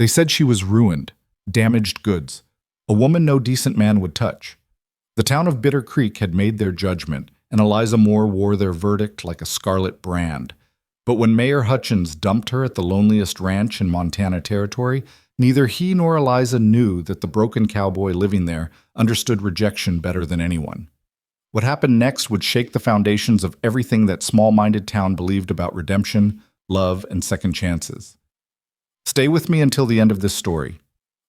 They said she was ruined, damaged goods, a woman no decent man would touch. The town of Bitter Creek had made their judgment, and Eliza Moore wore their verdict like a scarlet brand. But when Mayor Hutchins dumped her at the loneliest ranch in Montana Territory, neither he nor Eliza knew that the broken cowboy living there understood rejection better than anyone. What happened next would shake the foundations of everything that small-minded town believed about redemption, love, and second chances. Stay with me until the end of this story.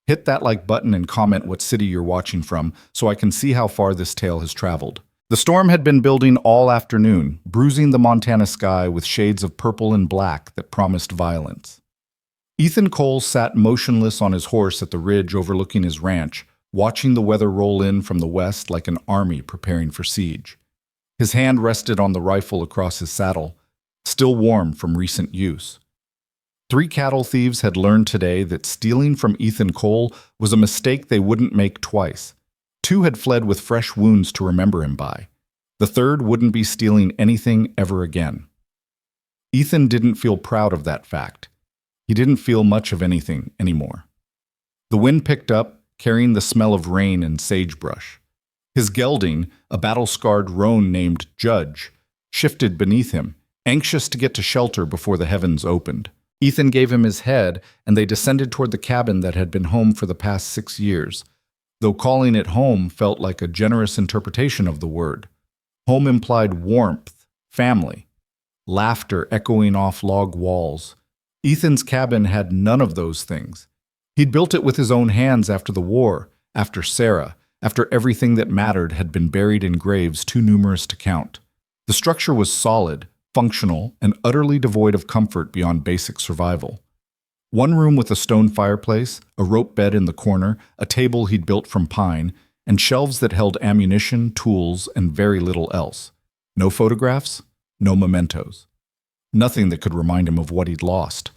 Hit that like button and comment what city you're watching from so I can see how far this tale has traveled. The storm had been building all afternoon, bruising the Montana sky with shades of purple and black that promised violence. Ethan Cole sat motionless on his horse at the ridge overlooking his ranch, watching the weather roll in from the west like an army preparing for siege. His hand rested on the rifle across his saddle, still warm from recent use. 3 cattle thieves had learned today that stealing from Ethan Cole was a mistake they wouldn't make twice. 2 had fled with fresh wounds to remember him by. The 3rd wouldn't be stealing anything ever again. Ethan didn't feel proud of that fact. He didn't feel much of anything anymore. The wind picked up, carrying the smell of rain and sagebrush. His gelding, a battle-scarred roan named Judge, shifted beneath him, anxious to get to shelter before the heavens opened. Ethan gave him his head, and they descended toward the cabin that had been home for the past 6 years, though calling it home felt like a generous interpretation of the word. Home implied warmth, family, laughter echoing off log walls. Ethan's cabin had none of those things. He'd built it with his own hands after the war, after Sarah, after everything that mattered had been buried in graves too numerous to count. The structure was solid, functional, and utterly devoid of comfort beyond basic survival. One room with a stone fireplace, a rope bed in the corner, a table he'd built from pine, and shelves that held ammunition, tools, and very little else. No photographs, no mementos. Nothing that could remind him of what he'd lost.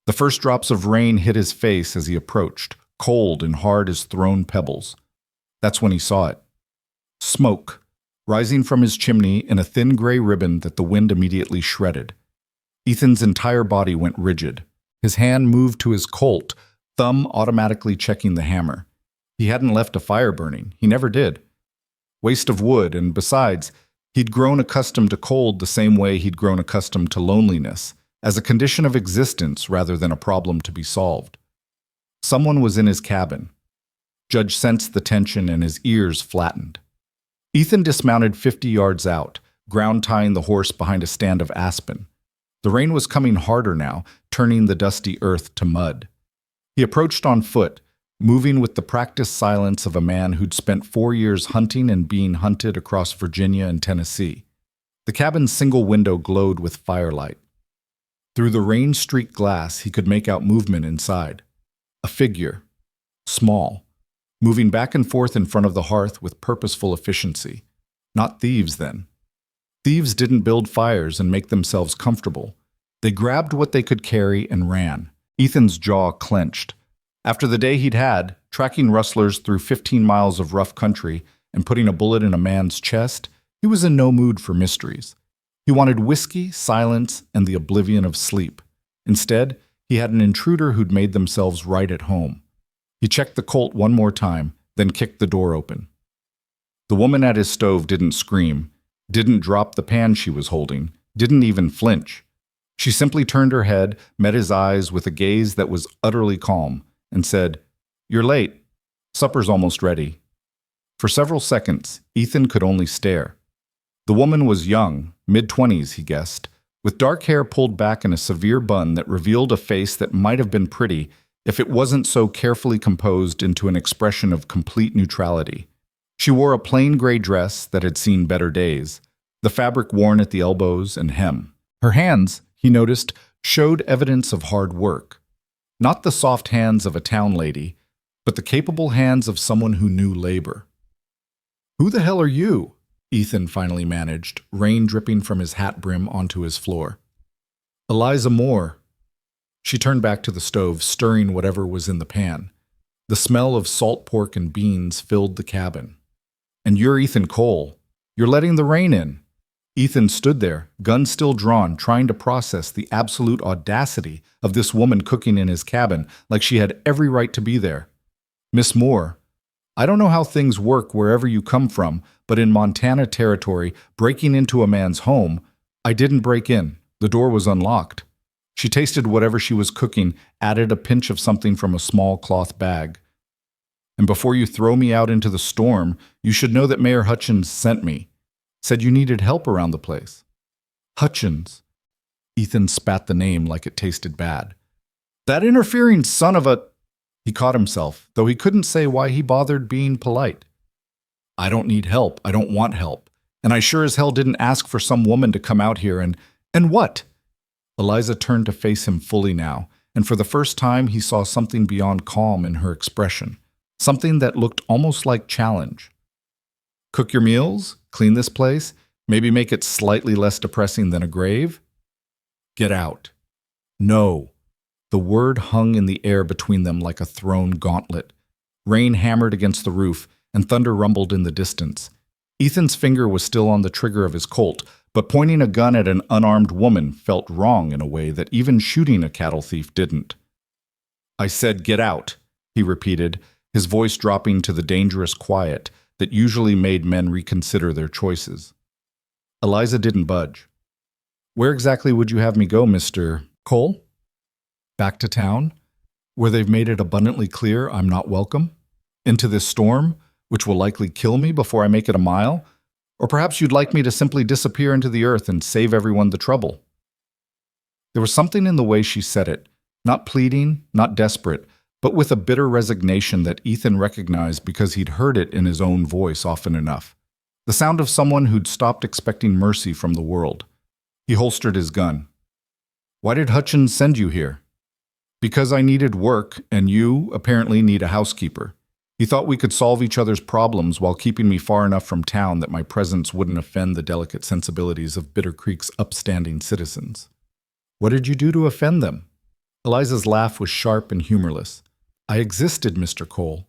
The first drops of rain hit his face as he approached, cold and hard as thrown pebbles. That's when he saw it. Smoke, rising from his chimney in a thin gray ribbon that the wind immediately shredded. Ethan's entire body went rigid. His hand moved to his Colt, thumb automatically checking the hammer. He hadn't left a fire burning. He never did. Waste of wood, and besides, he'd grown accustomed to cold the same way he'd grown accustomed to loneliness, as a condition of existence rather than a problem to be solved. Someone was in his cabin. Judge sensed the tension and his ears flattened. Ethan dismounted 50 yards out, ground tying the horse behind a stand of aspen. The rain was coming harder now, turning the dusty earth to mud. He approached on foot, moving with the practiced silence of a man who'd spent 4 years hunting and being hunted across Virginia and Tennessee. The cabin's single window glowed with firelight. Through the rain-streaked glass, he could make out movement inside. A figure, small, moving back and forth in front of the hearth with purposeful efficiency. Not thieves, then. Thieves didn't build fires and make themselves comfortable. They grabbed what they could carry and ran. Ethan's jaw clenched. After the day he'd had, tracking rustlers through 15 miles of rough country and putting a bullet in a man's chest, he was in no mood for mysteries. He wanted whiskey, silence, and the oblivion of sleep. Instead, he had an intruder who'd made themselves right at home. He checked the Colt one more time, then kicked the door open. The woman at his stove didn't scream, didn't drop the pan she was holding, didn't even flinch. She simply turned her head, met his eyes with a gaze that was utterly calm, and said, "You're late. Supper's almost ready." For several seconds, Ethan could only stare. The woman was young, mid-20s, he guessed, with dark hair pulled back in a severe bun that revealed a face that might have been pretty if it wasn't so carefully composed into an expression of complete neutrality. She wore a plain gray dress that had seen better days, the fabric worn at the elbows and hem. Her hands, he noticed, showed evidence of hard work. Not the soft hands of a town lady, but the capable hands of someone who knew labor. "Who the hell are you?" Ethan finally managed, rain dripping from his hat brim onto his floor. "Eliza Moore." She turned back to the stove, stirring whatever was in the pan. The smell of salt pork and beans filled the cabin. "And you're Ethan Cole. You're letting the rain in." Ethan stood there, gun still drawn, trying to process the absolute audacity of this woman cooking in his cabin like she had every right to be there. Miss Moore, I don't know how things work wherever you come from, but in Montana territory, breaking into a man's home, I didn't break in. The door was unlocked. She tasted whatever she was cooking, added a pinch of something from a small cloth bag. And before you throw me out into the storm, you should know that Mayor Hutchins sent me. Said you needed help around the place. Hutchins. Ethan spat the name like it tasted bad. That interfering son of a... He caught himself, though he couldn't say why he bothered being polite. I don't need help. I don't want help. And I sure as hell didn't ask for some woman to come out here and... And what? Eliza turned to face him fully now, and for the first time he saw something beyond calm in her expression. Something that looked almost like challenge. Cook your meals? Clean this place? Maybe make it slightly less depressing than a grave? Get out. No. The word hung in the air between them like a thrown gauntlet. Rain hammered against the roof, and thunder rumbled in the distance. Ethan's finger was still on the trigger of his Colt, but pointing a gun at an unarmed woman felt wrong in a way that even shooting a cattle thief didn't. I said get out, he repeated, his voice dropping to the dangerous quiet that usually made men reconsider their choices. Eliza didn't budge. Where exactly would you have me go, Mr. Cole? Back to town, where they've made it abundantly clear I'm not welcome? Into this storm, which will likely kill me before I make it a mile? Or perhaps you'd like me to simply disappear into the earth and save everyone the trouble? There was something in the way she said it, not pleading, not desperate, but with a bitter resignation that Ethan recognized because he'd heard it in his own voice often enough. The sound of someone who'd stopped expecting mercy from the world. He holstered his gun. Why did Hutchins send you here? Because I needed work, and you, apparently, need a housekeeper. He thought we could solve each other's problems while keeping me far enough from town that my presence wouldn't offend the delicate sensibilities of Bitter Creek's upstanding citizens. What did you do to offend them? Eliza's laugh was sharp and humorless. I existed, Mr. Cole.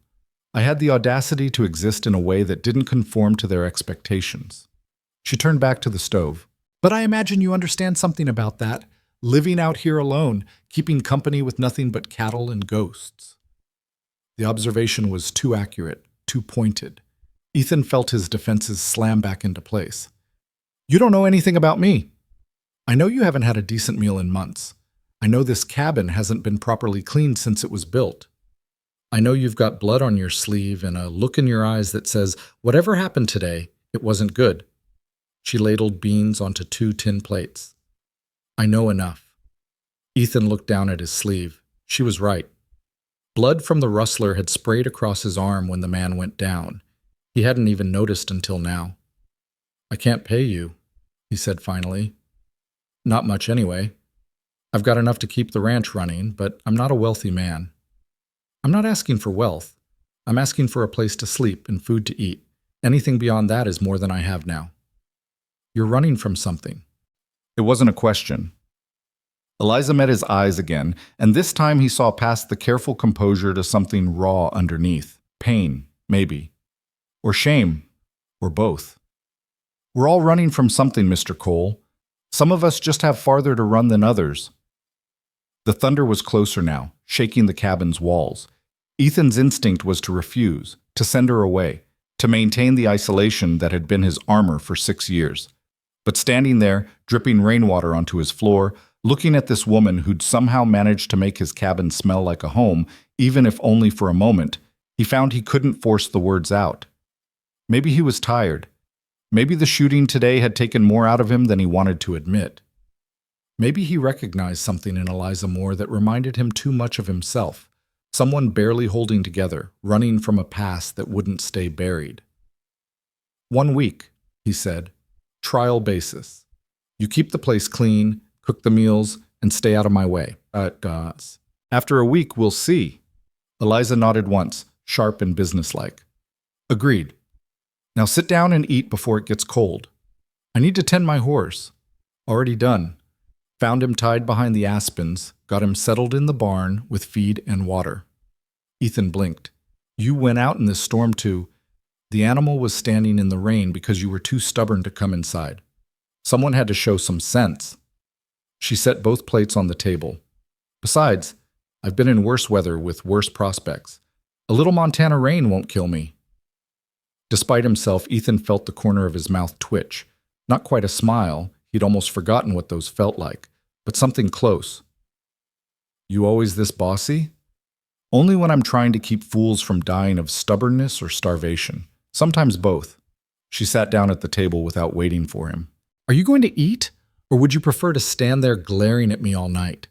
I had the audacity to exist in a way that didn't conform to their expectations. She turned back to the stove. But I imagine you understand something about that. Living out here alone, keeping company with nothing but cattle and ghosts. The observation was too accurate, too pointed. Ethan felt his defenses slam back into place. You don't know anything about me. I know you haven't had a decent meal in months. I know this cabin hasn't been properly cleaned since it was built. I know you've got blood on your sleeve and a look in your eyes that says, whatever happened today, it wasn't good. She ladled beans onto 2 tin plates. I know enough. Ethan looked down at his sleeve. She was right. Blood from the rustler had sprayed across his arm when the man went down. He hadn't even noticed until now. I can't pay you, he said finally. Not much anyway. I've got enough to keep the ranch running, but I'm not a wealthy man. I'm not asking for wealth. I'm asking for a place to sleep and food to eat. Anything beyond that is more than I have now. You're running from something. It wasn't a question. Eliza met his eyes again, and this time he saw past the careful composure to something raw underneath. Pain, maybe. Or shame. Or both. We're all running from something, Mr. Cole. Some of us just have farther to run than others. The thunder was closer now, shaking the cabin's walls. Ethan's instinct was to refuse, to send her away, to maintain the isolation that had been his armor for 6 years. But standing there, dripping rainwater onto his floor, looking at this woman who'd somehow managed to make his cabin smell like a home, even if only for a moment, he found he couldn't force the words out. Maybe he was tired. Maybe the shooting today had taken more out of him than he wanted to admit. Maybe he recognized something in Eliza Moore that reminded him too much of himself, someone barely holding together, running from a past that wouldn't stay buried. 1 week, he said. Trial basis. You keep the place clean, cook the meals, and stay out of my way. After a week, we'll see. Eliza nodded once, sharp and businesslike. Agreed. Now sit down and eat before it gets cold. I need to tend my horse. Already done. Found him tied behind the aspens, got him settled in the barn with feed and water. Ethan blinked. You went out in this storm too. The animal was standing in the rain because you were too stubborn to come inside. Someone had to show some sense. She set both plates on the table. Besides, I've been in worse weather with worse prospects. A little Montana rain won't kill me. Despite himself, Ethan felt the corner of his mouth twitch. Not quite a smile, he'd almost forgotten what those felt like, but something close. You always this bossy? Only when I'm trying to keep fools from dying of stubbornness or starvation. Sometimes both. She sat down at the table without waiting for him. Are you going to eat? Or would you prefer to stand there glaring at me all night?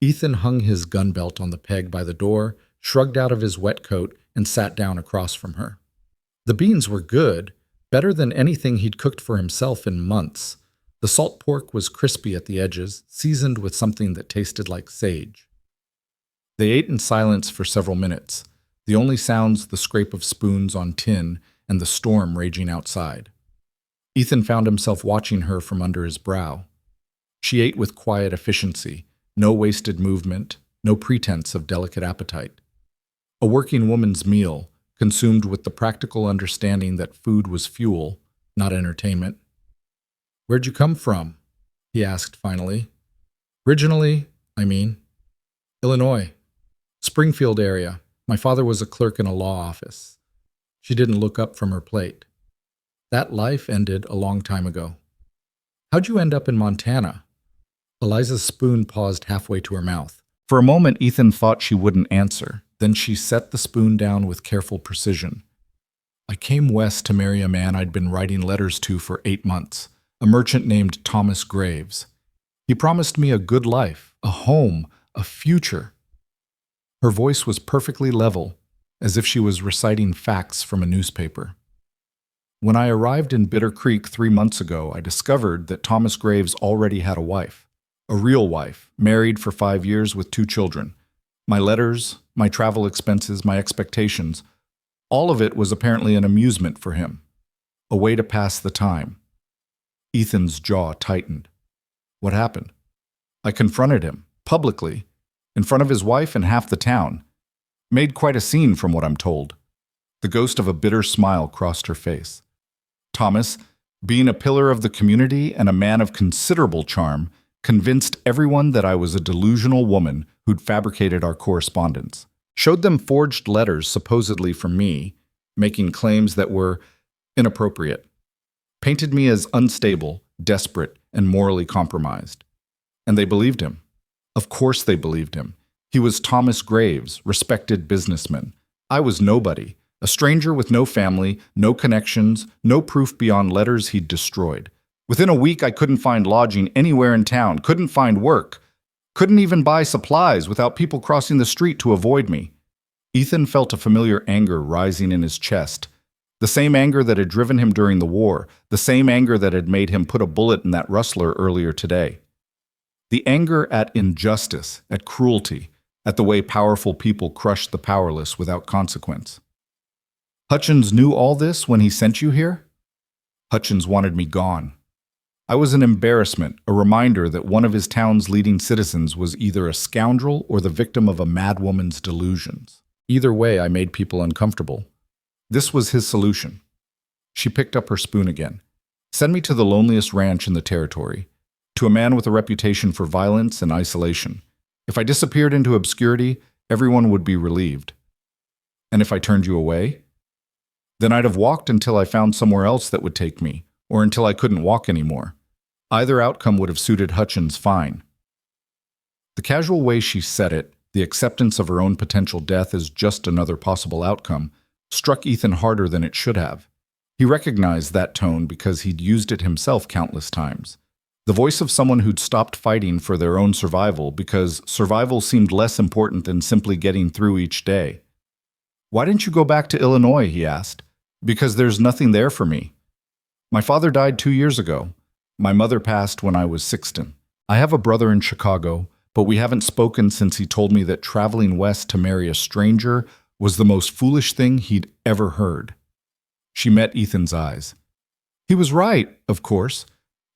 Ethan hung his gun belt on the peg by the door, shrugged out of his wet coat, and sat down across from her. The beans were good, better than anything he'd cooked for himself in months. The salt pork was crispy at the edges, seasoned with something that tasted like sage. They ate in silence for several minutes, the only sounds the scrape of spoons on tin and the storm raging outside. Ethan found himself watching her from under his brow. She ate with quiet efficiency, no wasted movement, no pretense of delicate appetite. A working woman's meal, consumed with the practical understanding that food was fuel, not entertainment. Where'd you come from? He asked finally. Originally, Illinois. Springfield area. My father was a clerk in a law office. She didn't look up from her plate. That life ended a long time ago. How'd you end up in Montana? Eliza's spoon paused halfway to her mouth. For a moment, Ethan thought she wouldn't answer. Then she set the spoon down with careful precision. I came west to marry a man I'd been writing letters to for 8 months, a merchant named Thomas Graves. He promised me a good life, a home, a future. Her voice was perfectly level, as if she was reciting facts from a newspaper. When I arrived in Bitter Creek 3 months ago, I discovered that Thomas Graves already had a wife. A real wife, married for 5 years with 2 children. My letters, my travel expenses, my expectations, all of it was apparently an amusement for him, a way to pass the time. Ethan's jaw tightened. What happened? I confronted him, publicly, in front of his wife and half the town. Made quite a scene from what I'm told. The ghost of a bitter smile crossed her face. Thomas, being a pillar of the community and a man of considerable charm, convinced everyone that I was a delusional woman who'd fabricated our correspondence. Showed them forged letters supposedly from me, making claims that were inappropriate. Painted me as unstable, desperate, and morally compromised. And they believed him. Of course they believed him. He was Thomas Graves, respected businessman. I was nobody, a stranger with no family, no connections, no proof beyond letters he'd destroyed. Within a week, I couldn't find lodging anywhere in town, couldn't find work, couldn't even buy supplies without people crossing the street to avoid me. Ethan felt a familiar anger rising in his chest, the same anger that had driven him during the war, the same anger that had made him put a bullet in that rustler earlier today. The anger at injustice, at cruelty, at the way powerful people crush the powerless without consequence. Hutchins knew all this when he sent you here? Hutchins wanted me gone. I was an embarrassment, a reminder that one of his town's leading citizens was either a scoundrel or the victim of a madwoman's delusions. Either way, I made people uncomfortable. This was his solution. She picked up her spoon again. Send me to the loneliest ranch in the territory, to a man with a reputation for violence and isolation. If I disappeared into obscurity, everyone would be relieved. And if I turned you away? Then I'd have walked until I found somewhere else that would take me, or until I couldn't walk anymore. Either outcome would have suited Hutchins fine. The casual way she said it, the acceptance of her own potential death as just another possible outcome, struck Ethan harder than it should have. He recognized that tone because he'd used it himself countless times. The voice of someone who'd stopped fighting for their own survival because survival seemed less important than simply getting through each day. Why didn't you go back to Illinois, he asked. Because there's nothing there for me. My father died 2 years ago. My mother passed when I was 16. I have a brother in Chicago, but we haven't spoken since he told me that traveling west to marry a stranger was the most foolish thing he'd ever heard. She met Ethan's eyes. He was right, of course,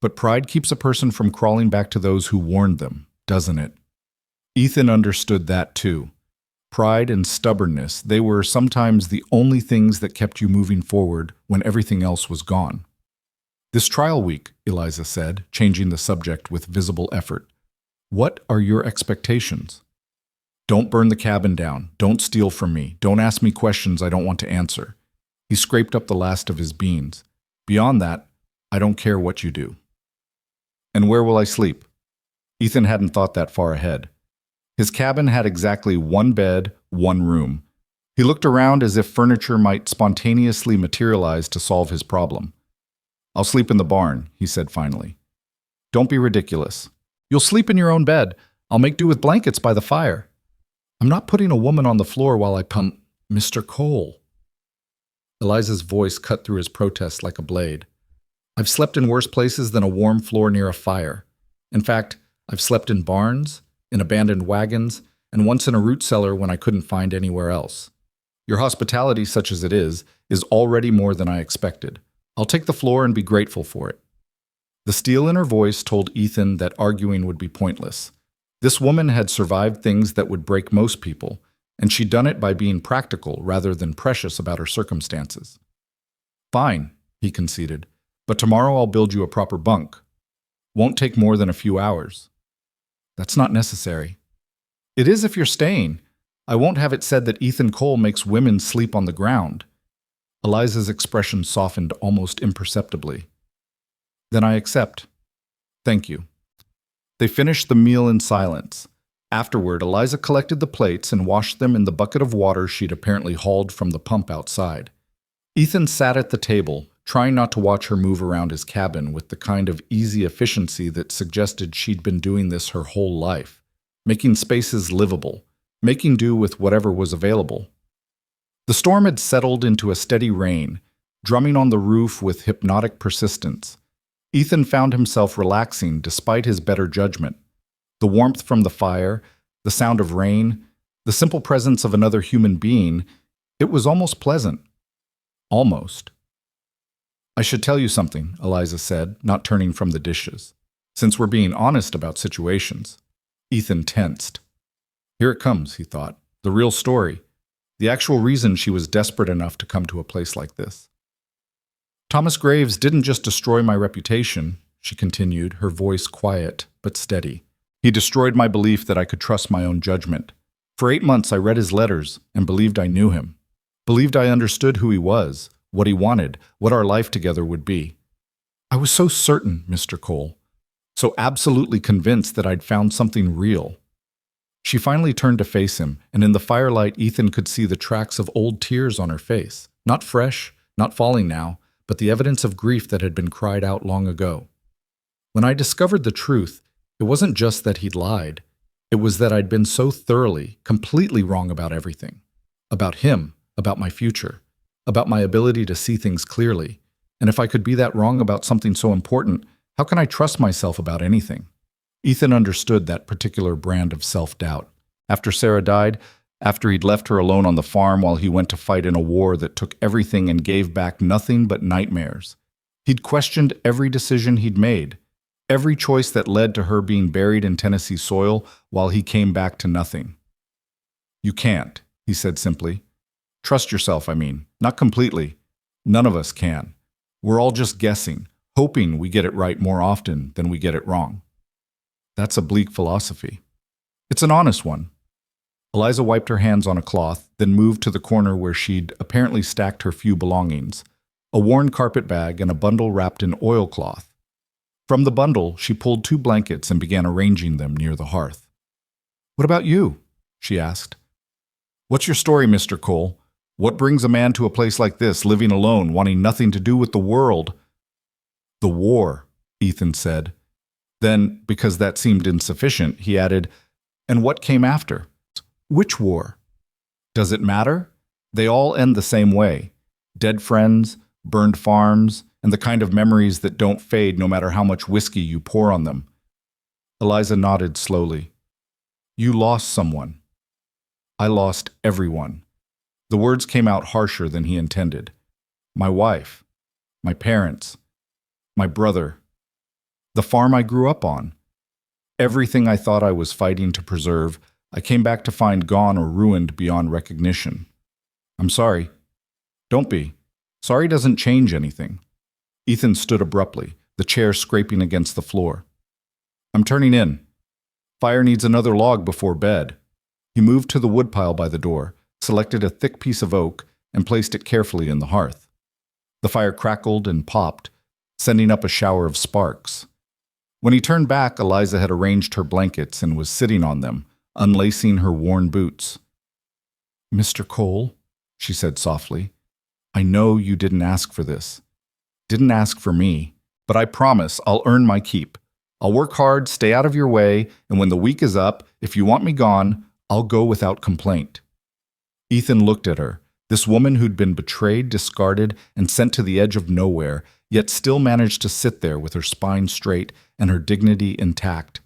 but pride keeps a person from crawling back to those who warned them, doesn't it? Ethan understood that too. Pride and stubbornness, they were sometimes the only things that kept you moving forward when everything else was gone. This trial week, Eliza said, changing the subject with visible effort. What are your expectations? Don't burn the cabin down. Don't steal from me. Don't ask me questions I don't want to answer. He scraped up the last of his beans. Beyond that, I don't care what you do. And where will I sleep? Ethan hadn't thought that far ahead. His cabin had exactly one bed, one room. He looked around as if furniture might spontaneously materialize to solve his problem. I'll sleep in the barn, he said finally. Don't be ridiculous. You'll sleep in your own bed. I'll make do with blankets by the fire. I'm not putting a woman on the floor while I pump Mr. Cole. Eliza's voice cut through his protest like a blade. I've slept in worse places than a warm floor near a fire. In fact, I've slept in barns, in abandoned wagons, and once in a root cellar when I couldn't find anywhere else. Your hospitality, such as it is already more than I expected. I'll take the floor and be grateful for it. The steel in her voice told Ethan that arguing would be pointless. This woman had survived things that would break most people, and she'd done it by being practical rather than precious about her circumstances. Fine, he conceded, but tomorrow I'll build you a proper bunk. Won't take more than a few hours. That's not necessary. It is if you're staying. I won't have it said that Ethan Cole makes women sleep on the ground. Eliza's expression softened almost imperceptibly. Then I accept. Thank you. They finished the meal in silence. Afterward, Eliza collected the plates and washed them in the bucket of water she'd apparently hauled from the pump outside. Ethan sat at the table, trying not to watch her move around his cabin with the kind of easy efficiency that suggested she'd been doing this her whole life, making spaces livable, making do with whatever was available. The storm had settled into a steady rain, drumming on the roof with hypnotic persistence. Ethan found himself relaxing despite his better judgment. The warmth from the fire, the sound of rain, the simple presence of another human being, it was almost pleasant. Almost. I should tell you something, Eliza said, not turning from the dishes. Since we're being honest about situations. Ethan tensed. Here it comes, he thought. The real story. The actual reason she was desperate enough to come to a place like this. Thomas Graves didn't just destroy my reputation, she continued, her voice quiet but steady. He destroyed my belief that I could trust my own judgment. For 8 months I read his letters and believed I knew him. Believed I understood who he was, what he wanted, what our life together would be. I was so certain, Mr. Cole. So absolutely convinced that I'd found something real. She finally turned to face him, and in the firelight Ethan could see the tracks of old tears on her face. Not fresh, not falling now, but the evidence of grief that had been cried out long ago. When I discovered the truth, it wasn't just that he'd lied. It was that I'd been so thoroughly, completely wrong about everything. About him, about my future, about my ability to see things clearly. And if I could be that wrong about something so important, how can I trust myself about anything? Ethan understood that particular brand of self-doubt. After Sarah died, after he'd left her alone on the farm while he went to fight in a war that took everything and gave back nothing but nightmares. He'd questioned every decision he'd made, every choice that led to her being buried in Tennessee soil while he came back to nothing. You can't, he said simply. Trust yourself, I mean, not completely. None of us can. We're all just guessing, hoping we get it right more often than we get it wrong. That's a bleak philosophy. It's an honest one. Eliza wiped her hands on a cloth, then moved to the corner where she'd apparently stacked her few belongings, a worn carpet bag and a bundle wrapped in oilcloth. From the bundle, she pulled 2 blankets and began arranging them near the hearth. What about you? She asked. What's your story, Mr. Cole? What brings a man to a place like this, living alone, wanting nothing to do with the world? The war, Ethan said. Then, because that seemed insufficient, he added, and what came after? Which war? Does it matter? They all end the same way. Dead friends, burned farms, and the kind of memories that don't fade no matter how much whiskey you pour on them. Eliza nodded slowly. You lost someone. I lost everyone. The words came out harsher than he intended. My wife, my parents, my brother, the farm I grew up on. Everything I thought I was fighting to preserve, I came back to find gone or ruined beyond recognition. I'm sorry. Don't be. Sorry doesn't change anything. Ethan stood abruptly, the chair scraping against the floor. "I'm turning in. Fire needs another log before bed." He moved to the woodpile by the door, selected a thick piece of oak, and placed it carefully in the hearth. The fire crackled and popped, sending up a shower of sparks. When he turned back, Eliza had arranged her blankets and was sitting on them, unlacing her worn boots. "Mr. Cole," she said softly, "I know you didn't ask for this. Didn't ask for me, but I promise I'll earn my keep. I'll work hard, stay out of your way, and when the week is up, if you want me gone, I'll go without complaint." Ethan looked at her, this woman who'd been betrayed, discarded, and sent to the edge of nowhere, yet still managed to sit there with her spine straight and her dignity intact.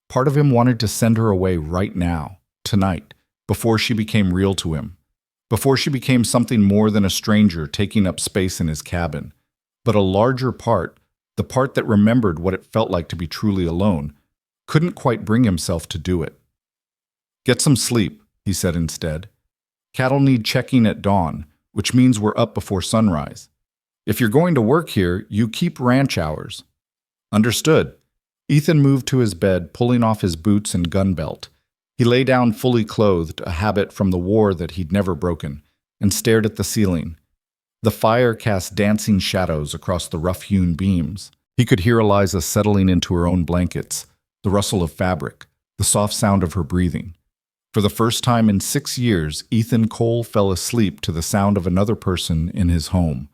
Part of him wanted to send her away right now, tonight, before she became real to him, before she became something more than a stranger taking up space in his cabin. But a larger part, the part that remembered what it felt like to be truly alone, couldn't quite bring himself to do it. "Get some sleep," he said instead. "Cattle need checking at dawn, which means we're up before sunrise. If you're going to work here, you keep ranch hours." "Understood." Ethan moved to his bed, pulling off his boots and gun belt. He lay down fully clothed, a habit from the war that he'd never broken, and stared at the ceiling. The fire cast dancing shadows across the rough-hewn beams. He could hear Eliza settling into her own blankets, the rustle of fabric, the soft sound of her breathing. For the first time in 6 years, Ethan Cole fell asleep to the sound of another person in his home.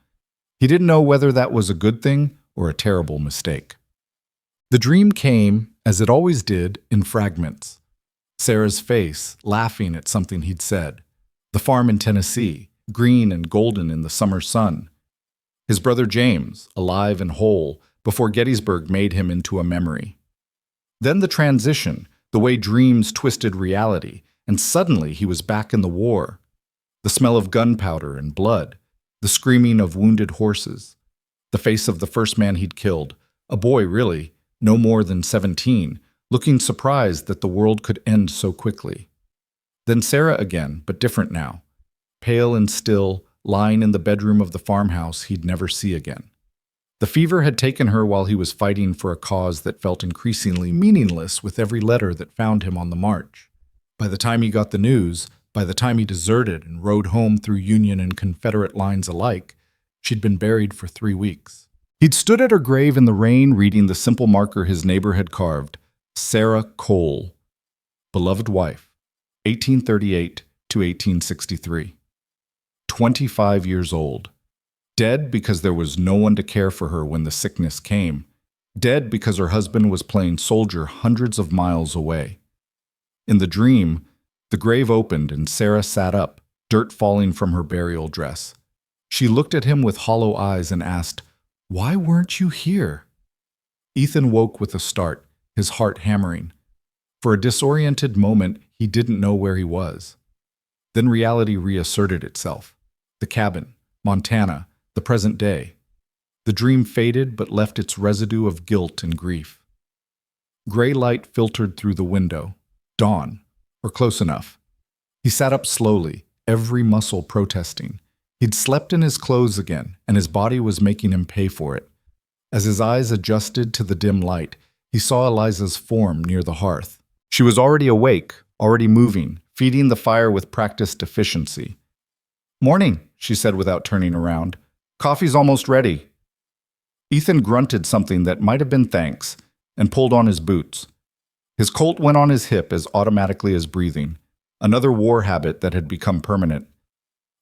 He didn't know whether that was a good thing or a terrible mistake. The dream came, as it always did, in fragments. Sarah's face, laughing at something he'd said. The farm in Tennessee, green and golden in the summer sun. His brother James, alive and whole, before Gettysburg made him into a memory. Then the transition, the way dreams twisted reality, and suddenly he was back in the war. The smell of gunpowder and blood, the screaming of wounded horses, the face of the first man he'd killed, a boy really, no more than 17, looking surprised that the world could end so quickly. Then Sarah again, but different now, pale and still, lying in the bedroom of the farmhouse he'd never see again. The fever had taken her while he was fighting for a cause that felt increasingly meaningless with every letter that found him on the march. By the time he got the news, by the time he deserted and rode home through Union and Confederate lines alike, she'd been buried for 3 weeks. He'd stood at her grave in the rain reading the simple marker his neighbor had carved, Sarah Cole, beloved wife, 1838 to 1863. 25 years old. Dead because there was no one to care for her when the sickness came. Dead because her husband was playing soldier hundreds of miles away. In the dream, the grave opened and Sarah sat up, dirt falling from her burial dress. She looked at him with hollow eyes and asked, "Why weren't you here?" Ethan woke with a start, his heart hammering. For a disoriented moment, he didn't know where he was. Then reality reasserted itself. The cabin, Montana, the present day. The dream faded but left its residue of guilt and grief. Gray light filtered through the window. Dawn, or close enough. He sat up slowly, every muscle protesting. He'd slept in his clothes again, and his body was making him pay for it. As his eyes adjusted to the dim light, he saw Eliza's form near the hearth. She was already awake, already moving, feeding the fire with practiced efficiency. "Morning," she said without turning around. "Coffee's almost ready." Ethan grunted something that might have been thanks and pulled on his boots. His Colt went on his hip as automatically as breathing, another war habit that had become permanent.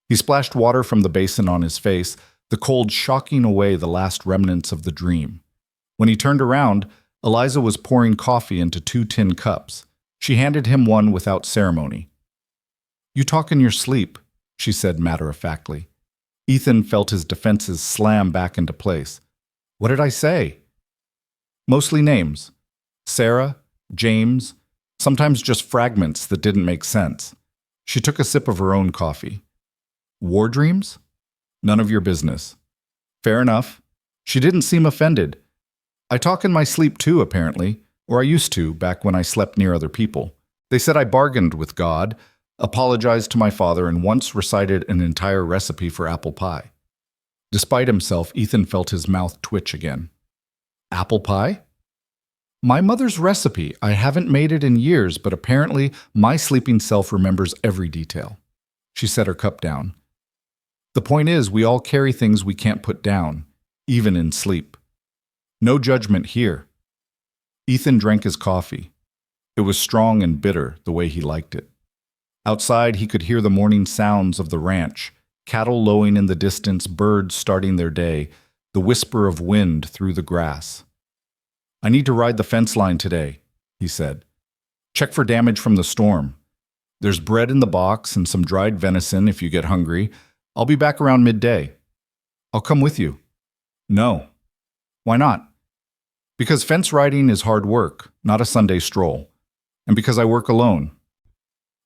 He splashed water from the basin on his face, the cold shocking away the last remnants of the dream. When he turned around, Eliza was pouring coffee into 2 tin cups. She handed him one without ceremony. "You talk in your sleep," she said matter-of-factly. Ethan felt his defenses slam back into place. "What did I say?" "Mostly names. Sarah, James, sometimes just fragments that didn't make sense." She took a sip of her own coffee. "War dreams? None of your business." "Fair enough." She didn't seem offended. "I talk in my sleep too, apparently, or I used to back when I slept near other people. They said I bargained with God, apologized to my father, and once recited an entire recipe for apple pie." Despite himself, Ethan felt his mouth twitch again. Apple pie? My mother's recipe. I haven't made it in years, but apparently my sleeping self remembers every detail. She set her cup down. The point is, we all carry things we can't put down, even in sleep. No judgment here. Ethan drank his coffee. It was strong and bitter, the way he liked it. Outside, he could hear the morning sounds of the ranch, cattle lowing in the distance, birds starting their day, the whisper of wind through the grass. I need to ride the fence line today, he said. Check for damage from the storm. There's bread in the box and some dried venison if you get hungry. I'll be back around midday. I'll come with you. No. Why not? Because fence riding is hard work, not a Sunday stroll. And because I work alone.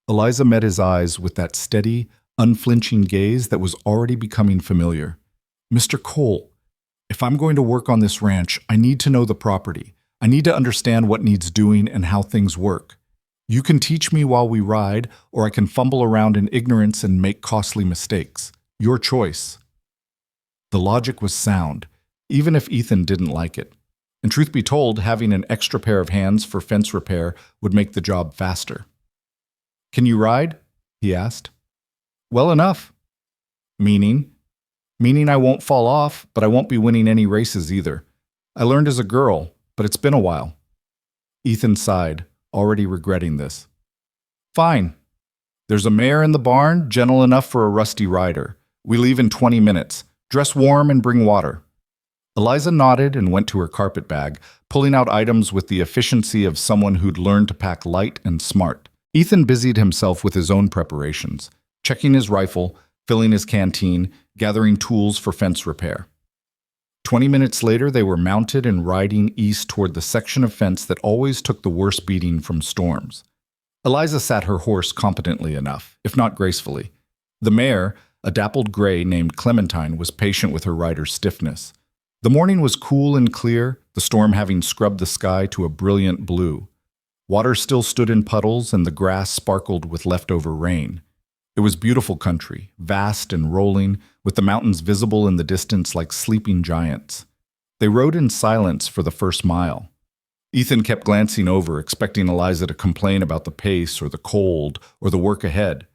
Eliza met his eyes with that steady, unflinching gaze that was already becoming familiar. Mr. Cole, if I'm going to work on this ranch, I need to know the property. I need to understand what needs doing and how things work. You can teach me while we ride, or I can fumble around in ignorance and make costly mistakes. Your choice. The logic was sound, even if Ethan didn't like it. And truth be told, having an extra pair of hands for fence repair would make the job faster. Can you ride? He asked. Well enough. Meaning? Meaning I won't fall off, but I won't be winning any races either. I learned as a girl, but it's been a while. Ethan sighed, already regretting this. Fine. There's a mare in the barn, gentle enough for a rusty rider. We leave in 20 minutes. Dress warm and bring water. Eliza nodded and went to her carpet bag, pulling out items with the efficiency of someone who'd learned to pack light and smart. Ethan busied himself with his own preparations, checking his rifle, filling his canteen, gathering tools for fence repair. 20 minutes later, they were mounted and riding east toward the section of fence that always took the worst beating from storms. Eliza sat her horse competently enough, if not gracefully. The mare, a dappled gray named Clementine, was patient with her rider's stiffness. The morning was cool and clear, the storm having scrubbed the sky to a brilliant blue. Water still stood in puddles and the grass sparkled with leftover rain. It was beautiful country, vast and rolling, with the mountains visible in the distance like sleeping giants. They rode in silence for the first mile. Ethan kept glancing over, expecting Eliza to complain about the pace or the cold or the work ahead.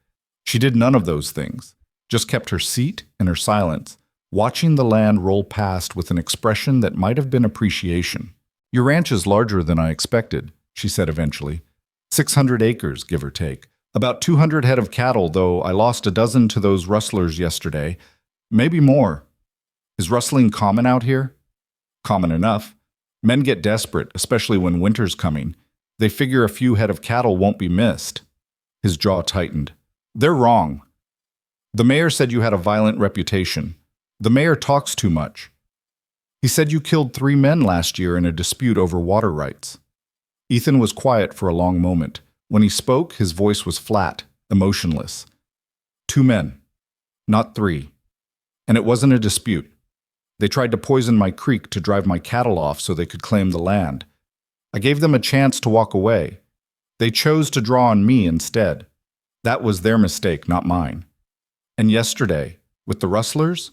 She did none of those things, just kept her seat and her silence, watching the land roll past with an expression that might have been appreciation. Your ranch is larger than I expected, she said eventually. 600 acres, give or take. About 200 head of cattle, though I lost a dozen to those rustlers yesterday. Maybe more. Is rustling common out here? Common enough. Men get desperate, especially when winter's coming. They figure a few head of cattle won't be missed. His jaw tightened. They're wrong. The mayor said you had a violent reputation. The mayor talks too much. He said you killed 3 men last year in a dispute over water rights. Ethan was quiet for a long moment. When he spoke, his voice was flat, emotionless. 2 men, not 3. And it wasn't a dispute. They tried to poison my creek to drive my cattle off so they could claim the land. I gave them a chance to walk away. They chose to draw on me instead. That was their mistake, not mine. And yesterday, with the rustlers,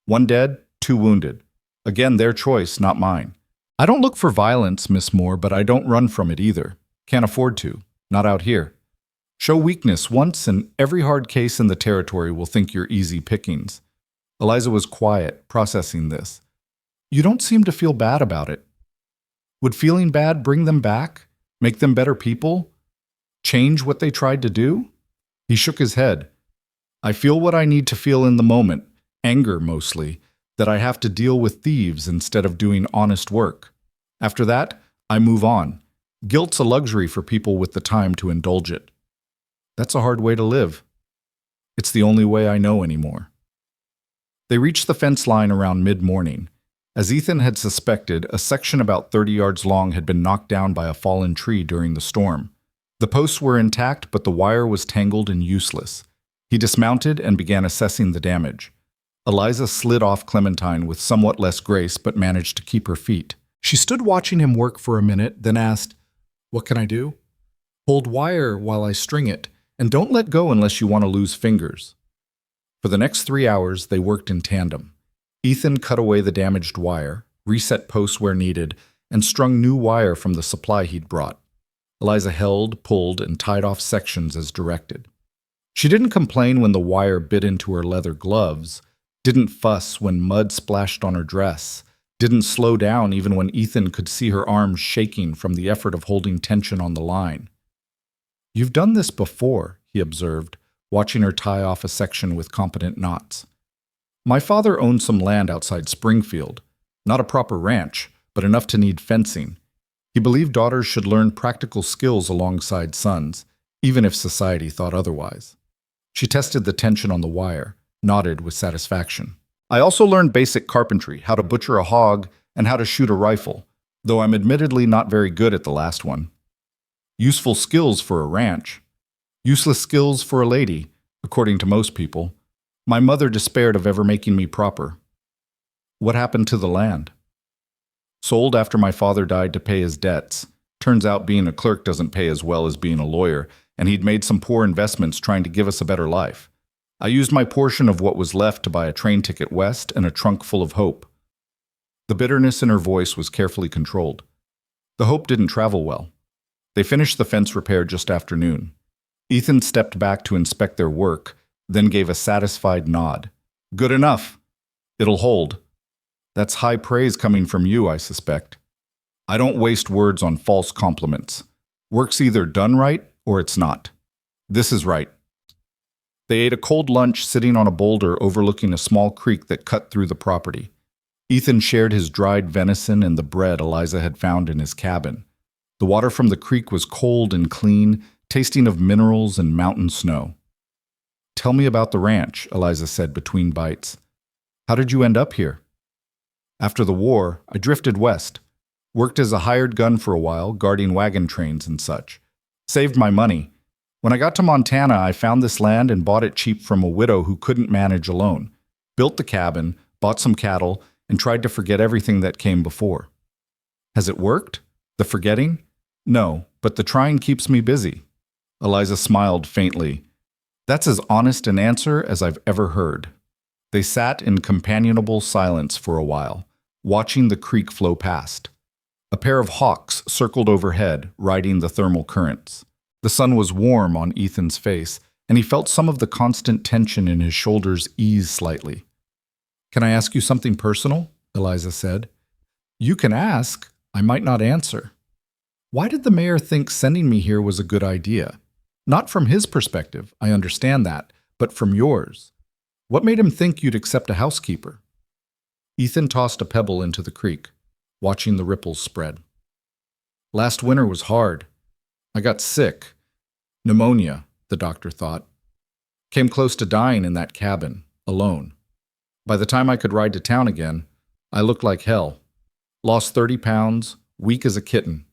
1 dead, 2 wounded. Again, their choice, not mine. I don't look for violence, Miss Moore, but I don't run from it either. Can't afford to. Not out here. Show weakness once, and every hard case in the territory will think you're easy pickings. Eliza was quiet, processing this. You don't seem to feel bad about it. Would feeling bad bring them back? Make them better people? Change what they tried to do? He shook his head. I feel what I need to feel in the moment, anger mostly, that I have to deal with thieves instead of doing honest work. After that, I move on. Guilt's a luxury for people with the time to indulge it. That's a hard way to live. It's the only way I know anymore. They reached the fence line around mid-morning. As Ethan had suspected, a section about 30 yards long had been knocked down by a fallen tree during the storm. The posts were intact, but the wire was tangled and useless. He dismounted and began assessing the damage. Eliza slid off Clementine with somewhat less grace, but managed to keep her feet. She stood watching him work for a minute, then asked, "What can I do?" "Hold wire while I string it, and don't let go unless you want to lose fingers." For the next 3 hours, they worked in tandem. Ethan cut away the damaged wire, reset posts where needed, and strung new wire from the supply he'd brought. Eliza held, pulled, and tied off sections as directed. She didn't complain when the wire bit into her leather gloves, didn't fuss when mud splashed on her dress, didn't slow down even when Ethan could see her arms shaking from the effort of holding tension on the line. "You've done this before," he observed, watching her tie off a section with competent knots. "My father owned some land outside Springfield, not a proper ranch, but enough to need fencing. He believed daughters should learn practical skills alongside sons, even if society thought otherwise." She tested the tension on the wire, nodded with satisfaction. "I also learned basic carpentry, how to butcher a hog, and how to shoot a rifle, though I'm admittedly not very good at the last one. Useful skills for a ranch. Useless skills for a lady, according to most people. My mother despaired of ever making me proper." "What happened to the land?" "Sold after my father died to pay his debts. Turns out being a clerk doesn't pay as well as being a lawyer, and he'd made some poor investments trying to give us a better life. I used my portion of what was left to buy a train ticket west and a trunk full of hope." The bitterness in her voice was carefully controlled. The hope didn't travel well. They finished the fence repair just after noon. Ethan stepped back to inspect their work, then gave a satisfied nod. "Good enough. It'll hold. That's high praise coming from you, I suspect. I don't waste words on false compliments. Work's either done right or it's not. This is right." They ate a cold lunch sitting on a boulder overlooking a small creek that cut through the property. Ethan shared his dried venison and the bread Eliza had found in his cabin. The water from the creek was cold and clean, tasting of minerals and mountain snow. "Tell me about the ranch," Eliza said between bites. "How did you end up here?" "After the war, I drifted west. Worked as a hired gun for a while, guarding wagon trains and such. Saved my money. When I got to Montana, I found this land and bought it cheap from a widow who couldn't manage alone. Built the cabin, bought some cattle, and tried to forget everything that came before." "Has it worked? The forgetting?" "No, but the trying keeps me busy." Eliza smiled faintly. "That's as honest an answer as I've ever heard." They sat in companionable silence for a while, watching the creek flow past. A pair of hawks circled overhead, riding the thermal currents. The sun was warm on Ethan's face, and he felt some of the constant tension in his shoulders ease slightly. "Can I ask you something personal?" Eliza said. "You can ask. I might not answer. Why did the mayor think sending me here was a good idea? Not from his perspective, I understand that, but from yours. What made him think you'd accept a housekeeper?" Ethan tossed a pebble into the creek, watching the ripples spread. "Last winter was hard. I got sick. Pneumonia, the doctor thought. Came close to dying in that cabin, alone. By the time I could ride to town again, I looked like hell. Lost 30 pounds, weak as a kitten.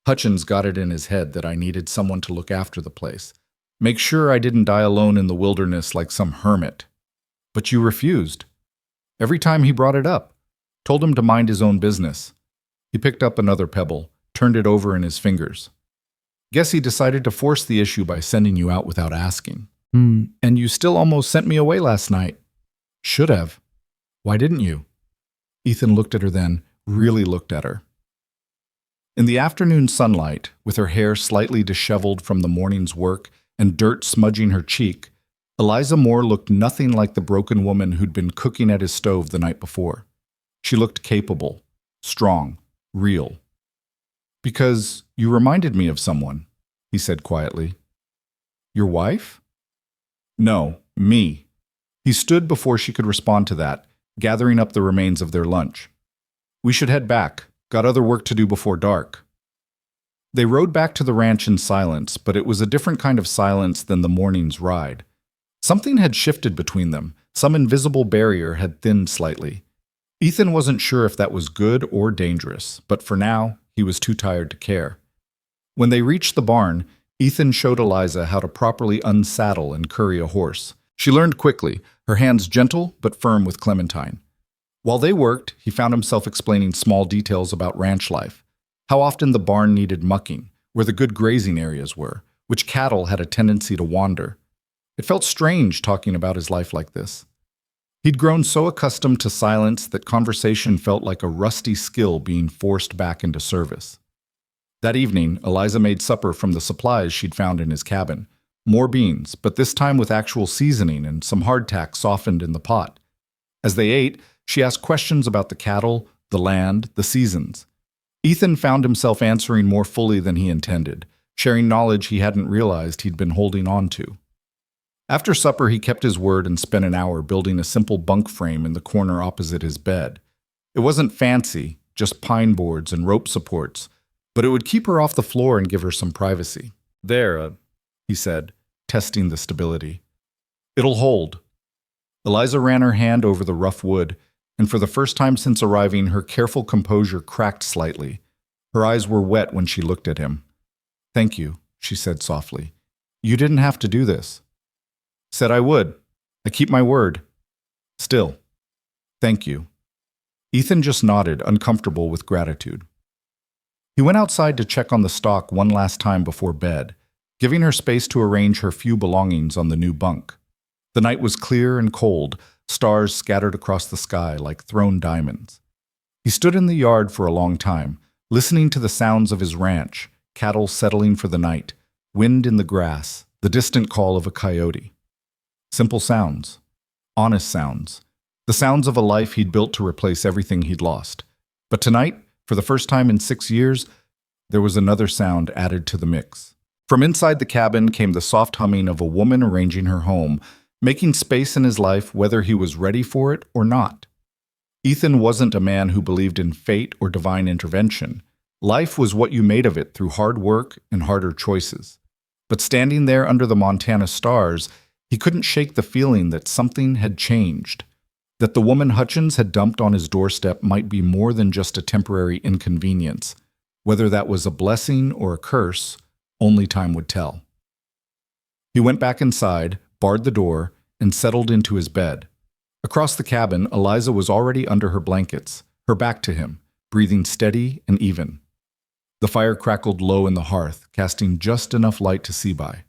Hutchins got it in his head that I needed someone to look after the place. Make sure I didn't die alone in the wilderness like some hermit. But you refused. Every time he brought it up, told him to mind his own business." He picked up another pebble, turned it over in his fingers. "Guess he decided to force the issue by sending you out without asking. And you still almost sent me away last night." "Should have. Why didn't you?" Ethan looked at her then, really looked at her. In the afternoon sunlight, with her hair slightly disheveled from the morning's work and dirt smudging her cheek, Eliza Moore looked nothing like the broken woman who'd been cooking at his stove the night before. She looked capable, strong, real. "Because you reminded me of someone," he said quietly. "Your wife?" "No, me." He stood before she could respond to that, gathering up the remains of their lunch. "We should head back. Got other work to do before dark." They rode back to the ranch in silence, but it was a different kind of silence than the morning's ride. Something had shifted between them. Some invisible barrier had thinned slightly. Ethan wasn't sure if that was good or dangerous, but for now, he was too tired to care. When they reached the barn, Ethan showed Eliza how to properly unsaddle and curry a horse. She learned quickly, her hands gentle but firm with Clementine. While they worked, he found himself explaining small details about ranch life, how often the barn needed mucking, where the good grazing areas were, which cattle had a tendency to wander. It felt strange talking about his life like this. He'd grown so accustomed to silence that conversation felt like a rusty skill being forced back into service. That evening, Eliza made supper from the supplies she'd found in his cabin. More beans, but this time with actual seasoning and some hardtack softened in the pot. As they ate, she asked questions about the cattle, the land, the seasons. Ethan found himself answering more fully than he intended, sharing knowledge he hadn't realized he'd been holding on to. After supper, he kept his word and spent an hour building a simple bunk frame in the corner opposite his bed. It wasn't fancy, just pine boards and rope supports, but it would keep her off the floor and give her some privacy. There, he said, testing the stability. It'll hold. Eliza ran her hand over the rough wood, and for the first time since arriving, her careful composure cracked slightly. Her eyes were wet when she looked at him. Thank you, she said softly. You didn't have to do this. Said I would. I keep my word. Still. Thank you. Ethan just nodded, uncomfortable with gratitude. He went outside to check on the stock one last time before bed, giving her space to arrange her few belongings on the new bunk. The night was clear and cold, stars scattered across the sky like thrown diamonds. He stood in the yard for a long time, listening to the sounds of his ranch, cattle settling for the night, wind in the grass, the distant call of a coyote. Simple sounds. Honest sounds. The sounds of a life he'd built to replace everything he'd lost. But tonight, for the first time in 6 years, there was another sound added to the mix. From inside the cabin came the soft humming of a woman arranging her home, making space in his life whether he was ready for it or not. Ethan wasn't a man who believed in fate or divine intervention. Life was what you made of it through hard work and harder choices. But standing there under the Montana stars, he couldn't shake the feeling that something had changed, that the woman Hutchins had dumped on his doorstep might be more than just a temporary inconvenience. Whether that was a blessing or a curse, only time would tell. He went back inside, barred the door, and settled into his bed. Across the cabin, Eliza was already under her blankets, her back to him, breathing steady and even. The fire crackled low in the hearth, casting just enough light to see by.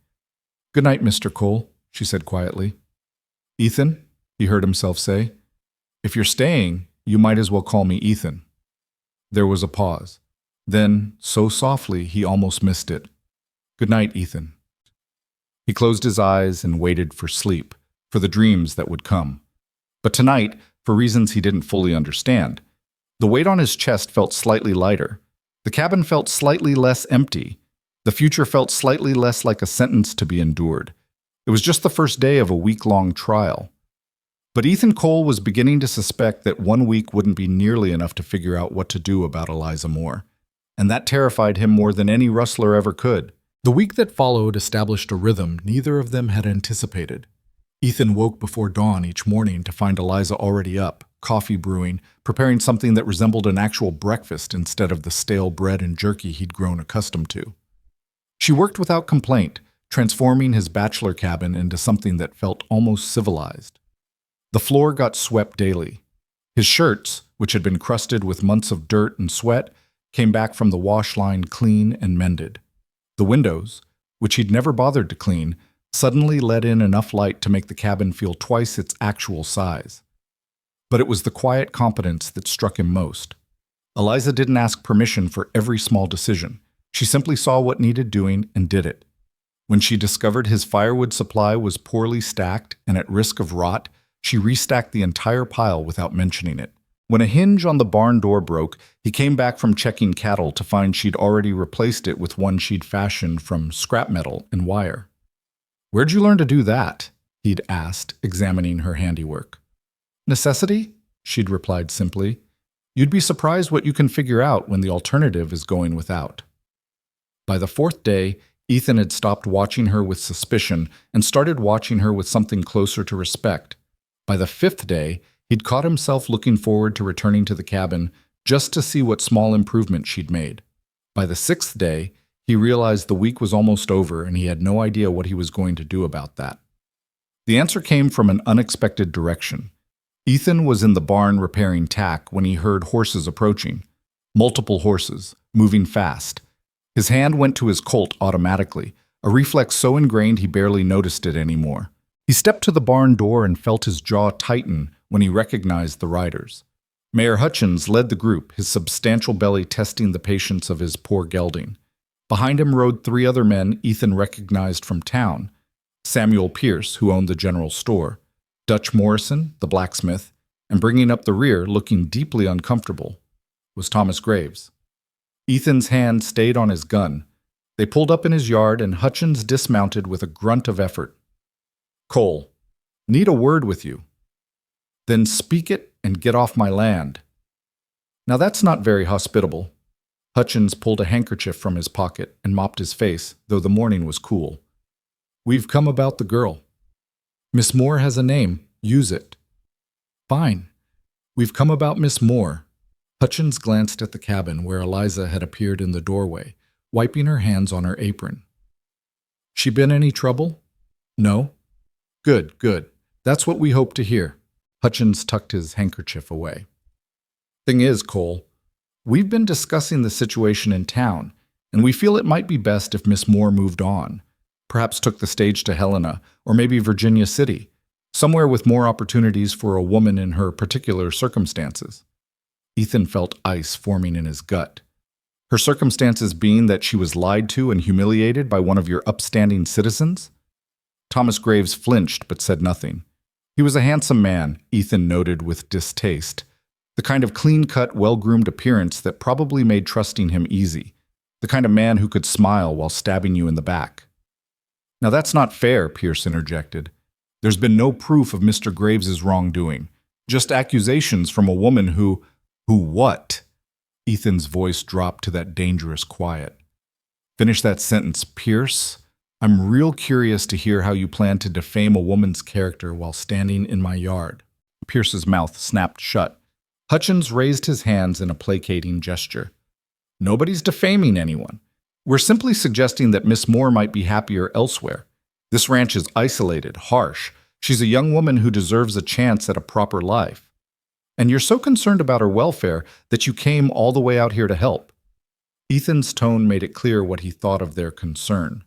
"Good night, Mr. Cole," she said quietly. "Ethan," he heard himself say. "If you're staying, you might as well call me Ethan." There was a pause. Then, so softly, he almost missed it. "Good night, Ethan." He closed his eyes and waited for sleep, for the dreams that would come. But tonight, for reasons he didn't fully understand, the weight on his chest felt slightly lighter. The cabin felt slightly less empty. The future felt slightly less like a sentence to be endured. It was just the first day of a week-long trial. But Ethan Cole was beginning to suspect that 1 week wouldn't be nearly enough to figure out what to do about Eliza Moore. And that terrified him more than any rustler ever could. The week that followed established a rhythm neither of them had anticipated. Ethan woke before dawn each morning to find Eliza already up, coffee brewing, preparing something that resembled an actual breakfast instead of the stale bread and jerky he'd grown accustomed to. She worked without complaint, transforming his bachelor cabin into something that felt almost civilized. The floor got swept daily. His shirts, which had been crusted with months of dirt and sweat, came back from the wash line clean and mended. The windows, which he'd never bothered to clean, suddenly let in enough light to make the cabin feel twice its actual size. But it was the quiet competence that struck him most. Eliza didn't ask permission for every small decision. She simply saw what needed doing and did it. When she discovered his firewood supply was poorly stacked and at risk of rot, she restacked the entire pile without mentioning it. When a hinge on the barn door broke, he came back from checking cattle to find she'd already replaced it with one she'd fashioned from scrap metal and wire. "Where'd you learn to do that?" he'd asked, examining her handiwork. "Necessity?" she'd replied simply. "You'd be surprised what you can figure out when the alternative is going without." By the 4th day, Ethan had stopped watching her with suspicion and started watching her with something closer to respect. By the 5th day, he'd caught himself looking forward to returning to the cabin just to see what small improvement she'd made. By the 6th day, he realized the week was almost over and he had no idea what he was going to do about that. The answer came from an unexpected direction. Ethan was in the barn repairing tack when he heard horses approaching. Multiple horses, moving fast. His hand went to his Colt automatically, a reflex so ingrained he barely noticed it anymore. He stepped to the barn door and felt his jaw tighten when he recognized the riders. Mayor Hutchins led the group, his substantial belly testing the patience of his poor gelding. Behind him rode three other men Ethan recognized from town: Samuel Pierce, who owned the general store, Dutch Morrison, the blacksmith, and bringing up the rear, looking deeply uncomfortable, was Thomas Graves. Ethan's hand stayed on his gun. They pulled up in his yard, and Hutchins dismounted with a grunt of effort. "Cole, need a word with you." "Then speak it and get off my land." Now that's not very hospitable. Hutchins pulled a handkerchief from his pocket and mopped his face, though the morning was cool. "We've come about the girl. Miss Moore has a name. Use it." "Fine. We've come about Miss Moore." Hutchins glanced at the cabin where Eliza had appeared in the doorway, wiping her hands on her apron. "She been any trouble?" "No." "Good, good. That's what we hope to hear." Hutchins tucked his handkerchief away. "Thing is, Cole, we've been discussing the situation in town, and we feel it might be best if Miss Moore moved on, perhaps took the stage to Helena, or maybe Virginia City, somewhere with more opportunities for a woman in her particular circumstances." Ethan felt ice forming in his gut. Her circumstances being that she was lied to and humiliated by one of your upstanding citizens? Thomas Graves flinched but said nothing. He was a handsome man, Ethan noted with distaste. The kind of clean-cut, well-groomed appearance that probably made trusting him easy. The kind of man who could smile while stabbing you in the back. "Now that's not fair," Pierce interjected. "There's been no proof of Mr. Graves's wrongdoing. Just accusations from a woman who what?" Ethan's voice dropped to that dangerous quiet. "Finish that sentence, Pierce. I'm real curious to hear how you plan to defame a woman's character while standing in my yard." Pierce's mouth snapped shut. Hutchins raised his hands in a placating gesture. "Nobody's defaming anyone. We're simply suggesting that Miss Moore might be happier elsewhere. This ranch is isolated, harsh. She's a young woman who deserves a chance at a proper life. And you're so concerned about her welfare that you came all the way out here to help." Ethan's tone made it clear what he thought of their concern.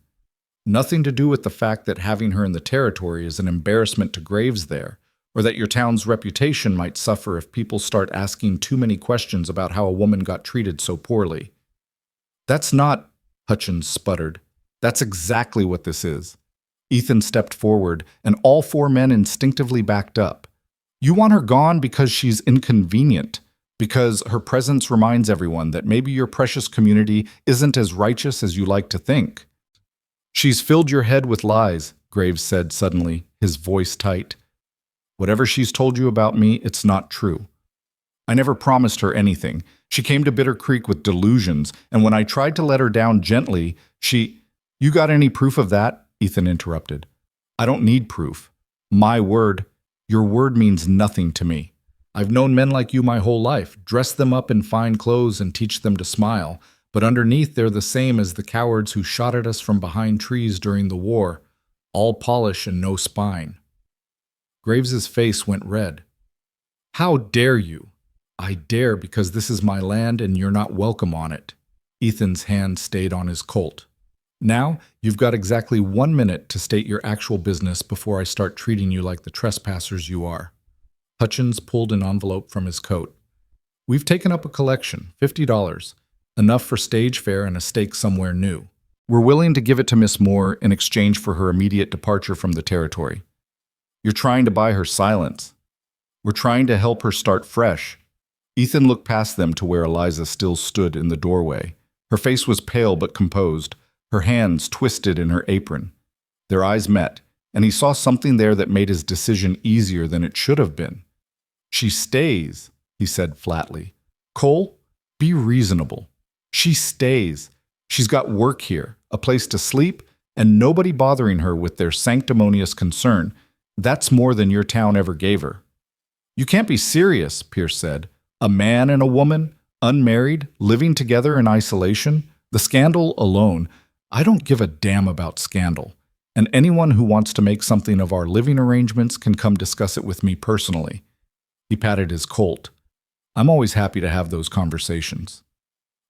Nothing to do with the fact that having her in the territory is an embarrassment to Graves there, or that your town's reputation might suffer if people start asking too many questions about how a woman got treated so poorly. "That's not," Hutchins sputtered. "That's exactly what this is." Ethan stepped forward, and all four men instinctively backed up. "You want her gone because she's inconvenient, because her presence reminds everyone that maybe your precious community isn't as righteous as you like to think." "She's filled your head with lies," Graves said suddenly, his voice tight. "Whatever she's told you about me, it's not true. I never promised her anything. She came to Bitter Creek with delusions, and when I tried to let her down gently, she—" "You got any proof of that?" Ethan interrupted. "I don't need proof. My word. Your word means nothing to me. I've known men like you my whole life, dress them up in fine clothes and teach them to smile, but underneath they're the same as the cowards who shot at us from behind trees during the war, all polish and no spine." Graves's face went red. "How dare you?" "I dare because this is my land and you're not welcome on it." Ethan's hand stayed on his Colt. "Now, you've got exactly 1 minute to state your actual business before I start treating you like the trespassers you are." Hutchins pulled an envelope from his coat. "We've taken up a collection, $50, enough for stage fare and a stake somewhere new. We're willing to give it to Miss Moore in exchange for her immediate departure from the territory. You're trying to buy her silence. We're trying to help her start fresh." Ethan looked past them to where Eliza still stood in the doorway. Her face was pale but composed, her hands twisted in her apron. Their eyes met, and he saw something there that made his decision easier than it should have been. "She stays," he said flatly. "Cole, be reasonable. She stays. She's got work here, a place to sleep, and nobody bothering her with their sanctimonious concern. That's more than your town ever gave her." "You can't be serious," Pierce said. "A man and a woman, unmarried, living together in isolation. The scandal alone. I don't give a damn about scandal. And anyone who wants to make something of our living arrangements can come discuss it with me personally." He patted his Colt. "I'm always happy to have those conversations."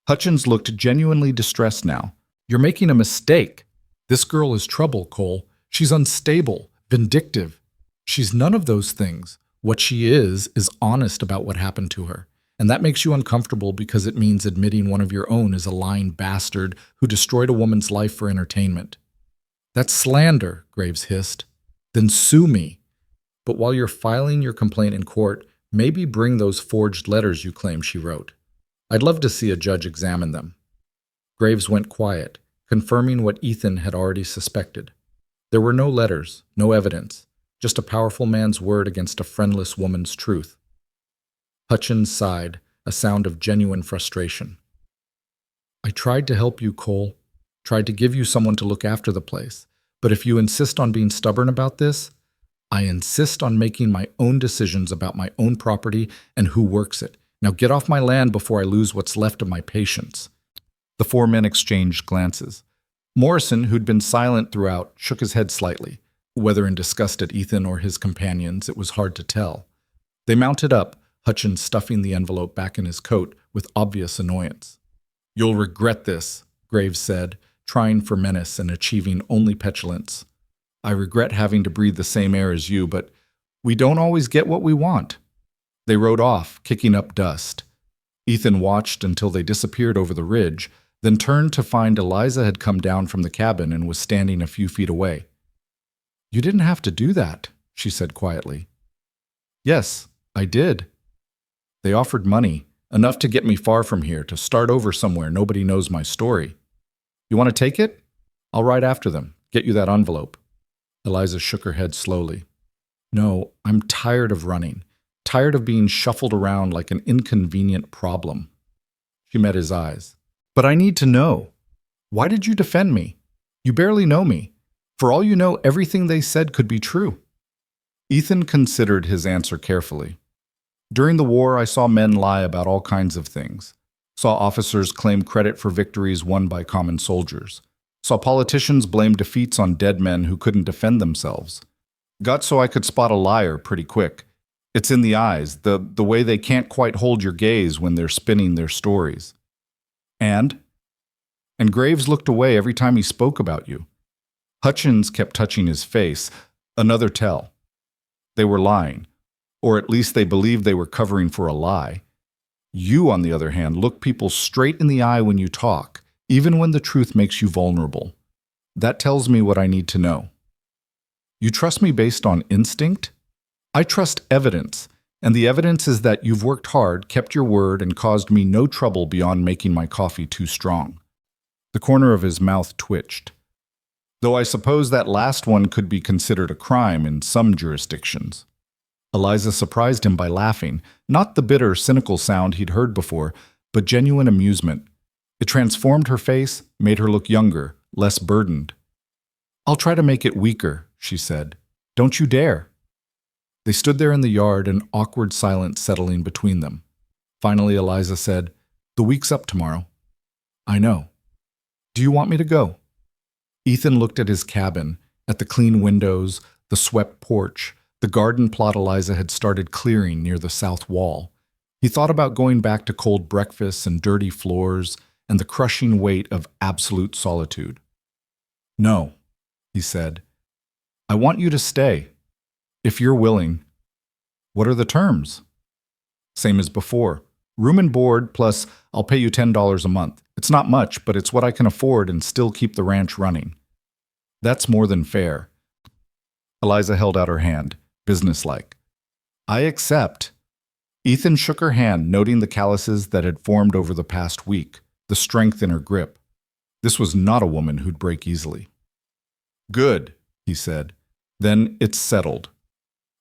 Hutchins looked genuinely distressed now. "You're making a mistake. This girl is trouble, Cole. She's unstable, vindictive. She's none of those things. What she is honest about what happened to her. And that makes you uncomfortable because it means admitting one of your own is a lying bastard who destroyed a woman's life for entertainment. That's slander, Graves hissed. Then sue me. But while you're filing your complaint in court, maybe bring those forged letters you claim she wrote. I'd love to see a judge examine them. Graves went quiet, confirming what Ethan had already suspected. There were no letters, no evidence, just a powerful man's word against a friendless woman's truth. Hutchins sighed, a sound of genuine frustration. I tried to help you, Cole. Tried to give you someone to look after the place. But if you insist on being stubborn about this, I insist on making my own decisions about my own property and who works it. Now get off my land before I lose what's left of my patience. The four men exchanged glances. Morrison, who'd been silent throughout, shook his head slightly. Whether in disgust at Ethan or his companions, it was hard to tell. They mounted up, Hutchins stuffing the envelope back in his coat with obvious annoyance. You'll regret this, Graves said, trying for menace and achieving only petulance. I regret having to breathe the same air as you, but we don't always get what we want. They rode off, kicking up dust. Ethan watched until they disappeared over the ridge, then turned to find Eliza had come down from the cabin and was standing a few feet away. You didn't have to do that, she said quietly. Yes, I did. They offered money, enough to get me far from here, to start over somewhere nobody knows my story. You want to take it? I'll ride after them, get you that envelope. Eliza shook her head slowly. No, I'm tired of running, tired of being shuffled around like an inconvenient problem. She met his eyes. But I need to know. Why did you defend me? You barely know me. For all you know, everything they said could be true. Ethan considered his answer carefully. During the war, I saw men lie about all kinds of things. Saw officers claim credit for victories won by common soldiers. Saw politicians blame defeats on dead men who couldn't defend themselves. Got so I could spot a liar pretty quick. It's in the eyes, the way they can't quite hold your gaze when they're spinning their stories. And Graves looked away every time he spoke about you. Hutchins kept touching his face. Another tell. They were lying, or at least they believed they were covering for a lie. You, on the other hand, look people straight in the eye when you talk, even when the truth makes you vulnerable. That tells me what I need to know. You trust me based on instinct? I trust evidence, and the evidence is that you've worked hard, kept your word, and caused me no trouble beyond making my coffee too strong. The corner of his mouth twitched. Though I suppose that last one could be considered a crime in some jurisdictions. Eliza surprised him by laughing, not the bitter, cynical sound he'd heard before, but genuine amusement. It transformed her face, made her look younger, less burdened. I'll try to make it weaker, she said. Don't you dare. They stood there in the yard, an awkward silence settling between them. Finally, Eliza said, The week's up tomorrow. I know. Do you want me to go? Ethan looked at his cabin, at the clean windows, the swept porch, the garden plot Eliza had started clearing near the south wall. He thought about going back to cold breakfasts and dirty floors and the crushing weight of absolute solitude. No, he said. I want you to stay. If you're willing. What are the terms? Same as before. Room and board, plus I'll pay you $10 a month. It's not much, but it's what I can afford and still keep the ranch running. That's more than fair. Eliza held out her hand, businesslike. I accept. Ethan shook her hand, noting the calluses that had formed over the past week, the strength in her grip. This was not a woman who'd break easily. Good, he said. Then it's settled.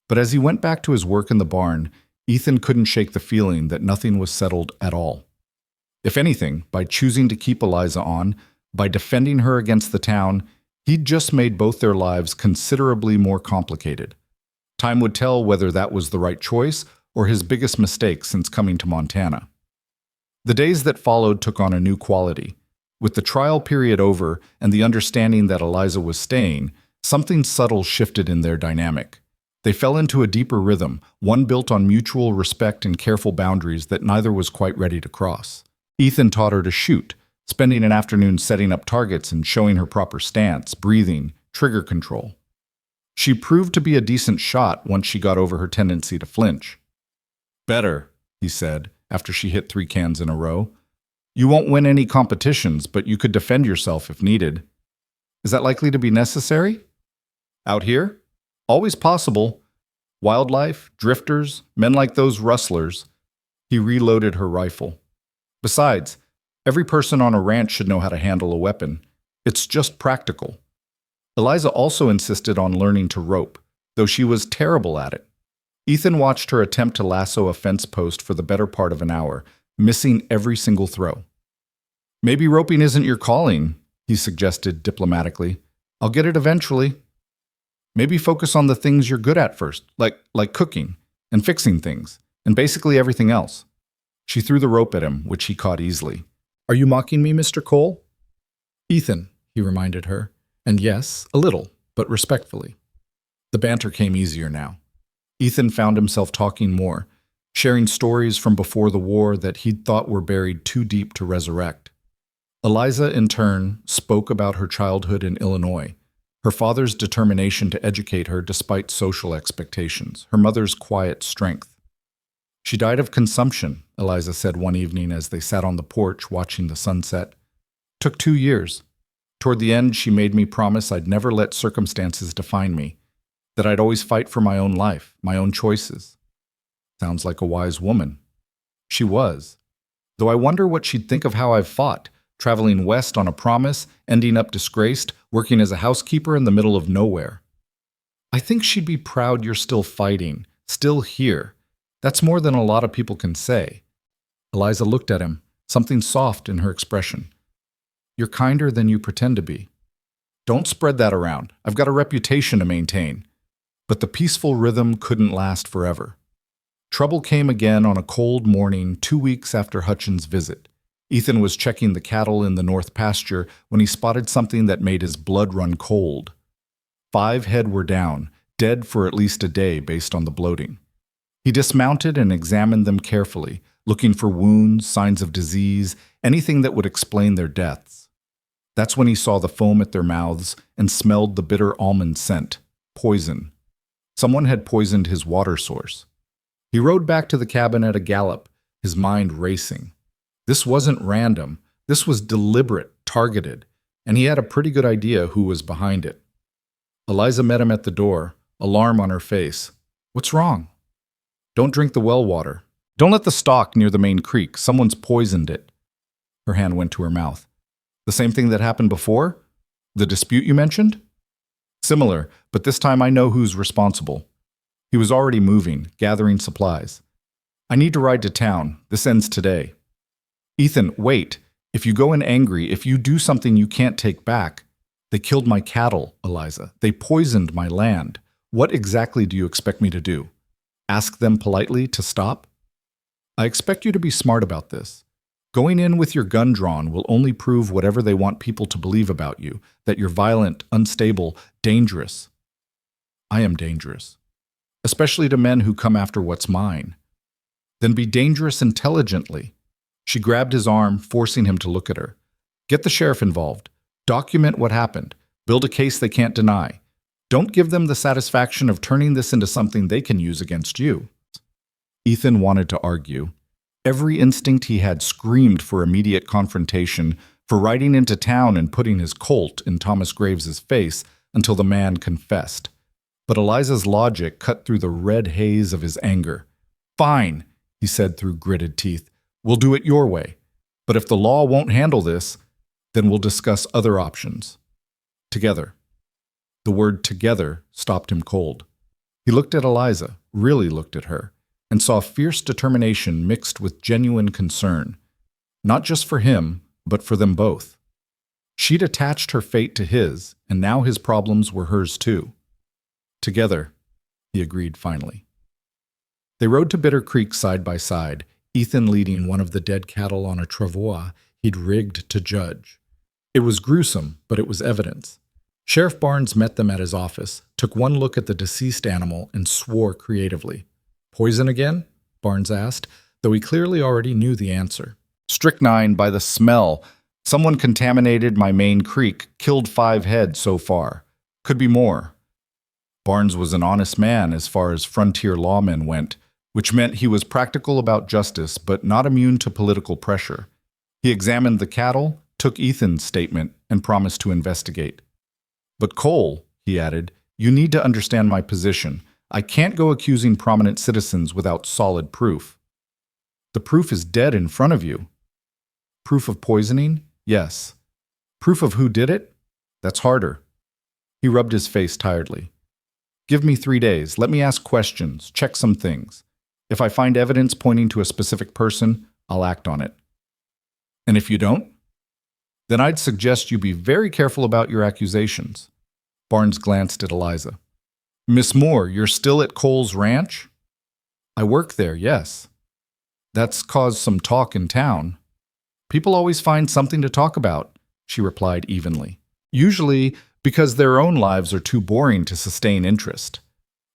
But as he went back to his work in the barn, Ethan couldn't shake the feeling that nothing was settled at all. If anything, by choosing to keep Eliza on, by defending her against the town, he'd just made both their lives considerably more complicated. Time would tell whether that was the right choice or his biggest mistake since coming to Montana. The days that followed took on a new quality. With the trial period over and the understanding that Eliza was staying, something subtle shifted in their dynamic. They fell into a deeper rhythm, one built on mutual respect and careful boundaries that neither was quite ready to cross. Ethan taught her to shoot, spending an afternoon setting up targets and showing her proper stance, breathing, trigger control. She proved to be a decent shot once she got over her tendency to flinch. Better, he said, after she hit 3 cans in a row. You won't win any competitions, but you could defend yourself if needed. Is that likely to be necessary? Out here? Always possible. Wildlife, drifters, men like those rustlers. He reloaded her rifle. Besides, every person on a ranch should know how to handle a weapon. It's just practical. Eliza also insisted on learning to rope, though she was terrible at it. Ethan watched her attempt to lasso a fence post for the better part of an hour, missing every single throw. Maybe roping isn't your calling, he suggested diplomatically. I'll get it eventually. Maybe focus on the things you're good at first, like cooking and fixing things, and basically everything else. She threw the rope at him, which he caught easily. Are you mocking me, Mr. Cole? Ethan, he reminded her. And yes, a little, but respectfully. The banter came easier now. Ethan found himself talking more, sharing stories from before the war that he'd thought were buried too deep to resurrect. Eliza, in turn, spoke about her childhood in Illinois, her father's determination to educate her despite social expectations, her mother's quiet strength. She died of consumption, Eliza said one evening as they sat on the porch watching the sunset. Took 2 years. Toward the end, she made me promise I'd never let circumstances define me, that I'd always fight for my own life, my own choices. Sounds like a wise woman. She was. Though I wonder what she'd think of how I've fought, traveling west on a promise, ending up disgraced, working as a housekeeper in the middle of nowhere. I think she'd be proud you're still fighting, still here. That's more than a lot of people can say. Eliza looked at him, something soft in her expression. You're kinder than you pretend to be. Don't spread that around. I've got a reputation to maintain. But the peaceful rhythm couldn't last forever. Trouble came again on a cold morning 2 weeks after Hutchins' visit. Ethan was checking the cattle in the north pasture when he spotted something that made his blood run cold. 5 head were down, dead for at least a day based on the bloating. He dismounted and examined them carefully, looking for wounds, signs of disease, anything that would explain their deaths. That's when he saw the foam at their mouths and smelled the bitter almond scent, poison. Someone had poisoned his water source. He rode back to the cabin at a gallop, his mind racing. This wasn't random. This was deliberate, targeted, and he had a pretty good idea who was behind it. Eliza met him at the door, alarm on her face. What's wrong? Don't drink the well water. Don't let the stock near the main creek. Someone's poisoned it. Her hand went to her mouth. The same thing that happened before? The dispute you mentioned? Similar, but this time I know who's responsible. He was already moving, gathering supplies. I need to ride to town. This ends today. Ethan, wait. If you go in angry, if you do something you can't take back. They killed my cattle, Eliza. They poisoned my land. What exactly do you expect me to do? Ask them politely to stop? I expect you to be smart about this. Going in with your gun drawn will only prove whatever they want people to believe about you, that you're violent, unstable, dangerous. I am dangerous, especially to men who come after what's mine. Then be dangerous intelligently. She grabbed his arm, forcing him to look at her. Get the sheriff involved. Document what happened. Build a case they can't deny. Don't give them the satisfaction of turning this into something they can use against you. Ethan wanted to argue. Every instinct he had screamed for immediate confrontation, for riding into town and putting his Colt in Thomas Graves's face until the man confessed. But Eliza's logic cut through the red haze of his anger. Fine, he said through gritted teeth. We'll do it your way. But if the law won't handle this, then we'll discuss other options. Together. The word together stopped him cold. He looked at Eliza, really looked at her, and saw fierce determination mixed with genuine concern. Not just for him, but for them both. She'd attached her fate to his, and now his problems were hers too. Together, he agreed finally. They rode to Bitter Creek side by side, Ethan leading one of the dead cattle on a travois he'd rigged to judge. It was gruesome, but it was evidence. Sheriff Barnes met them at his office, took one look at the deceased animal, and swore creatively. Poison again? Barnes asked, though he clearly already knew the answer. Strychnine by the smell. Someone contaminated my main creek, killed 5 head so far. Could be more. Barnes was an honest man as far as frontier lawmen went, which meant he was practical about justice but not immune to political pressure. He examined the cattle, took Ethan's statement, and promised to investigate. "But Cole," he added, "you need to understand my position. I can't go accusing prominent citizens without solid proof." "The proof is dead in front of you." "Proof of poisoning? Yes. Proof of who did it? That's harder." He rubbed his face tiredly. "Give me 3 days. Let me ask questions, check some things. If I find evidence pointing to a specific person, I'll act on it." "And if you don't?" "Then I'd suggest you be very careful about your accusations." Barnes glanced at Eliza. "Miss Moore, you're still at Cole's ranch?" "I work there, yes." "That's caused some talk in town." "People always find something to talk about," she replied evenly. "Usually because their own lives are too boring to sustain interest."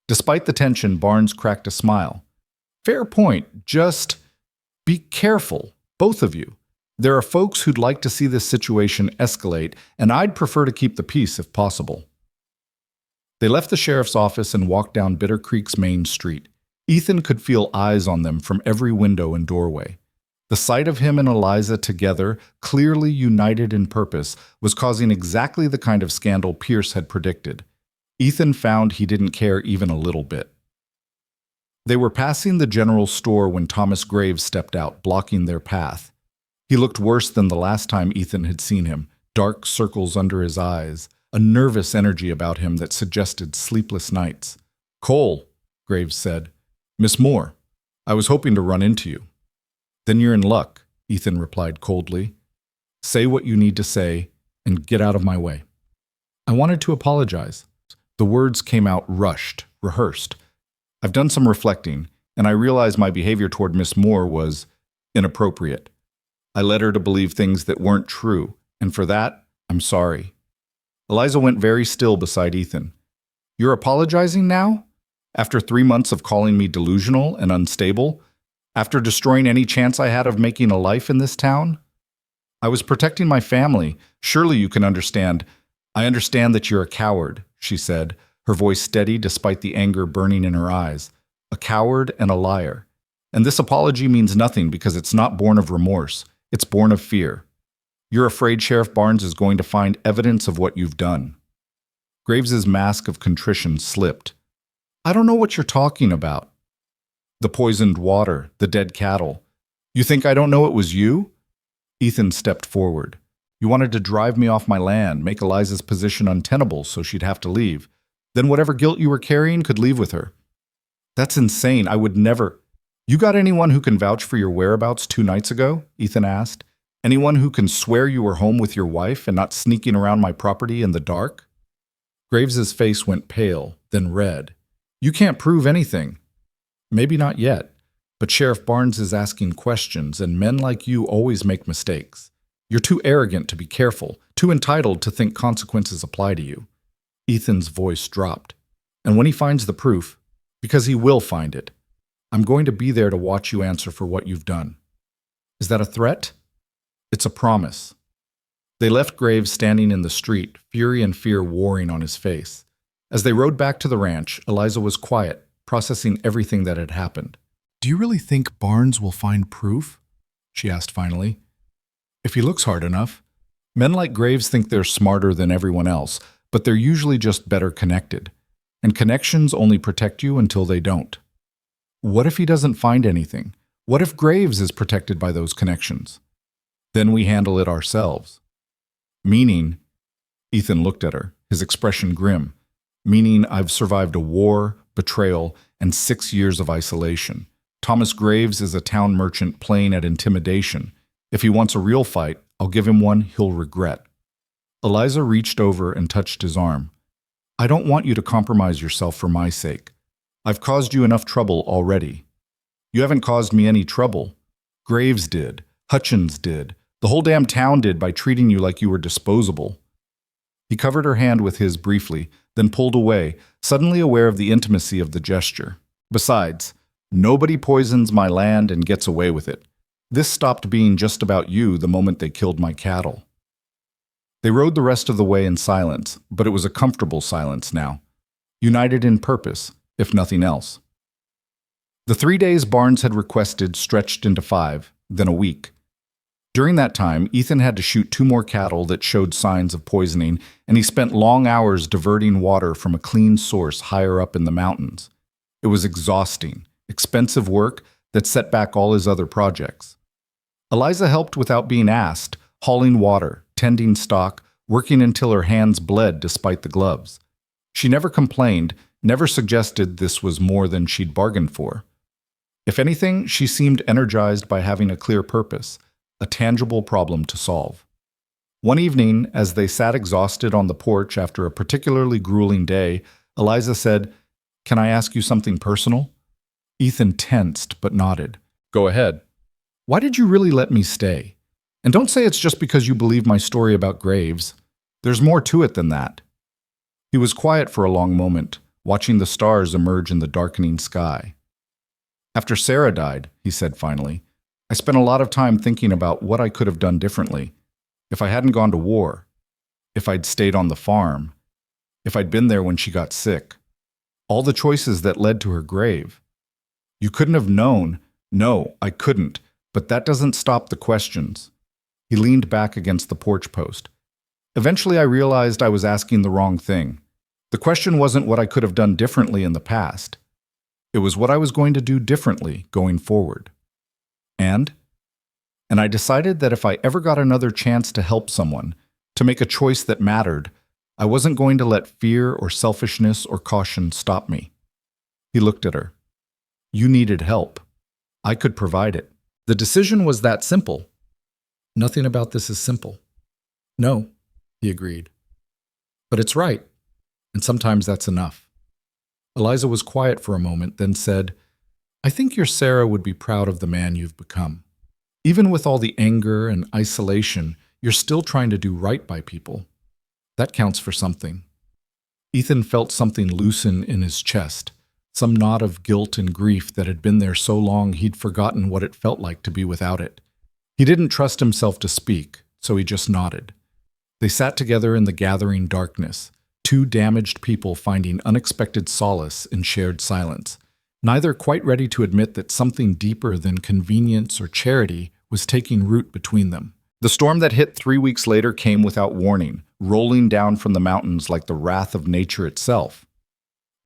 Despite the tension, Barnes cracked a smile. "Fair point. Just be careful, both of you. There are folks who'd like to see this situation escalate, and I'd prefer to keep the peace if possible." They left the sheriff's office and walked down Bitter Creek's main street. Ethan could feel eyes on them from every window and doorway. The sight of him and Eliza together, clearly united in purpose, was causing exactly the kind of scandal Pierce had predicted. Ethan found he didn't care even a little bit. They were passing the general store when Thomas Graves stepped out, blocking their path. He looked worse than the last time Ethan had seen him, dark circles under his eyes, a nervous energy about him that suggested sleepless nights. "Cole," Graves said. "Miss Moore, I was hoping to run into you." "Then you're in luck," Ethan replied coldly. "Say what you need to say and get out of my way." "I wanted to apologize." The words came out rushed, rehearsed. "I've done some reflecting, and I realize my behavior toward Miss Moore was inappropriate. I led her to believe things that weren't true, and for that, I'm sorry." Eliza went very still beside Ethan. "You're apologizing now? After 3 months of calling me delusional and unstable? After destroying any chance I had of making a life in this town? I was protecting my family. Surely you can understand." "I understand that you're a coward," she said, her voice steady despite the anger burning in her eyes. "A coward and a liar. And this apology means nothing because it's not born of remorse. It's born of fear. You're afraid Sheriff Barnes is going to find evidence of what you've done." Graves's mask of contrition slipped. "I don't know what you're talking about." "The poisoned water, the dead cattle. You think I don't know it was you?" Ethan stepped forward. "You wanted to drive me off my land, make Eliza's position untenable so she'd have to leave. Then whatever guilt you were carrying could leave with her." "That's insane. I would never—" "You got anyone who can vouch for your whereabouts 2 nights ago?" Ethan asked. "Anyone who can swear you were home with your wife and not sneaking around my property in the dark?" Graves's face went pale, then red. "You can't prove anything." "Maybe not yet, but Sheriff Barnes is asking questions, and men like you always make mistakes. You're too arrogant to be careful, too entitled to think consequences apply to you." Ethan's voice dropped. "And when he finds the proof, because he will find it, I'm going to be there to watch you answer for what you've done." "Is that a threat?" "It's a promise." They left Graves standing in the street, fury and fear warring on his face. As they rode back to the ranch, Eliza was quiet, processing everything that had happened. "Do you really think Barnes will find proof?" she asked finally. "If he looks hard enough. Men like Graves think they're smarter than everyone else, but they're usually just better connected. And connections only protect you until they don't." "What if he doesn't find anything? What if Graves is protected by those connections?" "Then we handle it ourselves." "Meaning," Ethan looked at her, his expression grim, "meaning I've survived a war, betrayal, and 6 years of isolation. Thomas Graves is a town merchant playing at intimidation. If he wants a real fight, I'll give him one he'll regret." Eliza reached over and touched his arm. "I don't want you to compromise yourself for my sake. I've caused you enough trouble already." "You haven't caused me any trouble. Graves did. Hutchins did. The whole damn town did by treating you like you were disposable." He covered her hand with his briefly, then pulled away, suddenly aware of the intimacy of the gesture. "Besides, nobody poisons my land and gets away with it. This stopped being just about you the moment they killed my cattle." They rode the rest of the way in silence, but it was a comfortable silence now. united in purpose, if nothing else. The 3 days Barnes had requested stretched into 5, then a week. During that time, Ethan had to shoot 2 more cattle that showed signs of poisoning, and he spent long hours diverting water from a clean source higher up in the mountains. It was exhausting, expensive work that set back all his other projects. Eliza helped without being asked, hauling water, tending stock, working until her hands bled despite the gloves. She never complained, never suggested this was more than she'd bargained for. If anything, she seemed energized by having a clear purpose, a tangible problem to solve. One evening, as they sat exhausted on the porch after a particularly grueling day, Eliza said, "Can I ask you something personal?" Ethan tensed but nodded. "Go ahead. Why did you really let me stay? And don't say it's just because you believe my story about graves. There's more to it than that." He was quiet for a long moment, watching the stars emerge in the darkening sky. "After Sarah died," he said finally, "I spent a lot of time thinking about what I could have done differently. If I hadn't gone to war, if I'd stayed on the farm, if I'd been there when she got sick. All the choices that led to her grave. You couldn't have known. No, I couldn't. But that doesn't stop the questions." He leaned back against the porch post. "Eventually I realized I was asking the wrong thing. The question wasn't what I could have done differently in the past. It was what I was going to do differently going forward. And I decided that if I ever got another chance to help someone, to make a choice that mattered, I wasn't going to let fear or selfishness or caution stop me." He looked at her. "You needed help. I could provide it. The decision was that simple." "Nothing about this is simple." "No," he agreed. "But it's right, and sometimes that's enough." Eliza was quiet for a moment, then said, "I think your Sarah would be proud of the man you've become. Even with all the anger and isolation, you're still trying to do right by people. That counts for something." Ethan felt something loosen in his chest, some knot of guilt and grief that had been there so long he'd forgotten what it felt like to be without it. He didn't trust himself to speak, so he just nodded. They sat together in the gathering darkness, 2 damaged people finding unexpected solace in shared silence, neither quite ready to admit that something deeper than convenience or charity was taking root between them. The storm that hit 3 weeks later came without warning, rolling down from the mountains like the wrath of nature itself.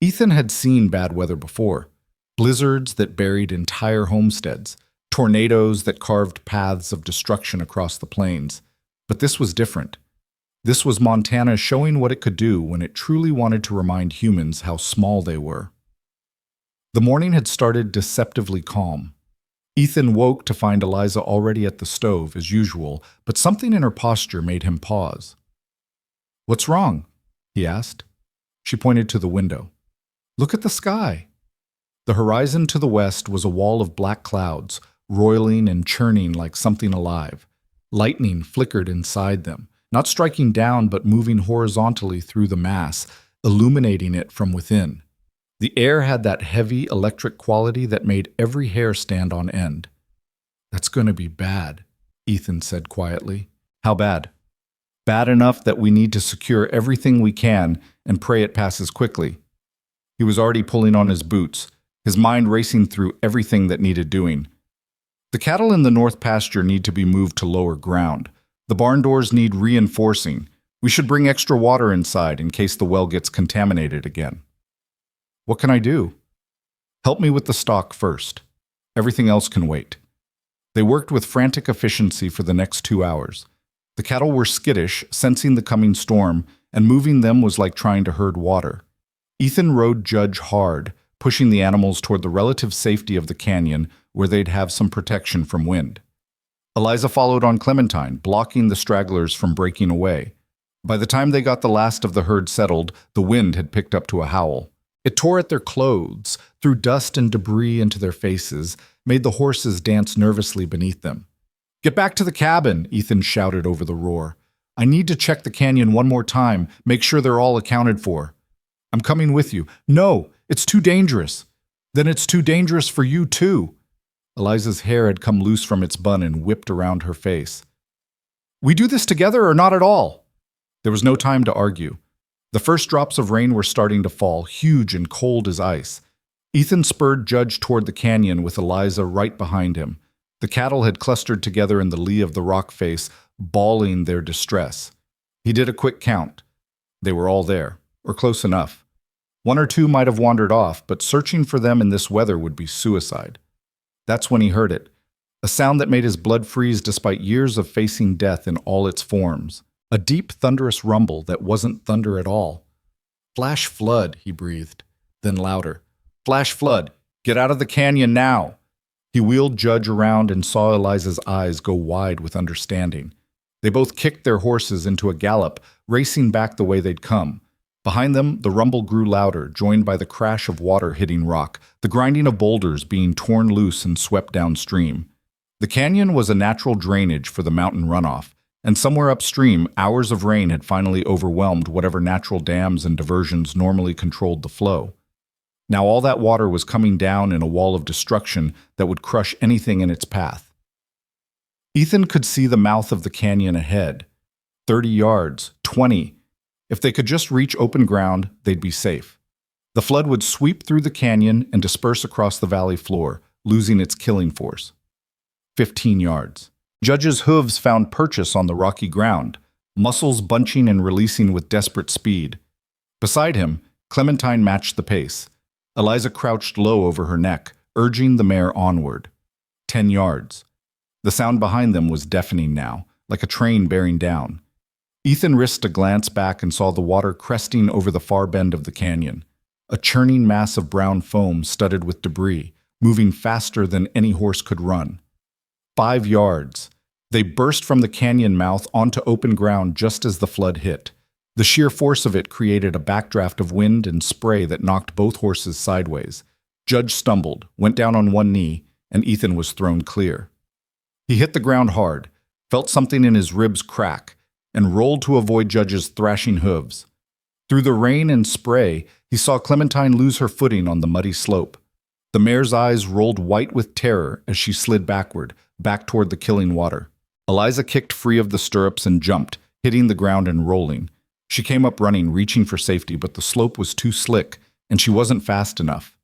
Ethan had seen bad weather before, blizzards that buried entire homesteads, tornadoes that carved paths of destruction across the plains. But this was different. This was Montana showing what it could do when it truly wanted to remind humans how small they were. The morning had started deceptively calm. Ethan woke to find Eliza already at the stove, as usual, but something in her posture made him pause. "What's wrong?" he asked. She pointed to the window. "Look at the sky." The horizon to the west was a wall of black clouds, roiling and churning like something alive. Lightning flickered inside them, not striking down but moving horizontally through the mass, illuminating it from within. The air had that heavy electric quality that made every hair stand on end. "That's going to be bad," Ethan said quietly. "How bad?" "Bad enough that we need to secure everything we can and pray it passes quickly." He was already pulling on his boots, his mind racing through everything that needed doing. The cattle in the north pasture need to be moved to lower ground. The barn doors need reinforcing. We should bring extra water inside in case the well gets contaminated again. "What can I do?" "Help me with the stock first. Everything else can wait." They worked with frantic efficiency for the next 2 hours. The cattle were skittish, sensing the coming storm, and moving them was like trying to herd water. Ethan rode Judge hard, pushing the animals toward the relative safety of the canyon where they'd have some protection from wind. Eliza followed on Clementine, blocking the stragglers from breaking away. By the time they got the last of the herd settled, the wind had picked up to a howl. It tore at their clothes, threw dust and debris into their faces, made the horses dance nervously beneath them. "Get back to the cabin," Ethan shouted over the roar. "I need to check the canyon one more time, make sure they're all accounted for." "I'm coming with you." "No, it's too dangerous." "Then it's too dangerous for you too." Eliza's hair had come loose from its bun and whipped around her face. "We do this together or not at all?" There was no time to argue. The first drops of rain were starting to fall, huge and cold as ice. Ethan spurred Judge toward the canyon with Eliza right behind him. The cattle had clustered together in the lee of the rock face, bawling their distress. He did a quick count. They were all there, or close enough. One or two might have wandered off, but searching for them in this weather would be suicide. That's when he heard it, a sound that made his blood freeze despite years of facing death in all its forms. A deep, thunderous rumble that wasn't thunder at all. "Flash flood," he breathed, then louder. "Flash flood! Get out of the canyon now!" He wheeled Judge around and saw Eliza's eyes go wide with understanding. They both kicked their horses into a gallop, racing back the way they'd come. Behind them, the rumble grew louder, joined by the crash of water hitting rock, the grinding of boulders being torn loose and swept downstream. The canyon was a natural drainage for the mountain runoff, and somewhere upstream, hours of rain had finally overwhelmed whatever natural dams and diversions normally controlled the flow. Now all that water was coming down in a wall of destruction that would crush anything in its path. Ethan could see the mouth of the canyon ahead. 30 yards, 20. If they could just reach open ground, they'd be safe. The flood would sweep through the canyon and disperse across the valley floor, losing its killing force. 15 yards. Judge's hooves found purchase on the rocky ground, muscles bunching and releasing with desperate speed. Beside him, Clementine matched the pace. Eliza crouched low over her neck, urging the mare onward. 10 yards. The sound behind them was deafening now, like a train bearing down. Ethan risked a glance back and saw the water cresting over the far bend of the canyon, a churning mass of brown foam studded with debris, moving faster than any horse could run. 5 yards. They burst from the canyon mouth onto open ground just as the flood hit. The sheer force of it created a backdraft of wind and spray that knocked both horses sideways. Judge stumbled, went down on one knee, and Ethan was thrown clear. He hit the ground hard, felt something in his ribs crack, and rolled to avoid Judge's thrashing hooves. Through the rain and spray, he saw Clementine lose her footing on the muddy slope. The mare's eyes rolled white with terror as she slid backward, back toward the killing water. Eliza kicked free of the stirrups and jumped, hitting the ground and rolling. She came up running, reaching for safety, but the slope was too slick, and she wasn't fast enough.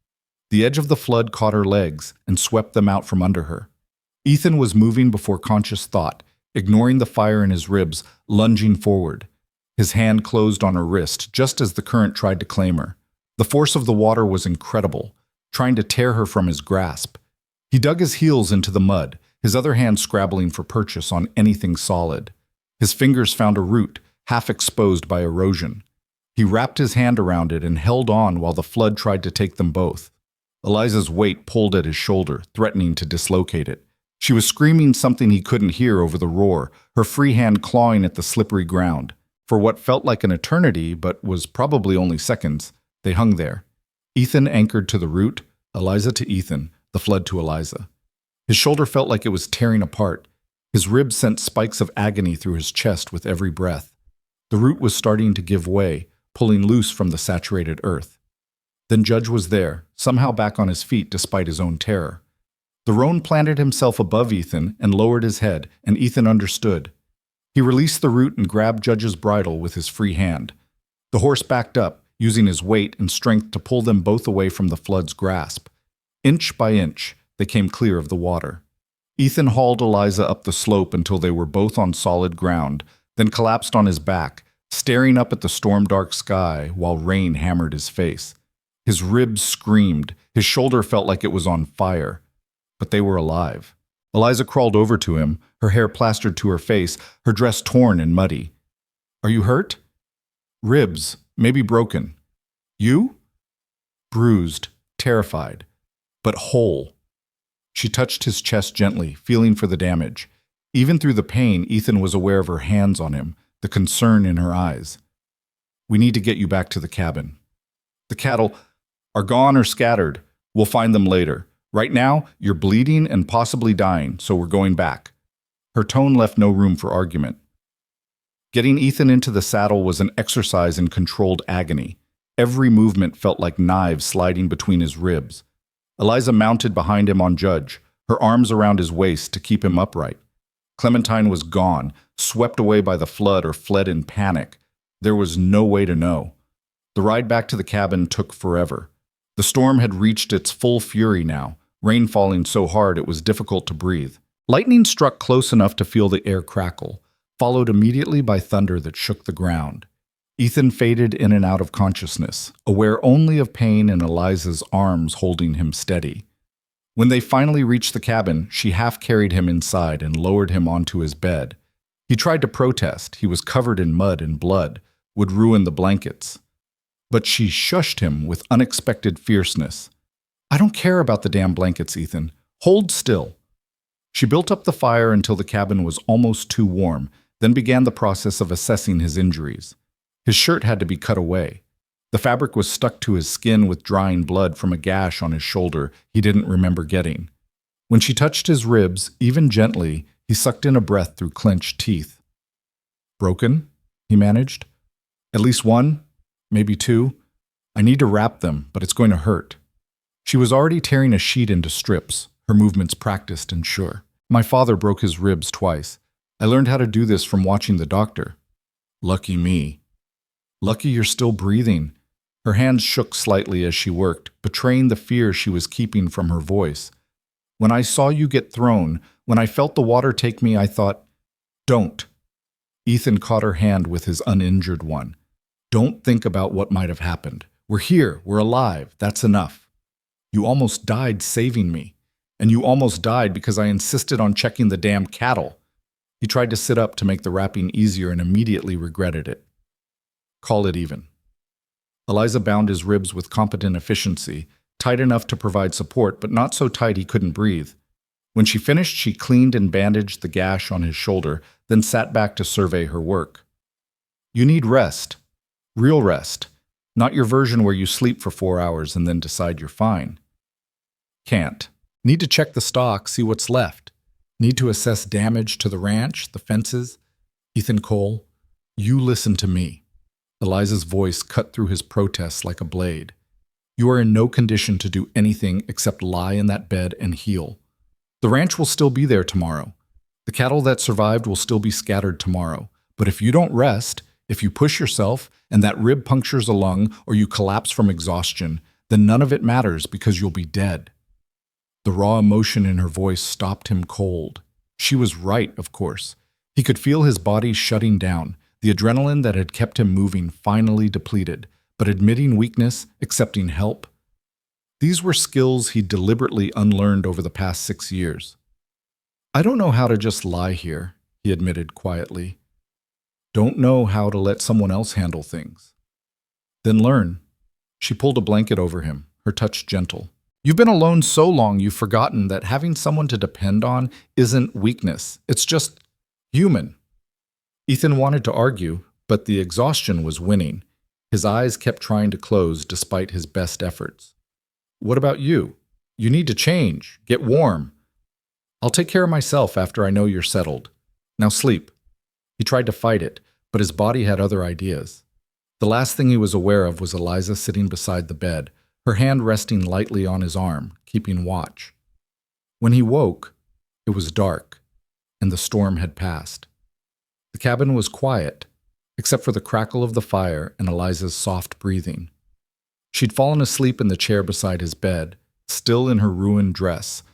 The edge of the flood caught her legs and swept them out from under her. Ethan was moving before conscious thought, ignoring the fire in his ribs, lunging forward. His hand closed on her wrist just as the current tried to claim her. The force of the water was incredible, trying to tear her from his grasp. He dug his heels into the mud, his other hand scrabbling for purchase on anything solid. His fingers found a root, half exposed by erosion. He wrapped his hand around it and held on while the flood tried to take them both. Eliza's weight pulled at his shoulder, threatening to dislocate it. She was screaming something he couldn't hear over the roar, her free hand clawing at the slippery ground. For what felt like an eternity, but was probably only seconds, they hung there. Ethan anchored to the root, Eliza to Ethan, the flood to Eliza. His shoulder felt like it was tearing apart. His ribs sent spikes of agony through his chest with every breath. The root was starting to give way, pulling loose from the saturated earth. Then Judge was there, somehow back on his feet despite his own terror. The roan planted himself above Ethan and lowered his head, and Ethan understood. He released the root and grabbed Judge's bridle with his free hand. The horse backed up, using his weight and strength to pull them both away from the flood's grasp. Inch by inch, they came clear of the water. Ethan hauled Eliza up the slope until they were both on solid ground, then collapsed on his back, staring up at the storm-dark sky while rain hammered his face. His ribs screamed, his shoulder felt like it was on fire. But they were alive. Eliza crawled over to him, her hair plastered to her face, her dress torn and muddy. "Are you hurt?" "Ribs, maybe broken." "You?" "Bruised, terrified, but whole." She touched his chest gently, feeling for the damage. Even through the pain, Ethan was aware of her hands on him, the concern in her eyes. "We need to get you back to the cabin. The cattle are gone or scattered. We'll find them later. Right now, you're bleeding and possibly dying, so we're going back." Her tone left no room for argument. Getting Ethan into the saddle was an exercise in controlled agony. Every movement felt like knives sliding between his ribs. Eliza mounted behind him on Judge, her arms around his waist to keep him upright. Clementine was gone, swept away by the flood or fled in panic. There was no way to know. The ride back to the cabin took forever. The storm had reached its full fury now, rain falling so hard it was difficult to breathe. Lightning struck close enough to feel the air crackle, followed immediately by thunder that shook the ground. Ethan faded in and out of consciousness, aware only of pain and Eliza's arms holding him steady. When they finally reached the cabin, she half carried him inside and lowered him onto his bed. He tried to protest. He was covered in mud and blood, would ruin the blankets. But she shushed him with unexpected fierceness. "I don't care about the damn blankets, Ethan. Hold still." She built up the fire until the cabin was almost too warm, then began the process of assessing his injuries. His shirt had to be cut away. The fabric was stuck to his skin with drying blood from a gash on his shoulder he didn't remember getting. When she touched his ribs, even gently, he sucked in a breath through clenched teeth. "Broken?" he managed. "At least one, maybe two. I need to wrap them, but it's going to hurt." She was already tearing a sheet into strips, her movements practiced and sure. "My father broke his ribs twice. I learned how to do this from watching the doctor." "Lucky me." "Lucky you're still breathing." Her hands shook slightly as she worked, betraying the fear she was keeping from her voice. "When I saw you get thrown, when I felt the water take me, I thought, don't." Ethan caught her hand with his uninjured one. "Don't think about what might have happened. We're here, we're alive, that's enough. You almost died saving me. And you almost died because I insisted on checking the damn cattle." He tried to sit up to make the wrapping easier and immediately regretted it. "Call it even." Eliza bound his ribs with competent efficiency, tight enough to provide support, but not so tight he couldn't breathe. When she finished, she cleaned and bandaged the gash on his shoulder, then sat back to survey her work. "You need rest. Real rest. Not your version where you sleep for 4 hours and then decide you're fine." "Can't. Need to check the stock, see what's left. Need to assess damage to the ranch, the fences." "Ethan Cole, you listen to me." Eliza's voice cut through his protests like a blade. "You are in no condition to do anything except lie in that bed and heal. The ranch will still be there tomorrow. The cattle that survived will still be scattered tomorrow. But if you don't rest, if you push yourself and that rib punctures a lung or you collapse from exhaustion, then none of it matters because you'll be dead." The raw emotion in her voice stopped him cold. She was right, of course. He could feel his body shutting down, the adrenaline that had kept him moving finally depleted, but admitting weakness, accepting help. These were skills he deliberately unlearned over the past 6 years. "I don't know how to just lie here," he admitted quietly. "Don't know how to let someone else handle things." "Then learn." She pulled a blanket over him, her touch gentle. "You've been alone so long you've forgotten that having someone to depend on isn't weakness. It's just human." Ethan wanted to argue, but the exhaustion was winning. His eyes kept trying to close despite his best efforts. "What about you? You need to change, get warm." "I'll take care of myself after I know you're settled. Now sleep." He tried to fight it, but his body had other ideas. The last thing he was aware of was Eliza sitting beside the bed, her hand resting lightly on his arm, keeping watch. When he woke, it was dark, and the storm had passed. The cabin was quiet, except for the crackle of the fire and Eliza's soft breathing. She'd fallen asleep in the chair beside his bed, still in her ruined dress,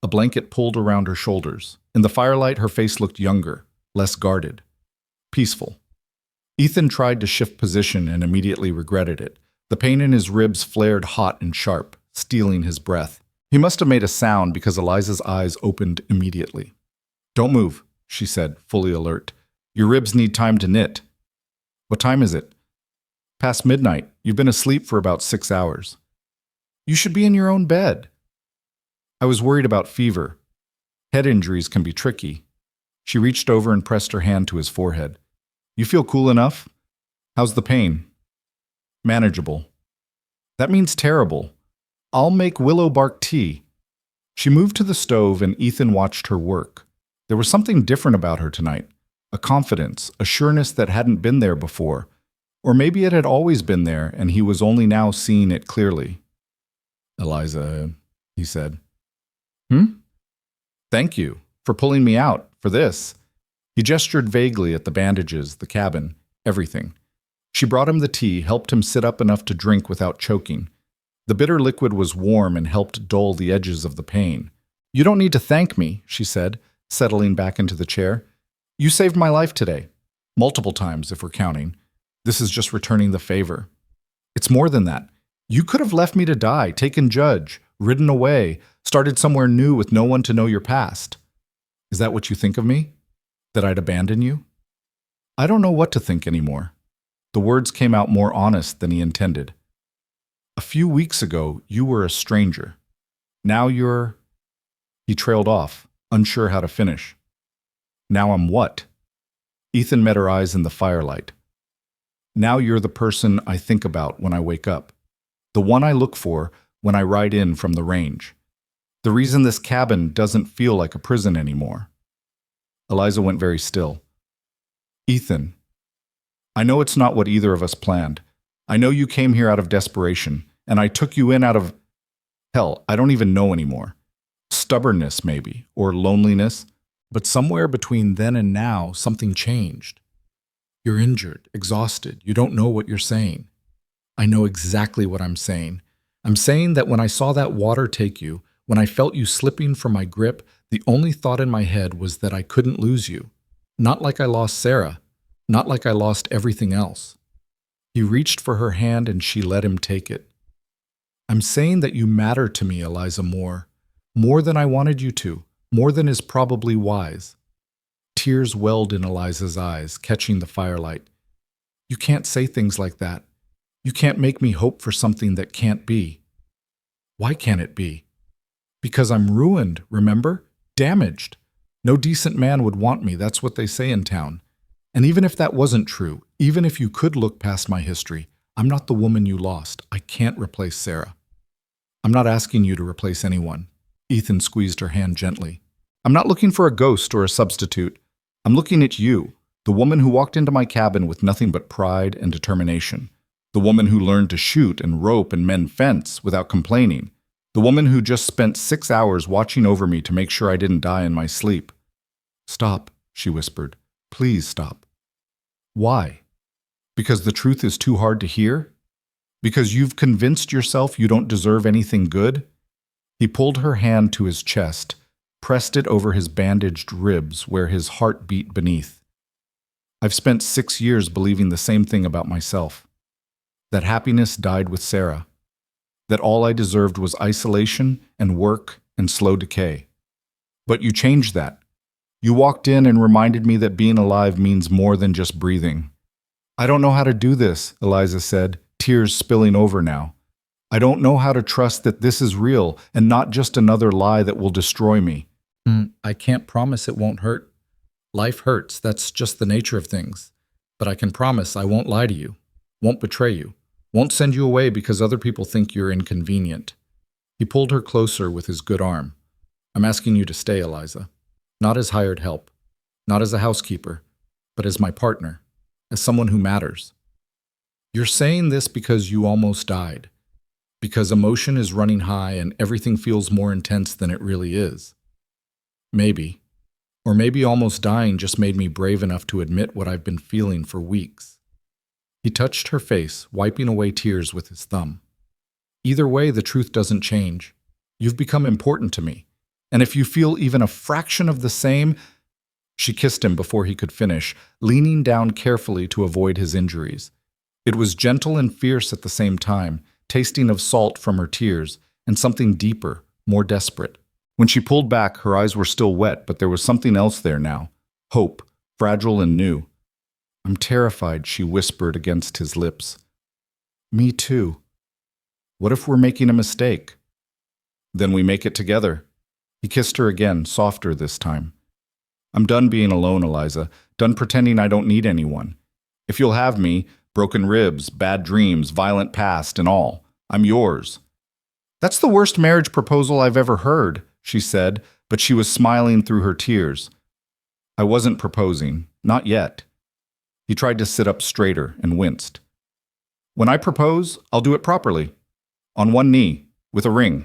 a blanket pulled around her shoulders. In the firelight, her face looked younger, less guarded, peaceful. Ethan tried to shift position and immediately regretted it. The pain in his ribs flared hot and sharp, stealing his breath. He must have made a sound because Eliza's eyes opened immediately. "Don't move," she said, fully alert. "Your ribs need time to knit." "What time is it?" "Past midnight. You've been asleep for about 6 hours." "You should be in your own bed." "I was worried about fever. Head injuries can be tricky." She reached over and pressed her hand to his forehead. "You feel cool enough? How's the pain?" "Manageable." "That means terrible. I'll make willow bark tea." She moved to the stove and Ethan watched her work. There was something different about her tonight. A confidence, a sureness that hadn't been there before. Or maybe it had always been there and he was only now seeing it clearly. "Eliza," he said. "Thank you for pulling me out, for this." He gestured vaguely at the bandages, the cabin, everything. She brought him the tea, helped him sit up enough to drink without choking. The bitter liquid was warm and helped dull the edges of the pain. "You don't need to thank me," she said, settling back into the chair. "You saved my life today. Multiple times, if we're counting. This is just returning the favor. It's more than that. You could have left me to die, taken judge, ridden away, started somewhere new with no one to know your past. Is that what you think of me? That I'd abandon you?" "I don't know what to think anymore." The words came out more honest than he intended. "A few weeks ago, you were a stranger. Now you're—" He trailed off, unsure how to finish. "Now I'm what?" Ethan met her eyes in the firelight. "Now you're the person I think about when I wake up. The one I look for when I ride in from the range. The reason this cabin doesn't feel like a prison anymore." Eliza went very still. "Ethan, I know it's not what either of us planned. I know you came here out of desperation, and I took you in out of, hell, I don't even know anymore. Stubbornness, maybe, or loneliness. But somewhere between then and now, something changed. You're injured, exhausted. You don't know what you're saying. I know exactly what I'm saying. I'm saying that when I saw that water take you, when I felt you slipping from my grip, the only thought in my head was that I couldn't lose you. Not like I lost Sarah. Not like I lost everything else." He reached for her hand and she let him take it. "I'm saying that you matter to me, Eliza Moore. More than I wanted you to. More than is probably wise." Tears welled in Eliza's eyes, catching the firelight. "You can't say things like that. You can't make me hope for something that can't be." "Why can't it be?" "Because I'm ruined, remember? Damaged. No decent man would want me, that's what they say in town. And even if that wasn't true, even if you could look past my history, I'm not the woman you lost. I can't replace Sarah." "I'm not asking you to replace anyone." Ethan squeezed her hand gently. "I'm not looking for a ghost or a substitute. I'm looking at you, the woman who walked into my cabin with nothing but pride and determination. The woman who learned to shoot and rope and mend fence without complaining. The woman who just spent 6 hours watching over me to make sure I didn't die in my sleep." "Stop," she whispered. "Please stop." "Why? Because the truth is too hard to hear? Because you've convinced yourself you don't deserve anything good?" He pulled her hand to his chest, pressed it over his bandaged ribs where his heart beat beneath. "I've spent 6 years believing the same thing about myself. That happiness died with Sarah. That all I deserved was isolation and work and slow decay. But you changed that. You walked in and reminded me that being alive means more than just breathing." "I don't know how to do this," Eliza said, tears spilling over now. "I don't know how to trust that this is real and not just another lie that will destroy me." "I can't promise it won't hurt. Life hurts, that's just the nature of things. But I can promise I won't lie to you, won't betray you, won't send you away because other people think you're inconvenient." He pulled her closer with his good arm. "I'm asking you to stay, Eliza. Not as hired help, not as a housekeeper, but as my partner, as someone who matters. You're saying this because you almost died, because emotion is running high and everything feels more intense than it really is. Maybe, or maybe almost dying just made me brave enough to admit what I've been feeling for weeks." He touched her face, wiping away tears with his thumb. "Either way, the truth doesn't change. You've become important to me. And if you feel even a fraction of the same—" She kissed him before he could finish, leaning down carefully to avoid his injuries. It was gentle and fierce at the same time, tasting of salt from her tears, and something deeper, more desperate. When she pulled back, her eyes were still wet, but there was something else there now. Hope, fragile and new. "I'm terrified," she whispered against his lips. "Me too." "What if we're making a mistake?" "Then we make it together." He kissed her again, softer this time. "I'm done being alone, Eliza, done pretending I don't need anyone. If you'll have me, broken ribs, bad dreams, violent past, and all, I'm yours." "That's the worst marriage proposal I've ever heard," she said, but she was smiling through her tears. "I wasn't proposing, not yet." He tried to sit up straighter and winced. "When I propose, I'll do it properly. On one knee, with a ring.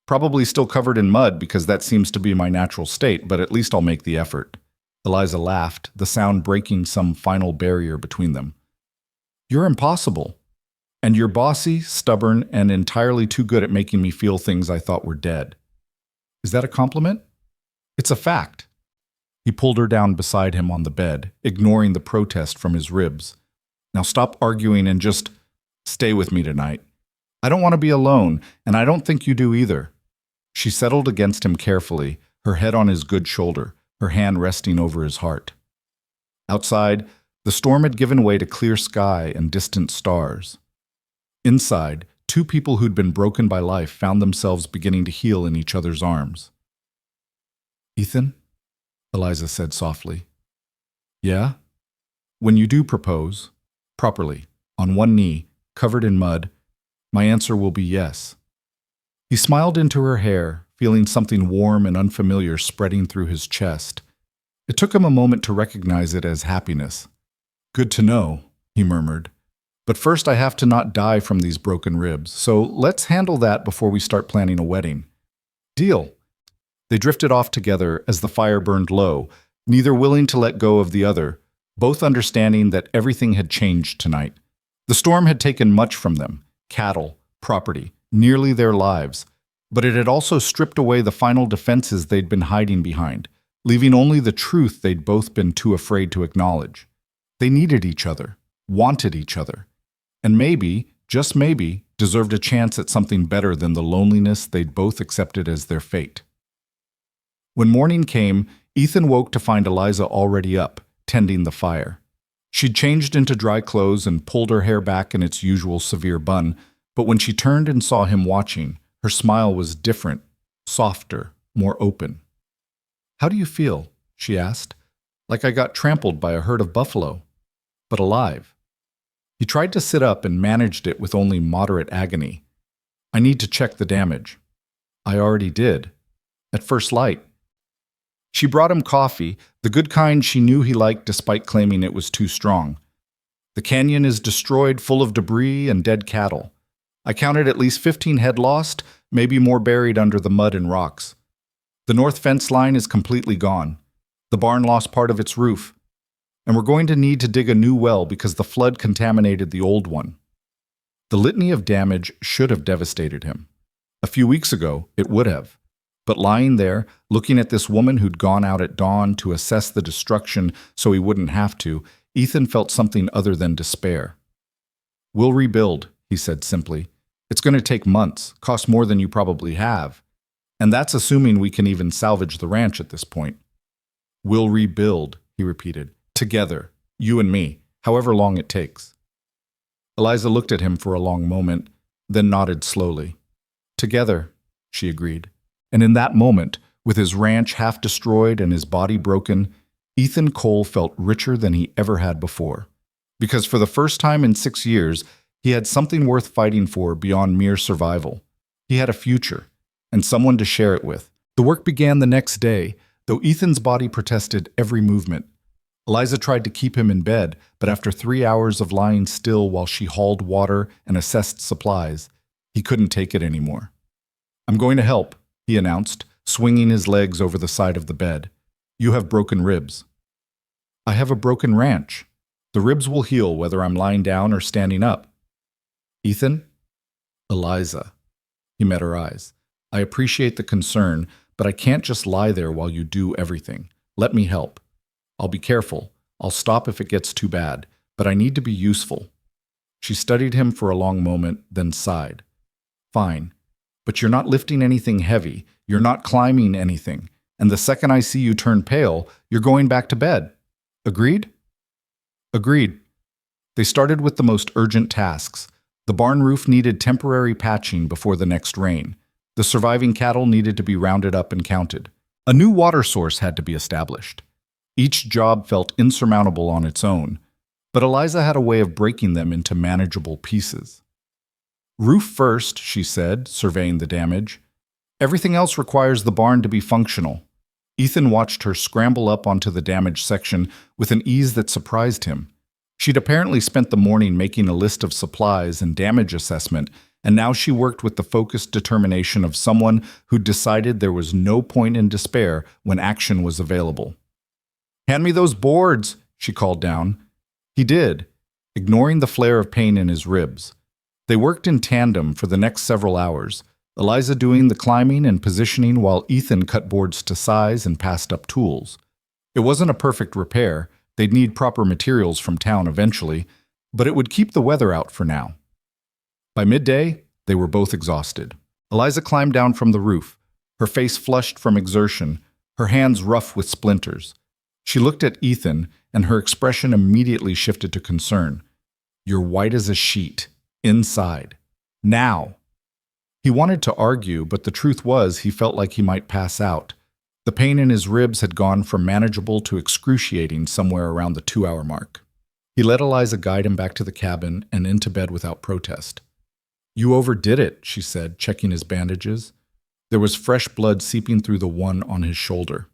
Probably still covered in mud because that seems to be my natural state, but at least I'll make the effort." Eliza laughed, the sound breaking some final barrier between them. You're impossible. And you're bossy, stubborn, and entirely too good at making me feel things I thought were dead. Is that a compliment? It's a fact. He pulled her down beside him on the bed, ignoring the protest from his ribs. Now stop arguing and just stay with me tonight. I don't want to be alone, and I don't think you do either. She settled against him carefully, her head on his good shoulder, her hand resting over his heart. Outside, the storm had given way to clear sky and distant stars. Inside, two people who'd been broken by life found themselves beginning to heal in each other's arms. "Ethan?" Eliza said softly. "Yeah? When you do propose, properly, on one knee, covered in mud, my answer will be yes." He smiled into her hair, feeling something warm and unfamiliar spreading through his chest. It took him a moment to recognize it as happiness. "Good to know," he murmured. "But first I have to not die from these broken ribs, so let's handle that before we start planning a wedding." "Deal." They drifted off together as the fire burned low, neither willing to let go of the other, both understanding that everything had changed tonight. The storm had taken much from them: cattle, property, nearly their lives. But it had also stripped away the final defenses they'd been hiding behind, leaving only the truth they'd both been too afraid to acknowledge. They needed each other, wanted each other, and maybe, just maybe, deserved a chance at something better than the loneliness they'd both accepted as their fate. When morning came, Ethan woke to find Eliza already up, tending the fire. She'd changed into dry clothes and pulled her hair back in its usual severe bun, but when she turned and saw him watching, her smile was different, softer, more open. "How do you feel?" she asked. "Like I got trampled by a herd of buffalo, but alive." He tried to sit up and managed it with only moderate agony. "I need to check the damage." "I already did. At first light." She brought him coffee, the good kind she knew he liked despite claiming it was too strong. "The canyon is destroyed, full of debris and dead cattle. I counted at least 15 head lost, maybe more buried under the mud and rocks. The north fence line is completely gone. The barn lost part of its roof. And we're going to need to dig a new well because the flood contaminated the old one." The litany of damage should have devastated him. A few weeks ago, it would have. But lying there, looking at this woman who'd gone out at dawn to assess the destruction so he wouldn't have to, Ethan felt something other than despair. "We'll rebuild," he said simply. "It's going to take months, cost more than you probably have. And that's assuming we can even salvage the ranch at this point." "We'll rebuild," he repeated. "Together, you and me, however long it takes." Eliza looked at him for a long moment, then nodded slowly. "Together," she agreed. And in that moment, with his ranch half destroyed and his body broken, Ethan Cole felt richer than he ever had before. Because for the first time in 6 years, he had something worth fighting for beyond mere survival. He had a future, and someone to share it with. The work began the next day, though Ethan's body protested every movement. Eliza tried to keep him in bed, but after 3 hours of lying still while she hauled water and assessed supplies, he couldn't take it anymore. "I'm going to help," he announced, swinging his legs over the side of the bed. "You have broken ribs." "I have a broken ranch. The ribs will heal whether I'm lying down or standing up." "Ethan?" "Eliza." He met her eyes. "I appreciate the concern, but I can't just lie there while you do everything. Let me help. I'll be careful. I'll stop if it gets too bad, but I need to be useful." She studied him for a long moment, then sighed. "Fine. But you're not lifting anything heavy, you're not climbing anything, and the second I see you turn pale, you're going back to bed. Agreed?" "Agreed." They started with the most urgent tasks. The barn roof needed temporary patching before the next rain. The surviving cattle needed to be rounded up and counted. A new water source had to be established. Each job felt insurmountable on its own, but Eliza had a way of breaking them into manageable pieces. "Roof first," she said, surveying the damage. "Everything else requires the barn to be functional." Ethan watched her scramble up onto the damaged section with an ease that surprised him. She'd apparently spent the morning making a list of supplies and damage assessment, and now she worked with the focused determination of someone who'd decided there was no point in despair when action was available. "Hand me those boards," she called down. He did. ignoring the flare of pain in his ribs. They worked in tandem for the next several hours, Eliza doing the climbing and positioning while Ethan cut boards to size and passed up tools. It wasn't a perfect repair, they'd need proper materials from town eventually, but it would keep the weather out for now. By midday, they were both exhausted. Eliza climbed down from the roof, her face flushed from exertion, her hands rough with splinters. She looked at Ethan, and her expression immediately shifted to concern. "You're white as a sheet. Inside. Now." He wanted to argue, but the truth was he felt like he might pass out. The pain in his ribs had gone from manageable to excruciating somewhere around the 2-hour mark. He let Eliza guide him back to the cabin and into bed without protest. "You overdid it," she said, checking his bandages. There was fresh blood seeping through the one on his shoulder.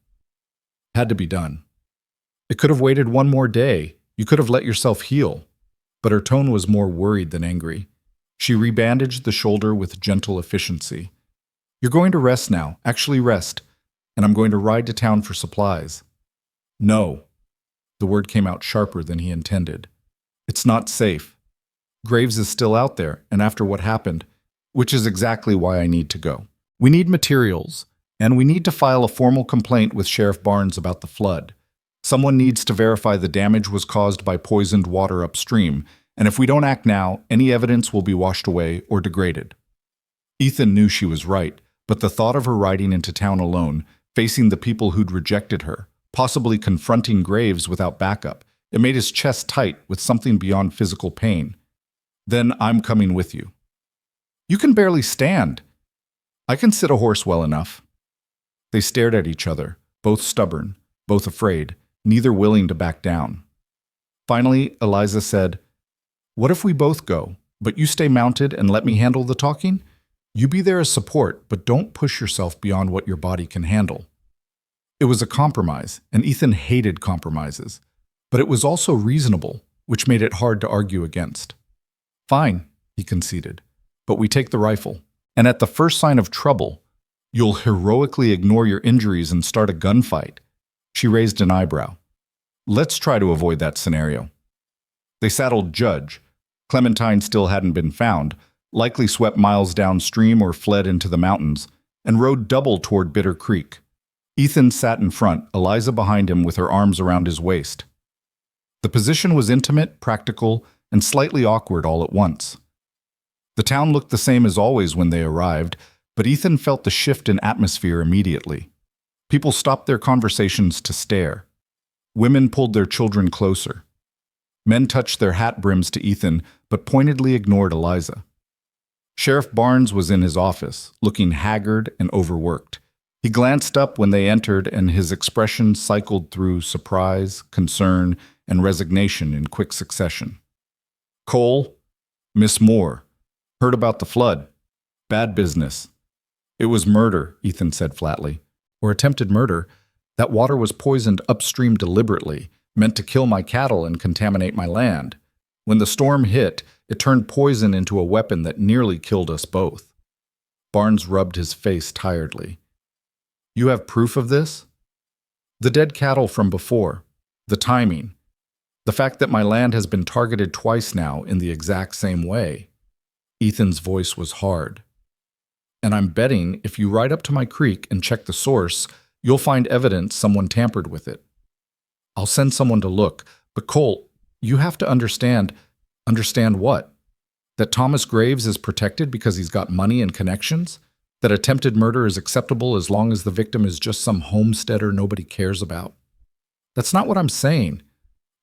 Had to be done. "It could have waited one more day. You could have let yourself heal." But her tone was more worried than angry. She rebandaged the shoulder with gentle efficiency. "You're going to rest now, actually rest, and I'm going to ride to town for supplies." "No." The word came out sharper than he intended. "It's not safe. Graves is still out there, and after what happened, which is exactly why I need to go. We need materials, and we need to file a formal complaint with Sheriff Barnes about the flood. Someone needs to verify the damage was caused by poisoned water upstream, and if we don't act now, any evidence will be washed away or degraded." Ethan knew she was right, but the thought of her riding into town alone, facing the people who'd rejected her, possibly confronting Graves without backup, it made his chest tight with something beyond physical pain. "Then I'm coming with you." "You can barely stand." "I can sit a horse well enough." They stared at each other, both stubborn, both afraid, neither willing to back down. Finally, Eliza said, "What if we both go, but you stay mounted and let me handle the talking? You be there as support, but don't push yourself beyond what your body can handle." It was a compromise, and Ethan hated compromises, but it was also reasonable, which made it hard to argue against. "Fine," he conceded, "but we take the rifle, and at the first sign of trouble, you'll heroically ignore your injuries and start a gunfight." She raised an eyebrow. "Let's try to avoid that scenario." They saddled Judge. Clementine still hadn't been found, likely swept miles downstream or fled into the mountains, and rode double toward Bitter Creek. Ethan sat in front, Eliza behind him with her arms around his waist. The position was intimate, practical, and slightly awkward all at once. The town looked the same as always when they arrived, but Ethan felt the shift in atmosphere immediately. People stopped their conversations to stare. Women pulled their children closer. Men touched their hat brims to Ethan, but pointedly ignored Eliza. Sheriff Barnes was in his office, looking haggard and overworked. He glanced up when they entered, and his expression cycled through surprise, concern, and resignation in quick succession. "Cole, Miss Moore, heard about the flood. Bad business." "It was murder," Ethan said flatly. "Or attempted murder. That water was poisoned upstream deliberately, meant to kill my cattle and contaminate my land. When the storm hit, it turned poison into a weapon that nearly killed us both." Barnes rubbed his face tiredly. "You have proof of this?" "The dead cattle from before. The timing. The fact that my land has been targeted twice now in the exact same way." Ethan's voice was hard. "And I'm betting if you ride up to my creek and check the source, you'll find evidence someone tampered with it." "I'll send someone to look, but Cole, you have to understand." "Understand what? That Thomas Graves is protected because he's got money and connections? That attempted murder is acceptable as long as the victim is just some homesteader nobody cares about?" "That's not what I'm saying."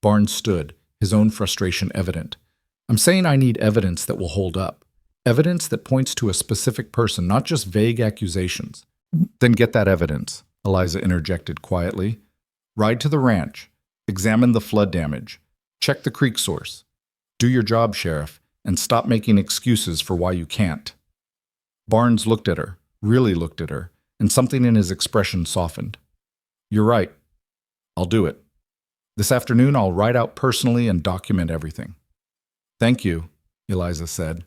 Barnes stood, his own frustration evident. "I'm saying I need evidence that will hold up. Evidence that points to a specific person, not just vague accusations." "Then get that evidence," Eliza interjected quietly. "Ride to the ranch. Examine the flood damage. Check the creek source. Do your job, Sheriff, and stop making excuses for why you can't." Barnes looked at her, really looked at her, and something in his expression softened. "You're right. I'll do it. This afternoon I'll ride out personally and document everything." "Thank you," Eliza said.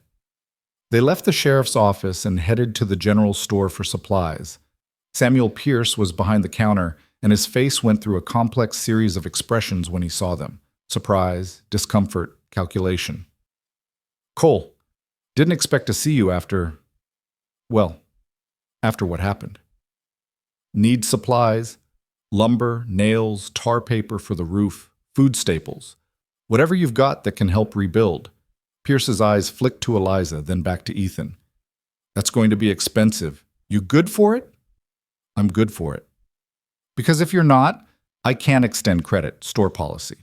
They left the sheriff's office and headed to the general store for supplies. Samuel Pierce was behind the counter, and his face went through a complex series of expressions when he saw them: surprise, discomfort, calculation. Cole, didn't expect to see you after what happened. Need supplies, lumber, nails, tar paper for the roof, food staples. Whatever you've got that can help rebuild. Pierce's eyes flicked to Eliza, then back to Ethan. That's going to be expensive. You good for it? I'm good for it. Because if you're not, I can't extend credit, store policy.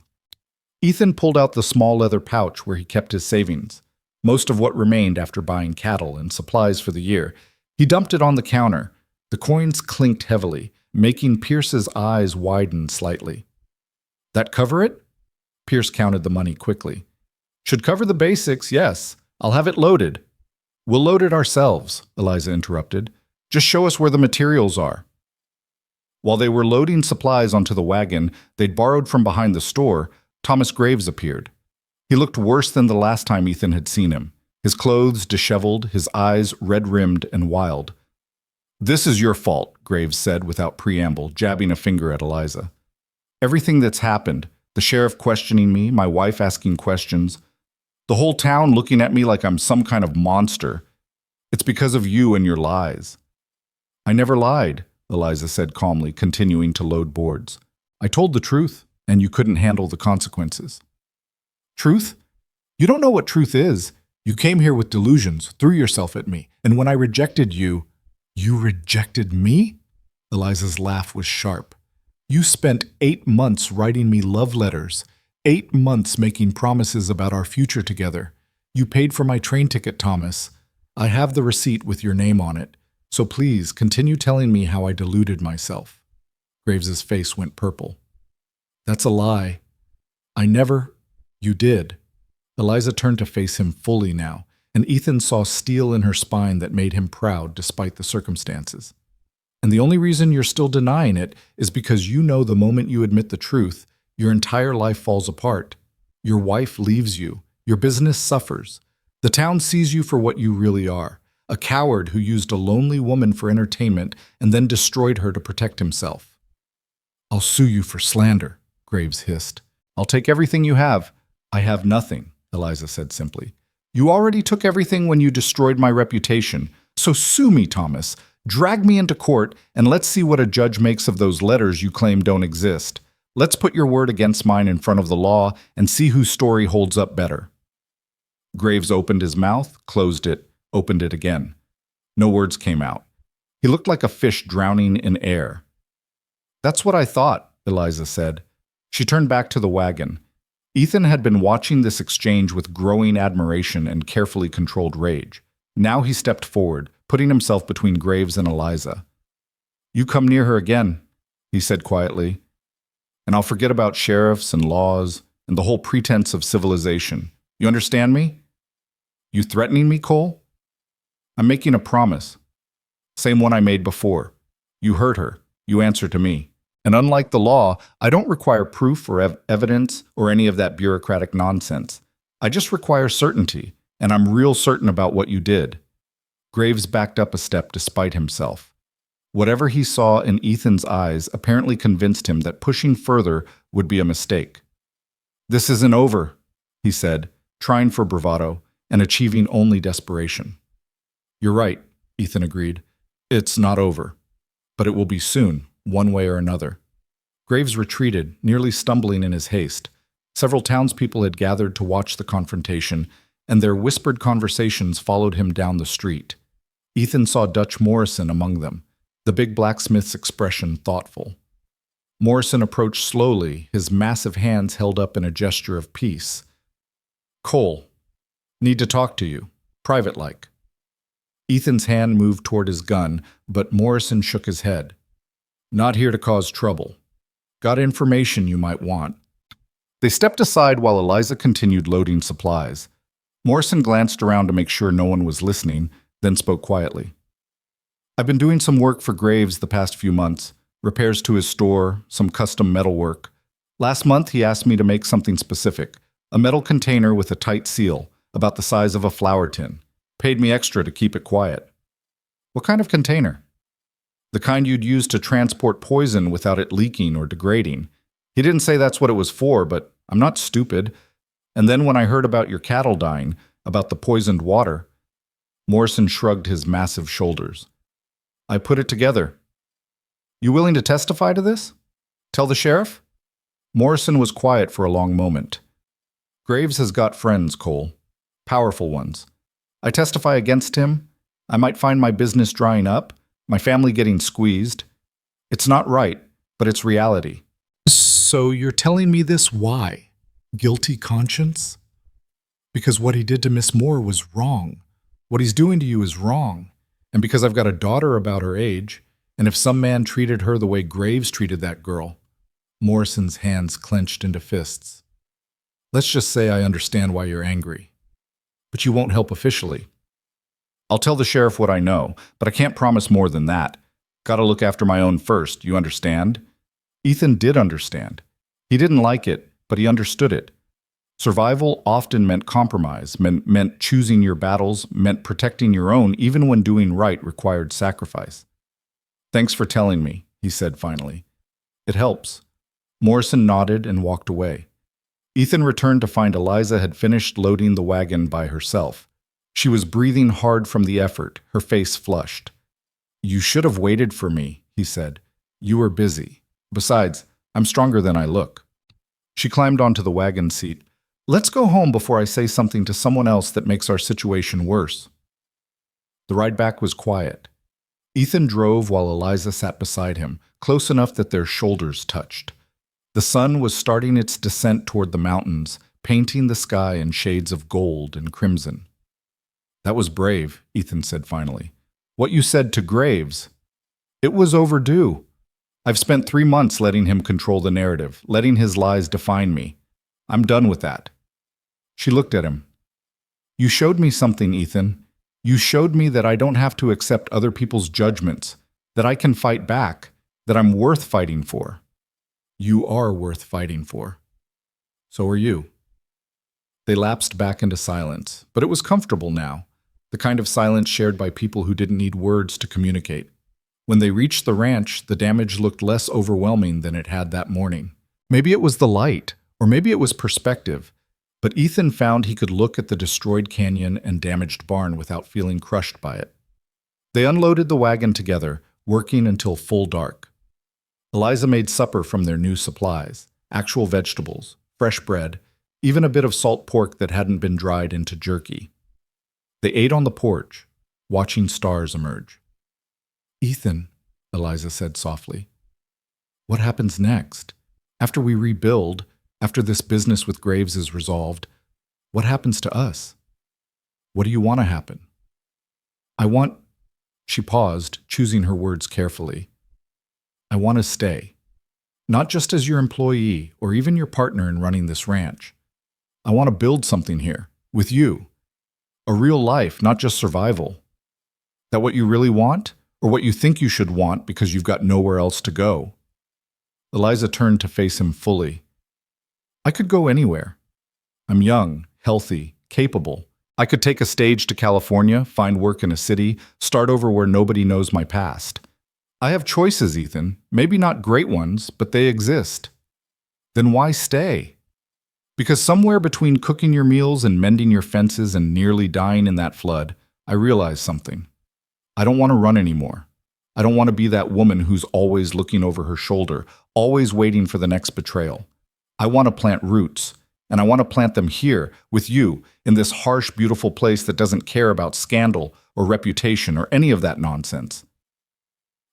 Ethan pulled out the small leather pouch where he kept his savings, most of what remained after buying cattle and supplies for the year. He dumped it on the counter. The coins clinked heavily, making Pierce's eyes widen slightly. That cover it? Pierce counted the money quickly. Should cover the basics, yes. I'll have it loaded. We'll load it ourselves, Eliza interrupted. Just show us where the materials are. While they were loading supplies onto the wagon they'd borrowed from behind the store, Thomas Graves appeared. He looked worse than the last time Ethan had seen him, his clothes disheveled, his eyes red-rimmed and wild. This is your fault, Graves said without preamble, jabbing a finger at Eliza. Everything that's happened, the sheriff questioning me, my wife asking questions, the whole town looking at me like I'm some kind of monster. It's because of you and your lies. I never lied, Eliza said calmly, continuing to load boards. I told the truth, and you couldn't handle the consequences. Truth? You don't know what truth is. You came here with delusions, threw yourself at me, and when I rejected you... You rejected me? Eliza's laugh was sharp. You spent 8 months writing me love letters, 8 months making promises about our future together. You paid for my train ticket, Thomas. I have the receipt with your name on it, so please continue telling me how I deluded myself. Graves's face went purple. That's a lie. I never... You did. Eliza turned to face him fully now, and Ethan saw steel in her spine that made him proud despite the circumstances. And the only reason you're still denying it is because you know the moment you admit the truth, your entire life falls apart. Your wife leaves you. Your business suffers. The town sees you for what you really are, a coward who used a lonely woman for entertainment and then destroyed her to protect himself. I'll sue you for slander, Graves hissed. I'll take everything you have. I have nothing, Eliza said simply. You already took everything when you destroyed my reputation, so sue me, Thomas. Drag me into court, and let's see what a judge makes of those letters you claim don't exist. Let's put your word against mine in front of the law and see whose story holds up better. Graves opened his mouth, closed it, opened it again. No words came out. He looked like a fish drowning in air. That's what I thought, Eliza said. She turned back to the wagon. Ethan had been watching this exchange with growing admiration and carefully controlled rage. Now he stepped forward, putting himself between Graves and Eliza. You come near her again, he said quietly, and I'll forget about sheriffs and laws and the whole pretense of civilization. You understand me? You threatening me, Cole? I'm making a promise. Same one I made before. You hurt her. You answer to me. And unlike the law, I don't require proof or evidence or any of that bureaucratic nonsense. I just require certainty, and I'm real certain about what you did. Graves backed up a step despite himself. Whatever he saw in Ethan's eyes apparently convinced him that pushing further would be a mistake. This isn't over, he said, trying for bravado and achieving only desperation. You're right, Ethan agreed. It's not over, but it will be soon. One way or another. Graves retreated, nearly stumbling in his haste. Several townspeople had gathered to watch the confrontation, and their whispered conversations followed him down the street. Ethan saw Dutch Morrison among them, the big blacksmith's expression thoughtful. Morrison approached slowly, his massive hands held up in a gesture of peace. Cole, need to talk to you, private-like. Ethan's hand moved toward his gun, but Morrison shook his head. Not here to cause trouble. Got information you might want. They stepped aside while Eliza continued loading supplies. Morrison glanced around to make sure no one was listening, then spoke quietly. I've been doing some work for Graves the past few months, repairs to his store, some custom metal work. Last month he asked me to make something specific, a metal container with a tight seal, about the size of a flour tin. Paid me extra to keep it quiet. What kind of container? The kind you'd use to transport poison without it leaking or degrading. He didn't say that's what it was for, but I'm not stupid. And then when I heard about your cattle dying, about the poisoned water, Morrison shrugged his massive shoulders. I put it together. You willing to testify to this? Tell the sheriff? Morrison was quiet for a long moment. Graves has got friends, Cole. Powerful ones. I testify against him. I might find my business drying up, my family getting squeezed. It's not right, but it's reality. So you're telling me this why? Guilty conscience? Because what he did to Miss Moore was wrong. What he's doing to you is wrong. And because I've got a daughter about her age, and if some man treated her the way Graves treated that girl. Morrison's hands clenched into fists. Let's just say I understand why you're angry. But you won't help officially. I'll tell the sheriff what I know, but I can't promise more than that. Gotta look after my own first, you understand? Ethan did understand. He didn't like it, but he understood it. Survival often meant compromise, meant choosing your battles, meant protecting your own, even when doing right required sacrifice. Thanks for telling me, he said finally. It helps. Morrison nodded and walked away. Ethan returned to find Eliza had finished loading the wagon by herself. She was breathing hard from the effort, her face flushed. You should have waited for me, he said. You were busy. Besides, I'm stronger than I look. She climbed onto the wagon seat. Let's go home before I say something to someone else that makes our situation worse. The ride back was quiet. Ethan drove while Eliza sat beside him, close enough that their shoulders touched. The sun was starting its descent toward the mountains, painting the sky in shades of gold and crimson. That was brave, Ethan said finally. What you said to Graves. It was overdue. I've spent 3 months letting him control the narrative, letting his lies define me. I'm done with that. She looked at him. You showed me something, Ethan. You showed me that I don't have to accept other people's judgments, that I can fight back, that I'm worth fighting for. You are worth fighting for. So are you. They lapsed back into silence, but it was comfortable now, the kind of silence shared by people who didn't need words to communicate. When they reached the ranch, the damage looked less overwhelming than it had that morning. Maybe it was the light, or maybe it was perspective, but Ethan found he could look at the destroyed canyon and damaged barn without feeling crushed by it. They unloaded the wagon together, working until full dark. Eliza made supper from their new supplies, actual vegetables, fresh bread, even a bit of salt pork that hadn't been dried into jerky. They ate on the porch, watching stars emerge. Ethan, Eliza said softly, what happens next? After we rebuild, after this business with Graves is resolved, what happens to us? What do you want to happen? She paused, choosing her words carefully. I want to stay. Not just as your employee or even your partner in running this ranch. I want to build something here, with you. A real life, not just survival. That what you really want? Or what you think you should want because you've got nowhere else to go? Eliza turned to face him fully. I could go anywhere. I'm young, healthy, capable. I could take a stage to California, find work in a city, start over where nobody knows my past. I have choices, Ethan. Maybe not great ones, but they exist. Then why stay? Because somewhere between cooking your meals and mending your fences and nearly dying in that flood, I realized something. I don't want to run anymore. I don't want to be that woman who's always looking over her shoulder, always waiting for the next betrayal. I want to plant roots, and I want to plant them here, with you, in this harsh, beautiful place that doesn't care about scandal or reputation or any of that nonsense.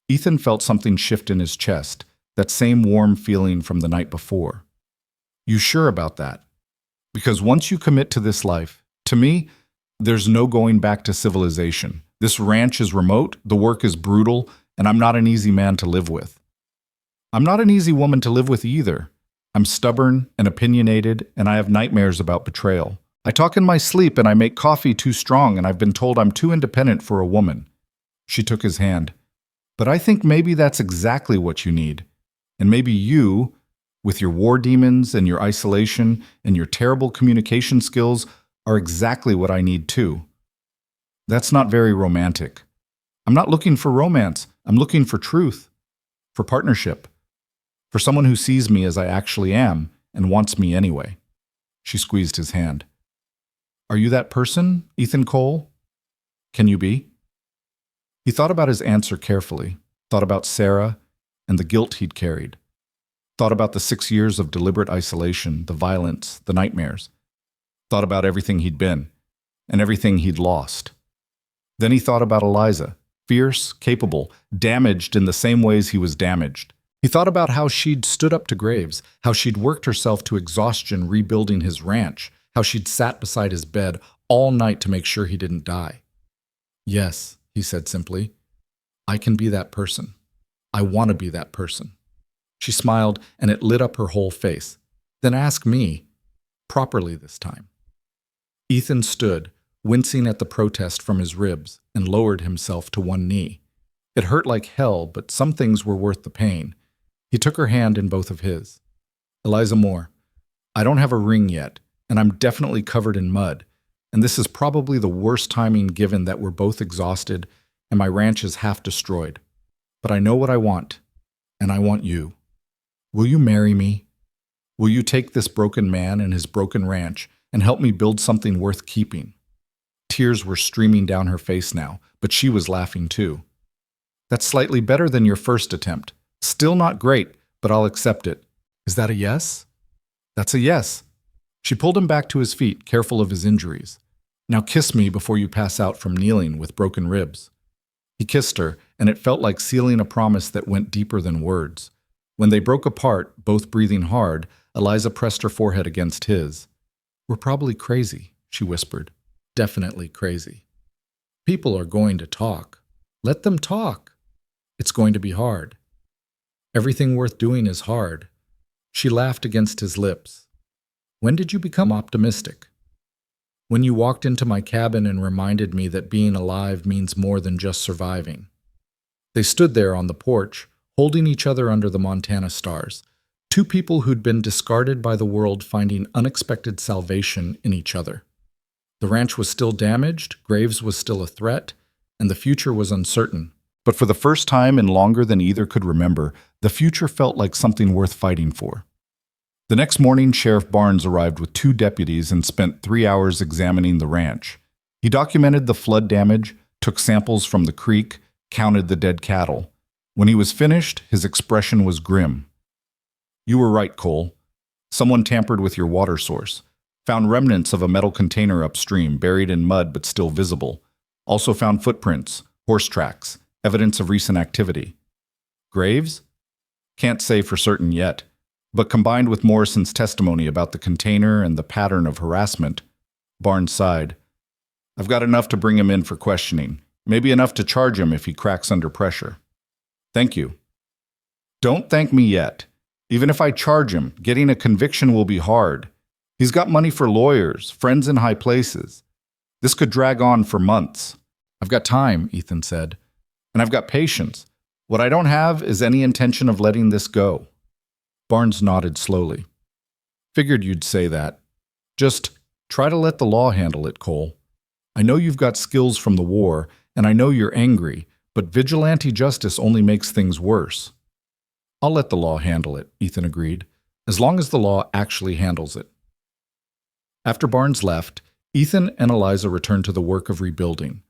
Ethan felt something shift in his chest, that same warm feeling from the night before. You sure about that? Because once you commit to this life, to me, there's no going back to civilization. This ranch is remote, the work is brutal, and I'm not an easy man to live with. I'm not an easy woman to live with either. I'm stubborn and opinionated, and I have nightmares about betrayal. I talk in my sleep and I make coffee too strong, and I've been told I'm too independent for a woman. She took his hand. But I think maybe that's exactly what you need. And maybe you, with your war demons and your isolation and your terrible communication skills, are exactly what I need too. That's not very romantic. I'm not looking for romance. I'm looking for truth, for partnership, for someone who sees me as I actually am and wants me anyway. She squeezed his hand. Are you that person, Ethan Cole? Can you be? He thought about his answer carefully, thought about Sarah and the guilt he'd carried, thought about the 6 years of deliberate isolation, the violence, the nightmares, thought about everything he'd been and everything he'd lost. Then he thought about Eliza, fierce, capable, damaged in the same ways he was damaged. He thought about how she'd stood up to Graves, how she'd worked herself to exhaustion rebuilding his ranch, how she'd sat beside his bed all night to make sure he didn't die. Yes, he said simply, I can be that person. I want to be that person. She smiled, and it lit up her whole face. Then ask me, properly this time. Ethan stood, wincing at the protest from his ribs, and lowered himself to one knee. It hurt like hell, but some things were worth the pain. He took her hand in both of his. Eliza Moore, I don't have a ring yet, and I'm definitely covered in mud, and this is probably the worst timing given that we're both exhausted and my ranch is half destroyed. But I know what I want, and I want you. Will you marry me? Will you take this broken man and his broken ranch and help me build something worth keeping? Tears were streaming down her face now, but she was laughing too. That's slightly better than your first attempt. Still not great, but I'll accept it. Is that a yes? That's a yes. She pulled him back to his feet, careful of his injuries. Now kiss me before you pass out from kneeling with broken ribs. He kissed her, and it felt like sealing a promise that went deeper than words. When they broke apart, both breathing hard, Eliza pressed her forehead against his. We're probably crazy, she whispered. Definitely crazy. People are going to talk. Let them talk. It's going to be hard. Everything worth doing is hard. She laughed against his lips. When did you become optimistic? When you walked into my cabin and reminded me that being alive means more than just surviving. They stood there on the porch, holding each other under the Montana stars, two people who'd been discarded by the world finding unexpected salvation in each other. The ranch was still damaged, Graves was still a threat, and the future was uncertain. But for the first time in longer than either could remember, the future felt like something worth fighting for. The next morning, Sheriff Barnes arrived with 2 deputies and spent 3 hours examining the ranch. He documented the flood damage, took samples from the creek, counted the dead cattle. When he was finished, his expression was grim. You were right, Cole. Someone tampered with your water source. Found remnants of a metal container upstream, buried in mud but still visible. Also found footprints, horse tracks, evidence of recent activity. Graves? Can't say for certain yet. But combined with Morrison's testimony about the container and the pattern of harassment, Barnes sighed. I've got enough to bring him in for questioning, maybe enough to charge him if he cracks under pressure. Thank you. Don't thank me yet. Even if I charge him, getting a conviction will be hard. He's got money for lawyers, friends in high places. This could drag on for months. I've got time, Ethan said, and I've got patience. What I don't have is any intention of letting this go. Barnes nodded slowly. Figured you'd say that. Just try to let the law handle it, Cole. I know you've got skills from the war, and I know you're angry, but vigilante justice only makes things worse. I'll let the law handle it, Ethan agreed, as long as the law actually handles it. After Barnes left, Ethan and Eliza returned to the work of rebuilding.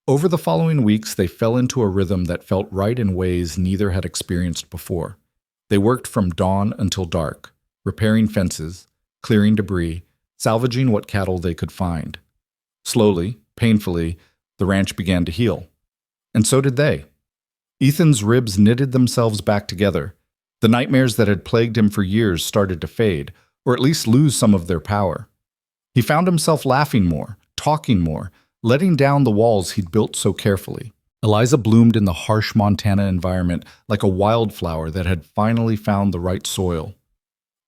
Over the following weeks, they fell into a rhythm that felt right in ways neither had experienced before. They worked from dawn until dark, repairing fences, clearing debris, salvaging what cattle they could find. Slowly, painfully, the ranch began to heal. And so did they. Ethan's ribs knitted themselves back together. The nightmares that had plagued him for years started to fade, or at least lose some of their power. He found himself laughing more, talking more, letting down the walls he'd built so carefully. Eliza bloomed in the harsh Montana environment like a wildflower that had finally found the right soil.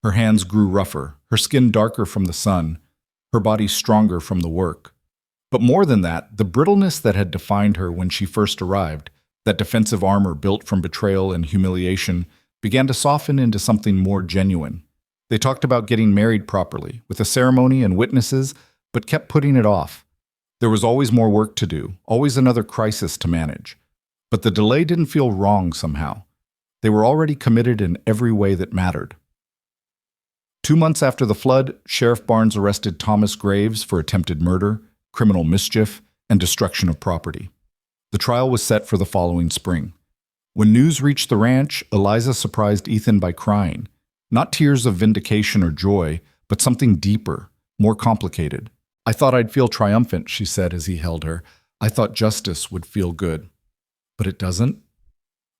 Her hands grew rougher, her skin darker from the sun, her body stronger from the work. But more than that, the brittleness that had defined her when she first arrived, that defensive armor built from betrayal and humiliation, began to soften into something more genuine. They talked about getting married properly, with a ceremony and witnesses, but kept putting it off. There was always more work to do, always another crisis to manage. But the delay didn't feel wrong somehow. They were already committed in every way that mattered. 2 months after the flood, Sheriff Barnes arrested Thomas Graves for attempted murder, criminal mischief, and destruction of property. The trial was set for the following spring. When news reached the ranch, Eliza surprised Ethan by crying. Not tears of vindication or joy, but something deeper, more complicated. "I thought I'd feel triumphant," she said as he held her. "I thought justice would feel good. But it doesn't.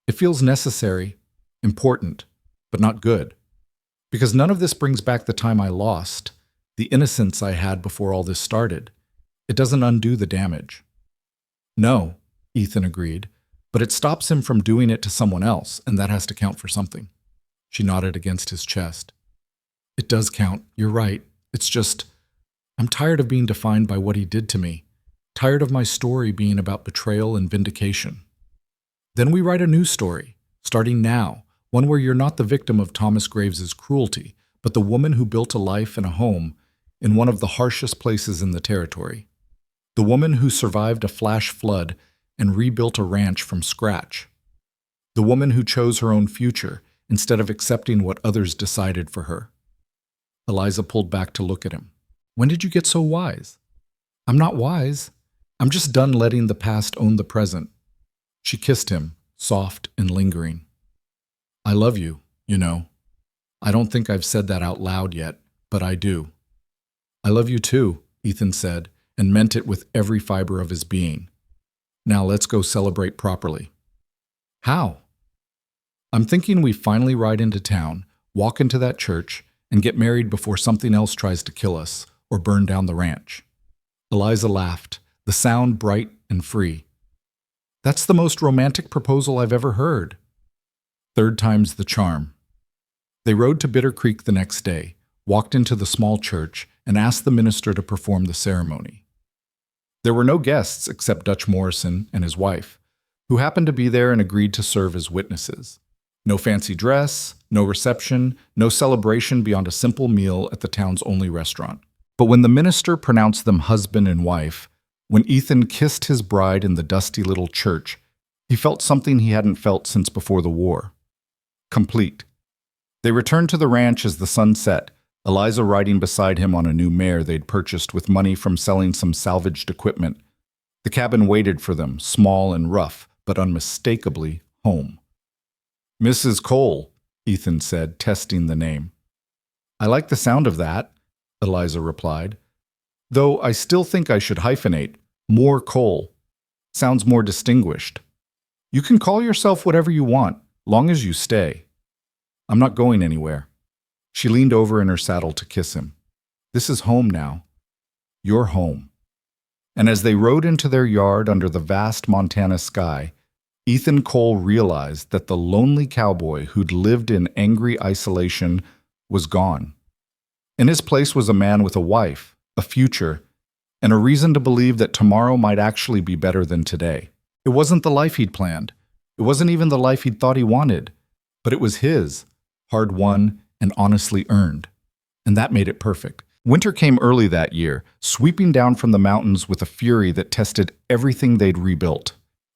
It feels necessary, important, but not good. Because none of this brings back the time I lost, the innocence I had before all this started. It doesn't undo the damage." "No," Ethan agreed, "but it stops him from doing it to someone else, and that has to count for something." She nodded against his chest. "It does count. You're right. It's just, I'm tired of being defined by what he did to me. Tired of my story being about betrayal and vindication. Then we write a new story, starting now, one where you're not the victim of Thomas Graves's cruelty, but the woman who built a life and a home in one of the harshest places in the territory. The woman who survived a flash flood and rebuilt a ranch from scratch. The woman who chose her own future instead of accepting what others decided for her." Eliza pulled back to look at him. "When did you get so wise?" "I'm not wise. I'm just done letting the past own the present." She kissed him, soft and lingering. "I love you, you know. I don't think I've said that out loud yet, but I do." "I love you too," Ethan said, and meant it with every fiber of his being. "Now let's go celebrate properly." "How?" "I'm thinking we finally ride into town, walk into that church, and get married before something else tries to kill us or burn down the ranch." Eliza laughed, the sound bright and free. "That's the most romantic proposal I've ever heard." Third time's the charm. They rode to Bitter Creek the next day, walked into the small church, and asked the minister to perform the ceremony. There were no guests except Dutch Morrison and his wife, who happened to be there and agreed to serve as witnesses. No fancy dress, no reception, no celebration beyond a simple meal at the town's only restaurant. But when the minister pronounced them husband and wife, when Ethan kissed his bride in the dusty little church, he felt something he hadn't felt since before the war. Complete. They returned to the ranch as the sun set, Eliza riding beside him on a new mare they'd purchased with money from selling some salvaged equipment. The cabin waited for them, small and rough, but unmistakably home. "Mrs. Cole," Ethan said, testing the name. "I like the sound of that," Eliza replied. "Though I still think I should hyphenate. More Cole. Sounds more distinguished. You can call yourself whatever you want, long as you stay. I'm not going anywhere." She leaned over in her saddle to kiss him. "This is home now. You're home." And as they rode into their yard under the vast Montana sky, Ethan Cole realized that the lonely cowboy who'd lived in angry isolation was gone. In his place was a man with a wife, a future, and a reason to believe that tomorrow might actually be better than today. It wasn't the life he'd planned. It wasn't even the life he'd thought he wanted. But it was his, hard-won and honestly earned. And that made it perfect. Winter came early that year, sweeping down from the mountains with a fury that tested everything they'd rebuilt.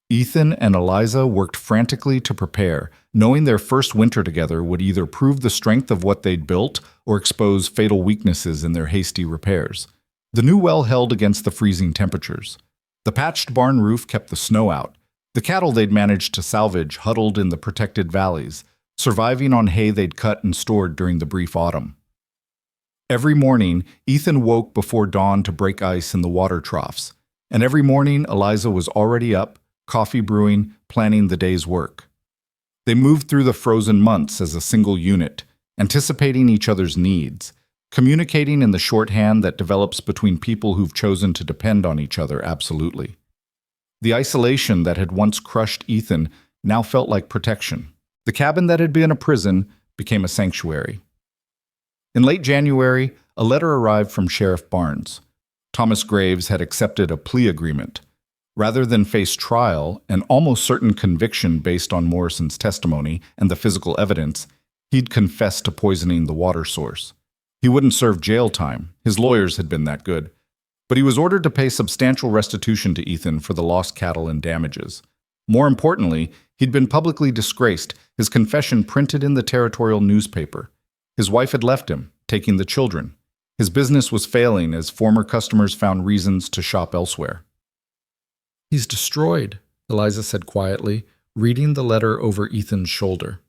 Ethan and Eliza worked frantically to prepare, knowing their first winter together would either prove the strength of what they'd built or expose fatal weaknesses in their hasty repairs. The new well held against the freezing temperatures. The patched barn roof kept the snow out. The cattle they'd managed to salvage huddled in the protected valleys, surviving on hay they'd cut and stored during the brief autumn. Every morning, Ethan woke before dawn to break ice in the water troughs, and every morning Eliza was already up, coffee brewing, planning the day's work. They moved through the frozen months as a single unit, anticipating each other's needs, communicating in the shorthand that develops between people who've chosen to depend on each other absolutely. The isolation that had once crushed Ethan now felt like protection. The cabin that had been a prison became a sanctuary. In late January, a letter arrived from Sheriff Barnes. Thomas Graves had accepted a plea agreement. Rather than face trial and almost certain conviction based on Morrison's testimony and the physical evidence, he'd confessed to poisoning the water source. He wouldn't serve jail time. His lawyers had been that good. But he was ordered to pay substantial restitution to Ethan for the lost cattle and damages. More importantly, he'd been publicly disgraced, his confession printed in the territorial newspaper. His wife had left him, taking the children. His business was failing as former customers found reasons to shop elsewhere. "He's destroyed," Eliza said quietly, reading the letter over Ethan's shoulder.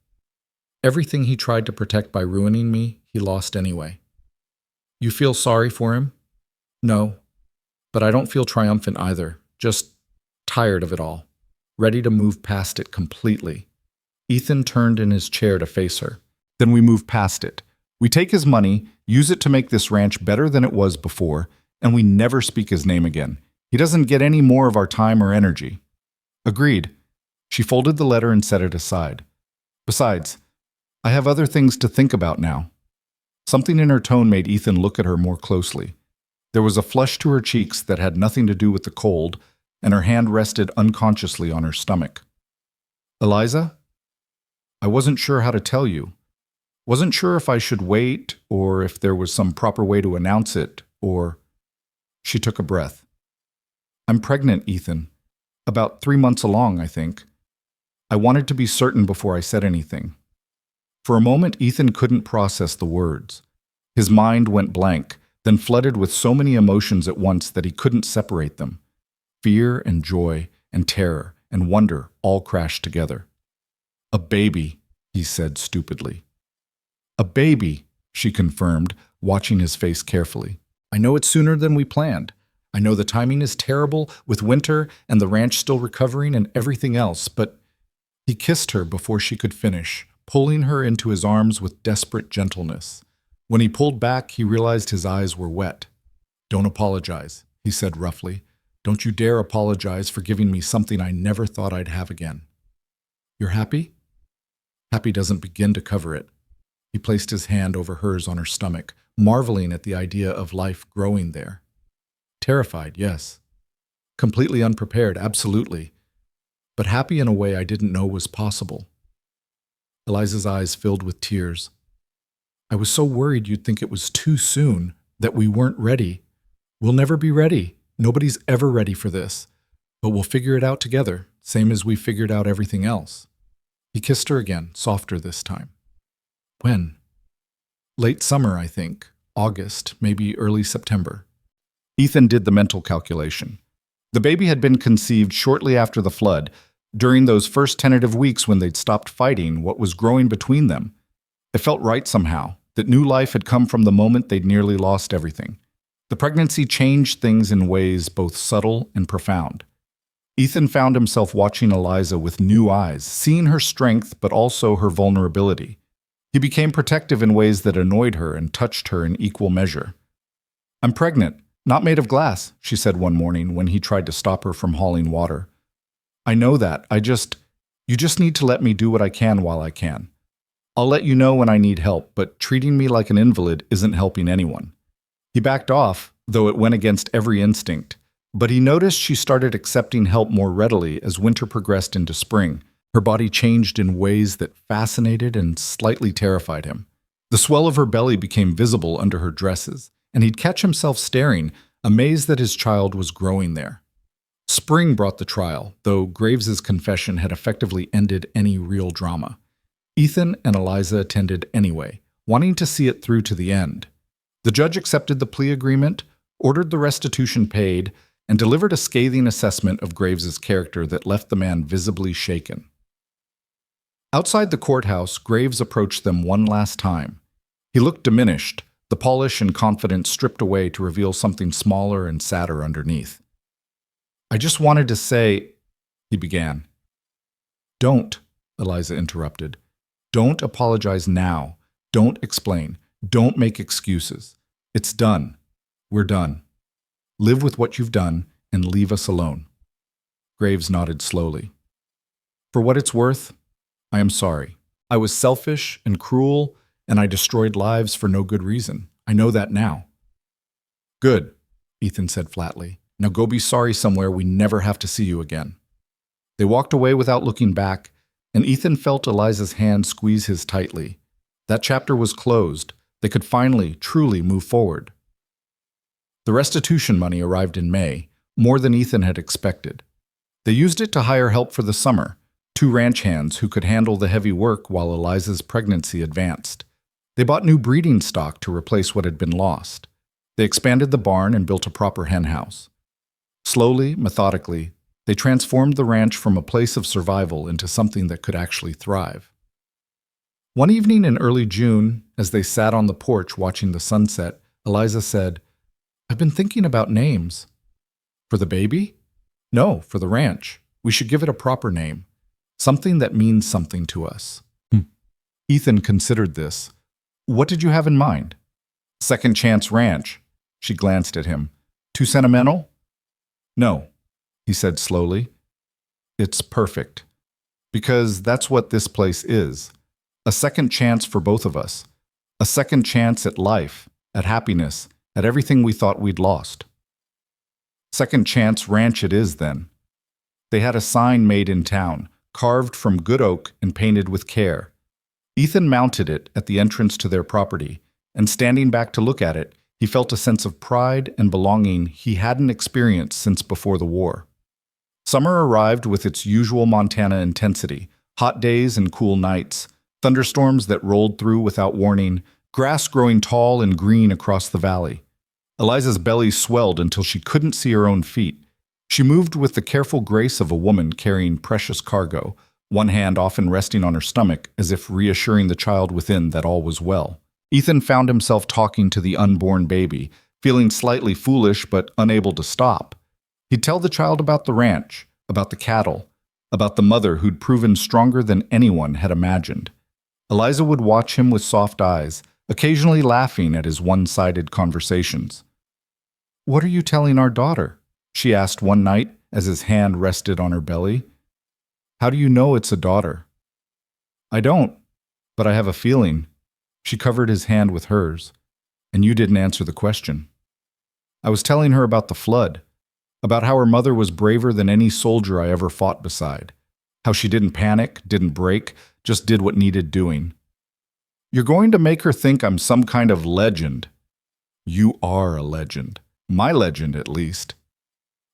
"Everything he tried to protect by ruining me, he lost anyway." "You feel sorry for him?" "No, but I don't feel triumphant either, just tired of it all, ready to move past it completely." Ethan turned in his chair to face her. "Then we move past it. We take his money, use it to make this ranch better than it was before, and we never speak his name again. He doesn't get any more of our time or energy." "Agreed." She folded the letter and set it aside. "Besides, I have other things to think about now." Something in her tone made Ethan look at her more closely. There was a flush to her cheeks that had nothing to do with the cold, and her hand rested unconsciously on her stomach. "Eliza, I wasn't sure how to tell you. Wasn't sure if I should wait, or if there was some proper way to announce it, or—" She took a breath. "I'm pregnant, Ethan. About 3 months along, I think. I wanted to be certain before I said anything." For a moment, Ethan couldn't process the words. His mind went blank, then flooded with so many emotions at once that he couldn't separate them. Fear and joy and terror and wonder all crashed together. "A baby," he said stupidly. "A baby," she confirmed, watching his face carefully. "I know it's sooner than we planned. I know the timing is terrible with winter and the ranch still recovering and everything else, but—" He kissed her before she could finish, pulling her into his arms with desperate gentleness. When he pulled back, he realized his eyes were wet. "Don't apologize," he said roughly. "Don't you dare apologize for giving me something I never thought I'd have again." "You're happy?" "Happy doesn't begin to cover it." He placed his hand over hers on her stomach, marveling at the idea of life growing there. "Terrified, yes. Completely unprepared, absolutely. But happy in a way I didn't know was possible." Eliza's eyes filled with tears. "I was so worried you'd think it was too soon, that we weren't ready. We'll never be ready. Nobody's ever ready for this. But we'll figure it out together, same as we figured out everything else." He kissed her again, softer this time. "When?" "Late summer, I think. August, maybe early September." Ethan did the mental calculation. The baby had been conceived shortly after the flood, during those first tentative weeks when they'd stopped fighting what was growing between them. It felt right somehow, that new life had come from the moment they'd nearly lost everything. The pregnancy changed things in ways both subtle and profound. Ethan found himself watching Eliza with new eyes, seeing her strength but also her vulnerability. He became protective in ways that annoyed her and touched her in equal measure. "I'm pregnant, not made of glass," she said one morning when he tried to stop her from hauling water. "I know that. You just need to let me do what I can while I can. I'll let you know when I need help, but treating me like an invalid isn't helping anyone." He backed off, though it went against every instinct. But he noticed she started accepting help more readily as winter progressed into spring. Her body changed in ways that fascinated and slightly terrified him. The swell of her belly became visible under her dresses, and he'd catch himself staring, amazed that his child was growing there. Spring brought the trial, though Graves's confession had effectively ended any real drama. Ethan and Eliza attended anyway, wanting to see it through to the end. The judge accepted the plea agreement, ordered the restitution paid, and delivered a scathing assessment of Graves's character that left the man visibly shaken. Outside the courthouse, Graves approached them one last time. He looked diminished, the polish and confidence stripped away to reveal something smaller and sadder underneath. "I just wanted to say," he began. "Don't," Eliza interrupted. "Don't apologize now. Don't explain. Don't make excuses. It's done. We're done. Live with what you've done and leave us alone." Graves nodded slowly. "For what it's worth, I am sorry. I was selfish and cruel, and I destroyed lives for no good reason. I know that now." "Good," Ethan said flatly. "Now go be sorry somewhere we never have to see you again." They walked away without looking back, and Ethan felt Eliza's hand squeeze his tightly. That chapter was closed. They could finally, truly move forward. The restitution money arrived in May, more than Ethan had expected. They used it to hire help for the summer, 2 ranch hands who could handle the heavy work while Eliza's pregnancy advanced. They bought new breeding stock to replace what had been lost. They expanded the barn and built a proper hen house. Slowly, methodically, they transformed the ranch from a place of survival into something that could actually thrive. One evening in early June, as they sat on the porch watching the sunset, Eliza said, "I've been thinking about names." "For the baby?" "No, for the ranch. We should give it a proper name. Something that means something to us." Ethan considered this. "What did you have in mind?" "Second Chance Ranch." She glanced at him. "Too sentimental?" "No," he said slowly. "It's perfect. Because that's what this place is. A second chance for both of us. A second chance at life, at happiness, at everything we thought we'd lost." Second Chance Ranch it is, then. They had a sign made in town, carved from good oak and painted with care. Ethan mounted it at the entrance to their property, and standing back to look at it, he felt a sense of pride and belonging he hadn't experienced since before the war. Summer arrived with its usual Montana intensity, hot days and cool nights, thunderstorms that rolled through without warning, grass growing tall and green across the valley. Eliza's belly swelled until she couldn't see her own feet. She moved with the careful grace of a woman carrying precious cargo, one hand often resting on her stomach as if reassuring the child within that all was well. Ethan found himself talking to the unborn baby, feeling slightly foolish but unable to stop. He'd tell the child about the ranch, about the cattle, about the mother who'd proven stronger than anyone had imagined. Eliza would watch him with soft eyes, occasionally laughing at his one-sided conversations. "What are you telling our daughter?" she asked one night as his hand rested on her belly. "How do you know it's a daughter?" "I don't, but I have a feeling." She covered his hand with hers. "And you didn't answer the question." "I was telling her about the flood, about how her mother was braver than any soldier I ever fought beside, how she didn't panic, didn't break, just did what needed doing." "You're going to make her think I'm some kind of legend." "You are a legend. My legend, at least."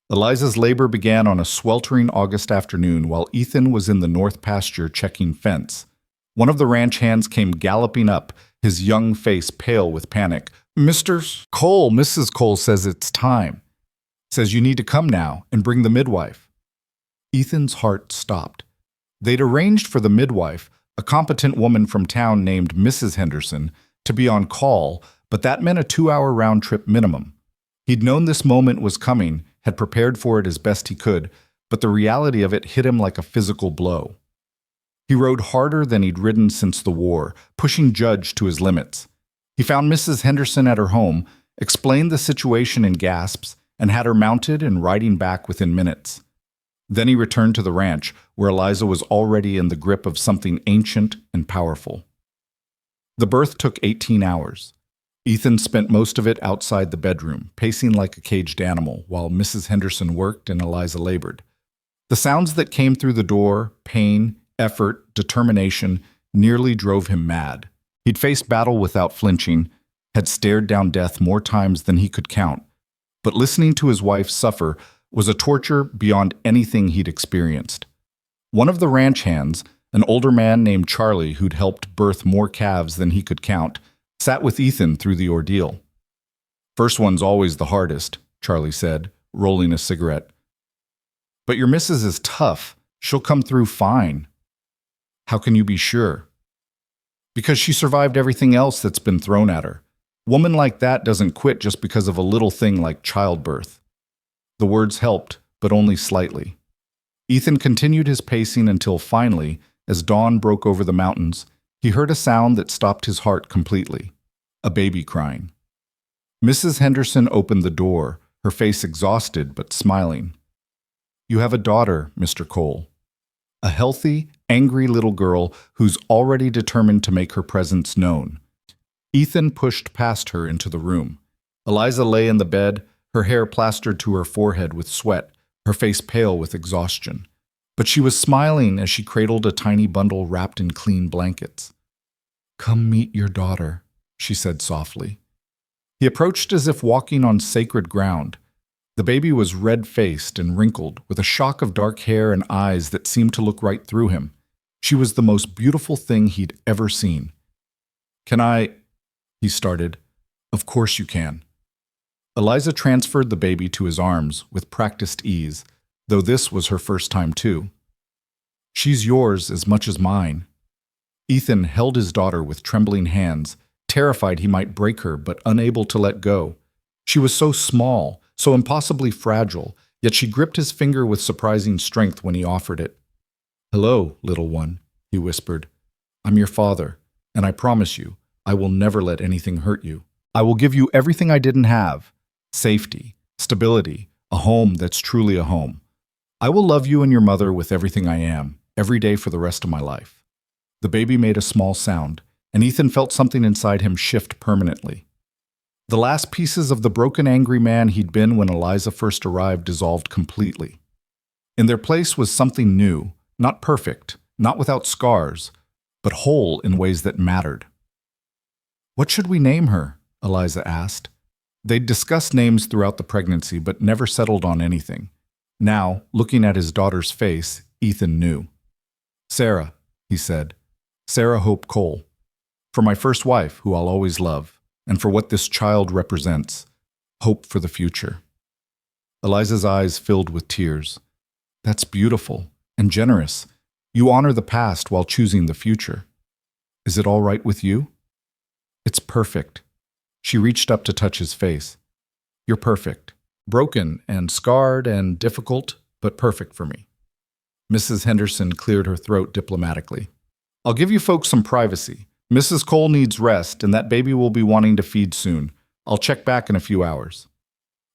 Eliza's labor began on a sweltering August afternoon while Ethan was in the north pasture checking fence. One of the ranch hands came galloping up, his young face pale with panic. "Mr. Cole, Mrs. Cole says it's time. Says you need to come now and bring the midwife." Ethan's heart stopped. They'd arranged for the midwife, a competent woman from town named Mrs. Henderson, to be on call, but that meant a 2-hour round-trip minimum. He'd known this moment was coming, had prepared for it as best he could, but the reality of it hit him like a physical blow. He rode harder than he'd ridden since the war, pushing Judge to his limits. He found Mrs. Henderson at her home, explained the situation in gasps, and had her mounted and riding back within minutes. Then he returned to the ranch, where Eliza was already in the grip of something ancient and powerful. The birth took 18 hours. Ethan spent most of it outside the bedroom, pacing like a caged animal, while Mrs. Henderson worked and Eliza labored. The sounds that came through the door, pain, effort, determination, nearly drove him mad. He'd faced battle without flinching, had stared down death more times than he could count, but listening to his wife suffer was a torture beyond anything he'd experienced. One of the ranch hands, an older man named Charlie who'd helped birth more calves than he could count, sat with Ethan through the ordeal. "First one's always the hardest," Charlie said, rolling a cigarette. "But your missus is tough. She'll come through fine." "How can you be sure?" "Because she survived everything else that's been thrown at her. Woman like that doesn't quit just because of a little thing like childbirth." The words helped, but only slightly. Ethan continued his pacing until finally, as dawn broke over the mountains, he heard a sound that stopped his heart completely. A baby crying. Mrs. Henderson opened the door, her face exhausted but smiling. "You have a daughter, Mr. Cole. A healthy, angry little girl who's already determined to make her presence known." Ethan pushed past her into the room. Eliza lay in the bed, her hair plastered to her forehead with sweat, her face pale with exhaustion. But she was smiling as she cradled a tiny bundle wrapped in clean blankets. "Come meet your daughter," she said softly. He approached as if walking on sacred ground. The baby was red-faced and wrinkled, with a shock of dark hair and eyes that seemed to look right through him. She was the most beautiful thing he'd ever seen. Can I? He started. Of course you can. Eliza transferred the baby to his arms with practiced ease, though this was her first time too. She's yours as much as mine. Ethan held his daughter with trembling hands, terrified he might break her but unable to let go. She was so small, so impossibly fragile, yet she gripped his finger with surprising strength when he offered it. Hello, little one, he whispered. I'm your father, and I promise you, I will never let anything hurt you. I will give you everything I didn't have. Safety, stability, a home that's truly a home. I will love you and your mother with everything I am, every day for the rest of my life. The baby made a small sound, and Ethan felt something inside him shift permanently. The last pieces of the broken, angry man he'd been when Eliza first arrived dissolved completely. In their place was something new, not perfect, not without scars, but whole in ways that mattered. What should we name her? Eliza asked. They'd discussed names throughout the pregnancy, but never settled on anything. Now, looking at his daughter's face, Ethan knew. Sarah, he said. Sarah Hope Cole. For my first wife, who I'll always love, and for what this child represents, hope for the future. Eliza's eyes filled with tears. That's beautiful and generous. You honor the past while choosing the future. Is it all right with you? It's perfect. She reached up to touch his face. You're perfect. Broken and scarred and difficult, but perfect for me. Mrs. Henderson cleared her throat diplomatically. I'll give you folks some privacy. Mrs. Cole needs rest, and that baby will be wanting to feed soon. I'll check back in a few hours.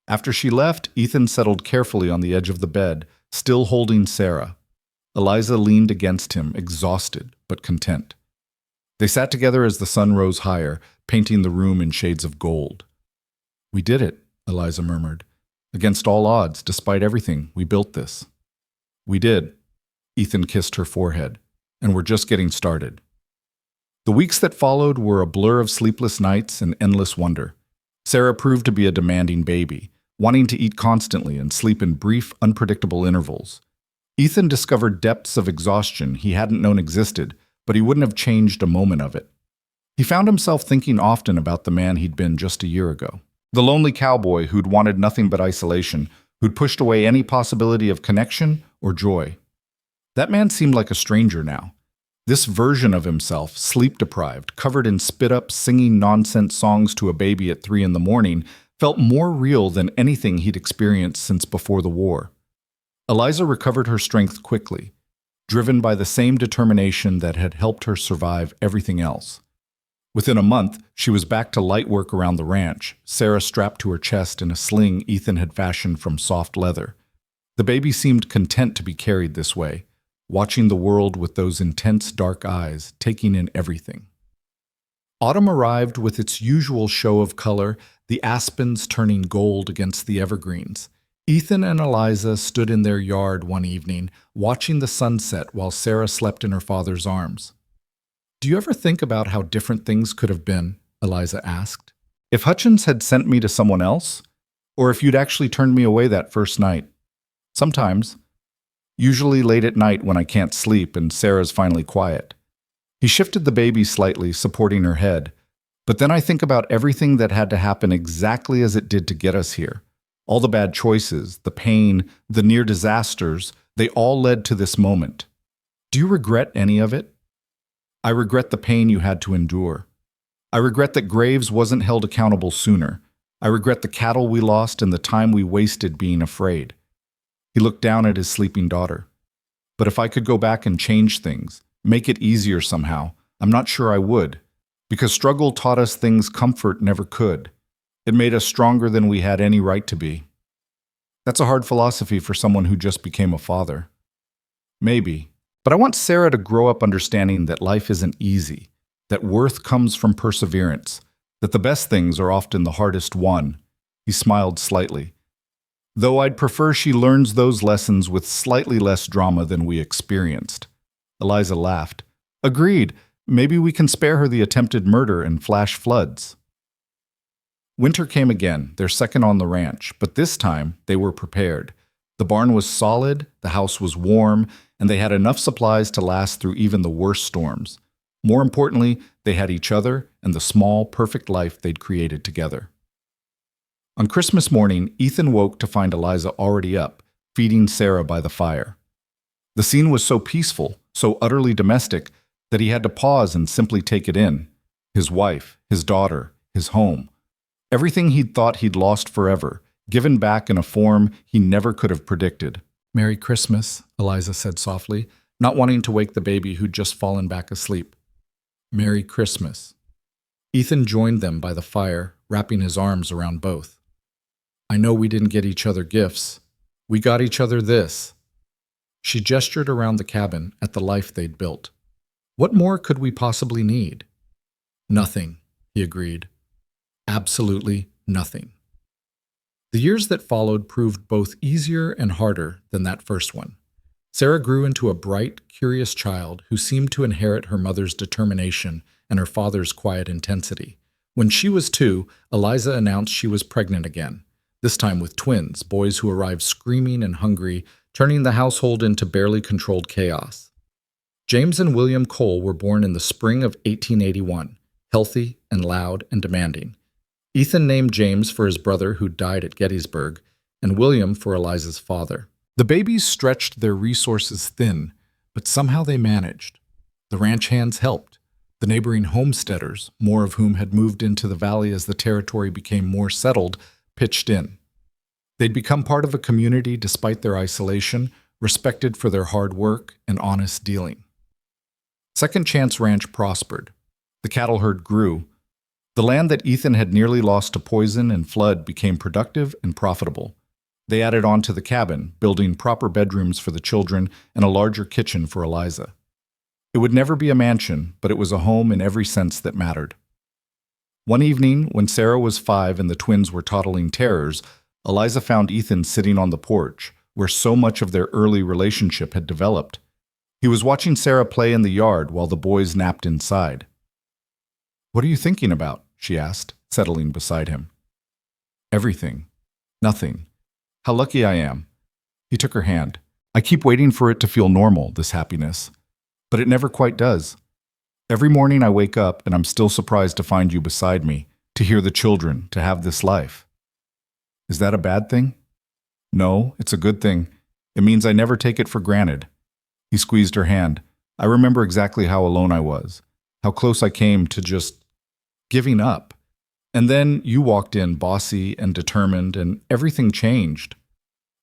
After she left, Ethan settled carefully on the edge of the bed, still holding Sarah. Eliza leaned against him, exhausted but content. They sat together as the sun rose higher, painting the room in shades of gold. We did it, Eliza murmured. Against all odds, despite everything, we built this. We did. Ethan kissed her forehead. And we're just getting started. The weeks that followed were a blur of sleepless nights and endless wonder. Sarah proved to be a demanding baby, wanting to eat constantly and sleep in brief, unpredictable intervals. Ethan discovered depths of exhaustion he hadn't known existed, but he wouldn't have changed a moment of it. He found himself thinking often about the man he'd been just a year ago. The lonely cowboy who'd wanted nothing but isolation, who'd pushed away any possibility of connection or joy. That man seemed like a stranger now. This version of himself, sleep-deprived, covered in spit-up, singing nonsense songs to a baby at 3 a.m, felt more real than anything he'd experienced since before the war. Eliza recovered her strength quickly, driven by the same determination that had helped her survive everything else. Within a month, she was back to light work around the ranch, Sarah strapped to her chest in a sling Ethan had fashioned from soft leather. The baby seemed content to be carried this way, watching the world with those intense dark eyes, taking in everything. Autumn arrived with its usual show of color, the aspens turning gold against the evergreens. Ethan and Eliza stood in their yard one evening, watching the sunset while Sarah slept in her father's arms. Do you ever think about how different things could have been? Eliza asked. If Hutchins had sent me to someone else? Or if you'd actually turned me away that first night? Sometimes. Usually late at night when I can't sleep and Sarah's finally quiet. He shifted the baby slightly, supporting her head. But then I think about everything that had to happen exactly as it did to get us here. All the bad choices, the pain, the near disasters, they all led to this moment. Do you regret any of it? I regret the pain you had to endure. I regret that Graves wasn't held accountable sooner. I regret the cattle we lost and the time we wasted being afraid. He looked down at his sleeping daughter. But if I could go back and change things, make it easier somehow, I'm not sure I would. Because struggle taught us things comfort never could. It made us stronger than we had any right to be. That's a hard philosophy for someone who just became a father. Maybe. But I want Sarah to grow up understanding that life isn't easy, that worth comes from perseverance, that the best things are often the hardest won. He smiled slightly. Though I'd prefer she learns those lessons with slightly less drama than we experienced. Eliza laughed. Agreed. Maybe we can spare her the attempted murder and flash floods. Winter came again, their second on the ranch, but this time they were prepared. The barn was solid, the house was warm, and they had enough supplies to last through even the worst storms. More importantly, they had each other and the small, perfect life they'd created together. On Christmas morning, Ethan woke to find Eliza already up, feeding Sarah by the fire. The scene was so peaceful, so utterly domestic, that he had to pause and simply take it in. His wife, his daughter, his home. Everything he'd thought he'd lost forever, given back in a form he never could have predicted. "Merry Christmas," Eliza said softly, not wanting to wake the baby who'd just fallen back asleep. "Merry Christmas." Ethan joined them by the fire, wrapping his arms around both. "I know we didn't get each other gifts. We got each other this." She gestured around the cabin at the life they'd built. "What more could we possibly need?" "Nothing," he agreed. "Absolutely nothing." The years that followed proved both easier and harder than that first one. Sarah grew into a bright, curious child who seemed to inherit her mother's determination and her father's quiet intensity. When she was 2, Eliza announced she was pregnant again, this time with twins, boys who arrived screaming and hungry, turning the household into barely controlled chaos. James and William Cole were born in the spring of 1881, healthy and loud and demanding. Ethan named James for his brother who died at Gettysburg, and William for Eliza's father. The babies stretched their resources thin, but somehow they managed. The ranch hands helped. The neighboring homesteaders, more of whom had moved into the valley as the territory became more settled, pitched in. They'd become part of a community despite their isolation, respected for their hard work and honest dealing. Second Chance Ranch prospered. The cattle herd grew. The land that Ethan had nearly lost to poison and flood became productive and profitable. They added on to the cabin, building proper bedrooms for the children and a larger kitchen for Eliza. It would never be a mansion, but it was a home in every sense that mattered. One evening, when Sarah was 5 and the twins were toddling terrors, Eliza found Ethan sitting on the porch, where so much of their early relationship had developed. He was watching Sarah play in the yard while the boys napped inside. "What are you thinking about?" she asked, settling beside him. "Everything. Nothing. How lucky I am." He took her hand. "I keep waiting for it to feel normal, this happiness. But it never quite does. Every morning I wake up and I'm still surprised to find you beside me, to hear the children, to have this life." "Is that a bad thing?" "No, it's a good thing. It means I never take it for granted." He squeezed her hand. "I remember exactly how alone I was, how close I came to just giving up. And then you walked in bossy and determined, and everything changed."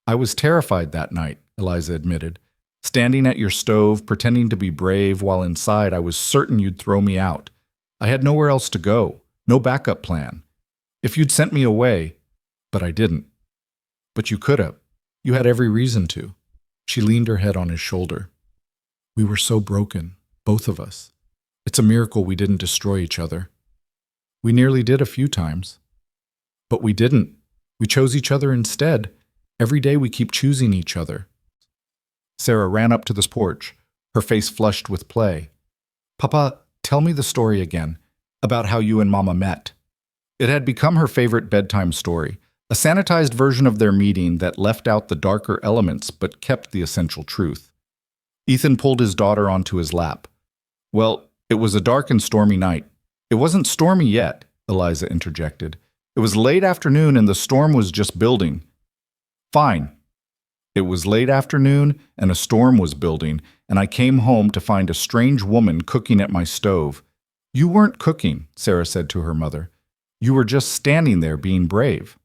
"I was terrified that night," Eliza admitted, "standing at your stove, pretending to be brave, while inside I was certain you'd throw me out. I had nowhere else to go, no backup plan. If you'd sent me away, but I didn't." "But you could have. You had every reason to." She leaned her head on his shoulder. "We were so broken, both of us. It's a miracle we didn't destroy each other. We nearly did a few times. But we didn't. We chose each other instead. Every day we keep choosing each other." Sarah ran up to the porch, her face flushed with play. "Papa, tell me the story again, about how you and Mama met." It had become her favorite bedtime story, a sanitized version of their meeting that left out the darker elements but kept the essential truth. Ethan pulled his daughter onto his lap. "Well, it was a dark and stormy night." "It wasn't stormy yet," Eliza interjected. "It was late afternoon and the storm was just building." "Fine. It was late afternoon and a storm was building, and I came home to find a strange woman cooking at my stove." "You weren't cooking," Sarah said to her mother. "You were just standing there being brave."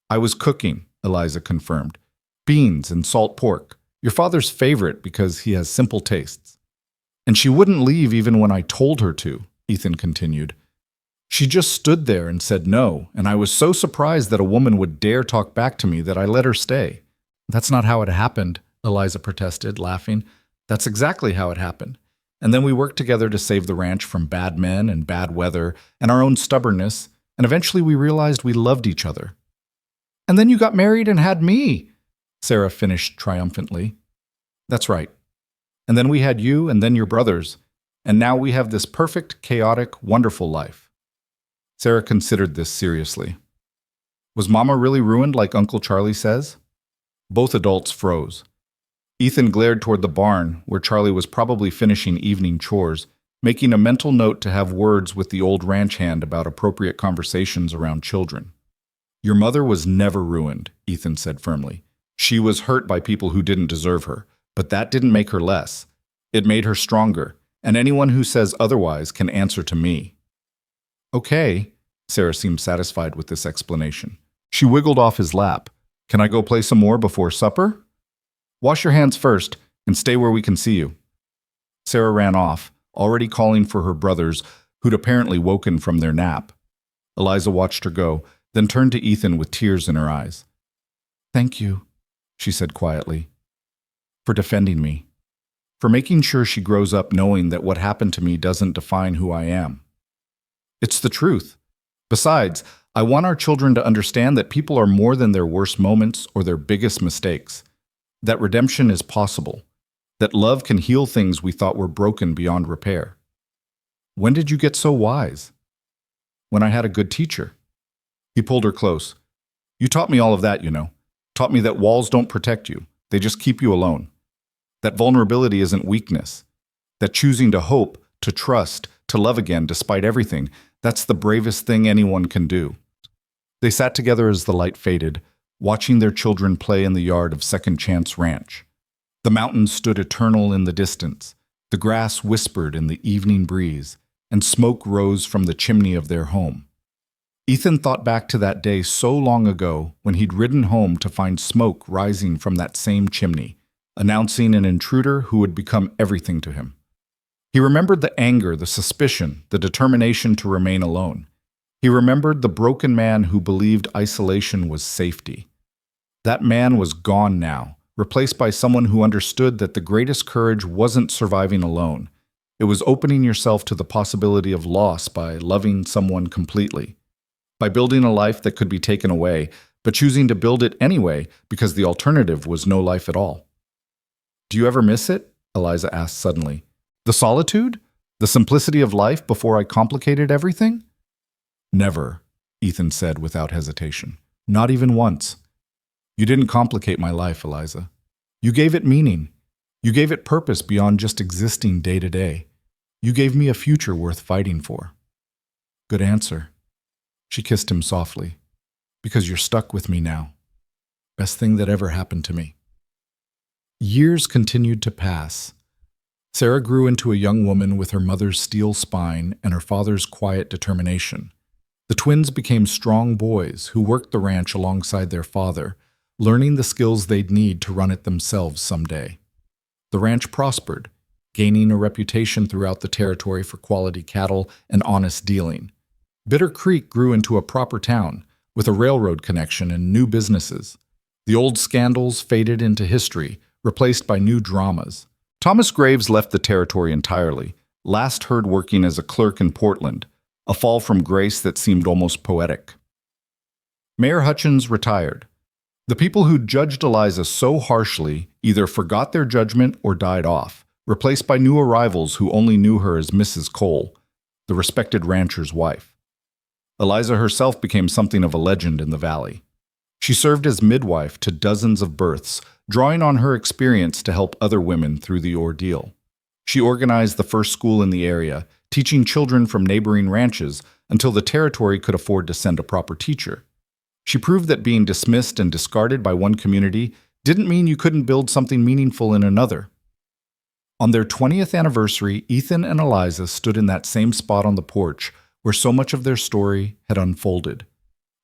"I was cooking," Eliza confirmed. "Beans and salt pork. Your father's favorite because he has simple tastes." "And she wouldn't leave even when I told her to," Ethan continued. "She just stood there and said no, and I was so surprised that a woman would dare talk back to me that I let her stay." "That's not how it happened," Eliza protested, laughing. "That's exactly how it happened. And then we worked together to save the ranch from bad men and bad weather and our own stubbornness, and eventually we realized we loved each other." "And then you got married and had me," Sarah finished triumphantly. "That's right. And then we had you and then your brothers, and now we have this perfect, chaotic, wonderful life." Sarah considered this seriously. "Was Mama really ruined like Uncle Charlie says?" Both adults froze. Ethan glared toward the barn, where Charlie was probably finishing evening chores. making a mental note to have words with the old ranch hand about appropriate conversations around children. Your mother was never ruined, Ethan said firmly. She was hurt by people who didn't deserve her, but that didn't make her less. It made her stronger, and anyone who says otherwise can answer to me. Okay, Sarah seemed satisfied with this explanation. She wiggled off his lap. Can I go play some more before supper? Wash your hands first, and stay where we can see you. Sarah ran off, already calling for her brothers, who'd apparently woken from their nap. Eliza watched her go, then turned to Ethan with tears in her eyes. Thank you, she said quietly, for defending me, for making sure she grows up knowing that what happened to me doesn't define who I am. It's the truth. Besides, I want our children to understand that people are more than their worst moments or their biggest mistakes, that redemption is possible, that love can heal things we thought were broken beyond repair. When did you get so wise? When I had a good teacher. He pulled her close. You taught me all of that, you know. Taught me that walls don't protect you. They just keep you alone. That vulnerability isn't weakness. That choosing to hope, to trust, to love again despite everything, that's the bravest thing anyone can do. They sat together as the light faded, watching their children play in the yard of Second Chance Ranch. The mountains stood eternal in the distance. The grass whispered in the evening breeze, and smoke rose from the chimney of their home. Ethan thought back to that day so long ago when he'd ridden home to find smoke rising from that same chimney, announcing an intruder who would become everything to him. He remembered the anger, the suspicion, the determination to remain alone. He remembered the broken man who believed isolation was safety. That man was gone now, replaced by someone who understood that the greatest courage wasn't surviving alone. It was opening yourself to the possibility of loss by loving someone completely, by building a life that could be taken away, but choosing to build it anyway because the alternative was no life at all. Do you ever miss it? Eliza asked suddenly. The solitude? The simplicity of life before I complicated everything? Never, Ethan said without hesitation. Not even once. You didn't complicate my life, Eliza. You gave it meaning. You gave it purpose beyond just existing day to day. You gave me a future worth fighting for. Good answer. She kissed him softly. Because you're stuck with me now. Best thing that ever happened to me. Years continued to pass. Sarah grew into a young woman with her mother's steel spine and her father's quiet determination. The twins became strong boys who worked the ranch alongside their father, learning the skills they'd need to run it themselves someday. The ranch prospered, gaining a reputation throughout the territory for quality cattle and honest dealing. Bitter Creek grew into a proper town, with a railroad connection and new businesses. The old scandals faded into history, replaced by new dramas. Thomas Graves left the territory entirely, last heard working as a clerk in Portland, a fall from grace that seemed almost poetic. Mayor Hutchins retired. The people who judged Eliza so harshly either forgot their judgment or died off, replaced by new arrivals who only knew her as Mrs. Cole, the respected rancher's wife. Eliza herself became something of a legend in the valley. She served as midwife to dozens of births, drawing on her experience to help other women through the ordeal. She organized the first school in the area, teaching children from neighboring ranches until the territory could afford to send a proper teacher. She proved that being dismissed and discarded by one community didn't mean you couldn't build something meaningful in another. On their 20th anniversary, Ethan and Eliza stood in that same spot on the porch where so much of their story had unfolded.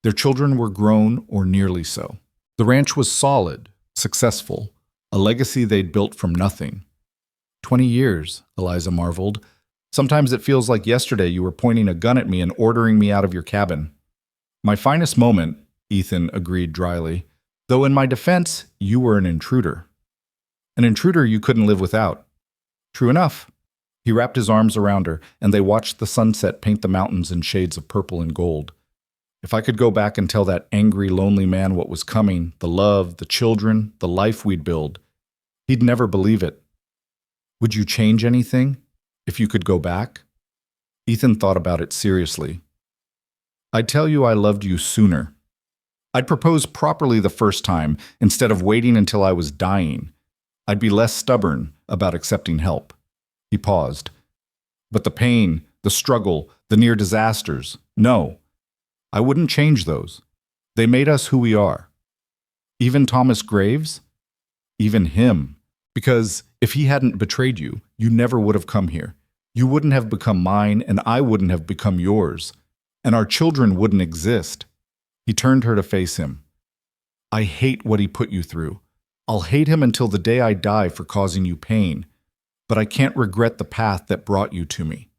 Their children were grown or nearly so. The ranch was solid, successful, a legacy they'd built from nothing. 20 years, Eliza marveled. Sometimes it feels like yesterday you were pointing a gun at me and ordering me out of your cabin. My finest moment, Ethan agreed dryly, though in my defense, you were an intruder. An intruder you couldn't live without. True enough. He wrapped his arms around her, and they watched the sunset paint the mountains in shades of purple and gold. If I could go back and tell that angry, lonely man what was coming, the love, the children, the life we'd build, he'd never believe it. Would you change anything if you could go back? Ethan thought about it seriously. I'd tell you I loved you sooner. I'd propose properly the first time instead of waiting until I was dying. I'd be less stubborn about accepting help. He paused. But the pain, the struggle, the near disasters, no, I wouldn't change those. They made us who we are. Even Thomas Graves? Even him. Because if he hadn't betrayed you, you never would have come here. You wouldn't have become mine, and I wouldn't have become yours. And our children wouldn't exist. He turned her to face him. I hate what he put you through. I'll hate him until the day I die for causing you pain. But I can't regret the path that brought you to me.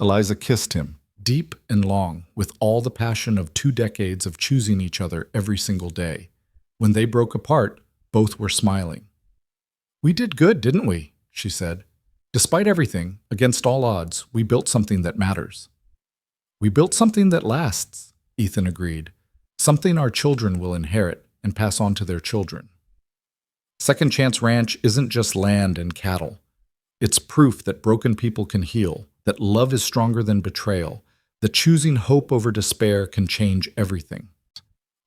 Eliza kissed him, deep and long, with all the passion of 2 decades of choosing each other every single day. When they broke apart, both were smiling. We did good, didn't we? She said. Despite everything, against all odds, we built something that matters. We built something that lasts, Ethan agreed. Something our children will inherit and pass on to their children. Second Chance Ranch isn't just land and cattle. It's proof that broken people can heal, that love is stronger than betrayal, that choosing hope over despair can change everything.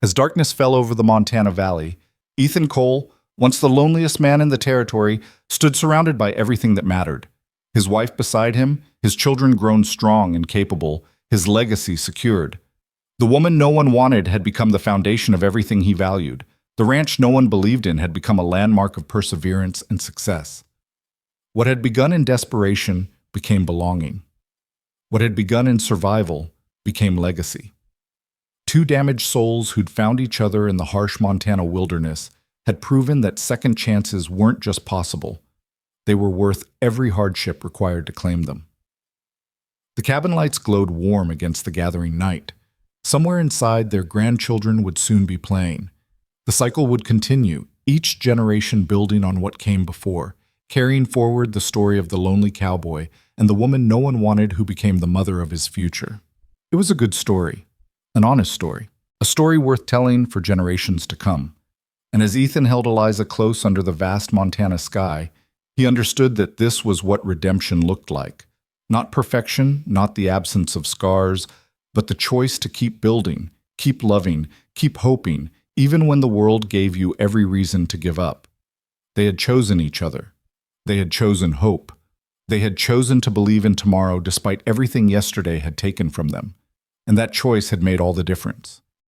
As darkness fell over the Montana Valley, Ethan Cole, once the loneliest man in the territory, stood surrounded by everything that mattered. His wife beside him, his children grown strong and capable, his legacy secured. The woman no one wanted had become the foundation of everything he valued. The ranch no one believed in had become a landmark of perseverance and success. What had begun in desperation became belonging. What had begun in survival became legacy. 2 damaged souls who'd found each other in the harsh Montana wilderness had proven that second chances weren't just possible. They were worth every hardship required to claim them. The cabin lights glowed warm against the gathering night. Somewhere inside, their grandchildren would soon be playing. The cycle would continue, each generation building on what came before, carrying forward the story of the lonely cowboy and the woman no one wanted who became the mother of his future. It was a good story, an honest story, a story worth telling for generations to come. And as Ethan held Eliza close under the vast Montana sky, he understood that this was what redemption looked like. Not perfection, not the absence of scars, but the choice to keep building, keep loving, keep hoping, even when the world gave you every reason to give up. They had chosen each other. They had chosen hope. They had chosen to believe in tomorrow despite everything yesterday had taken from them. And that choice had made all the difference.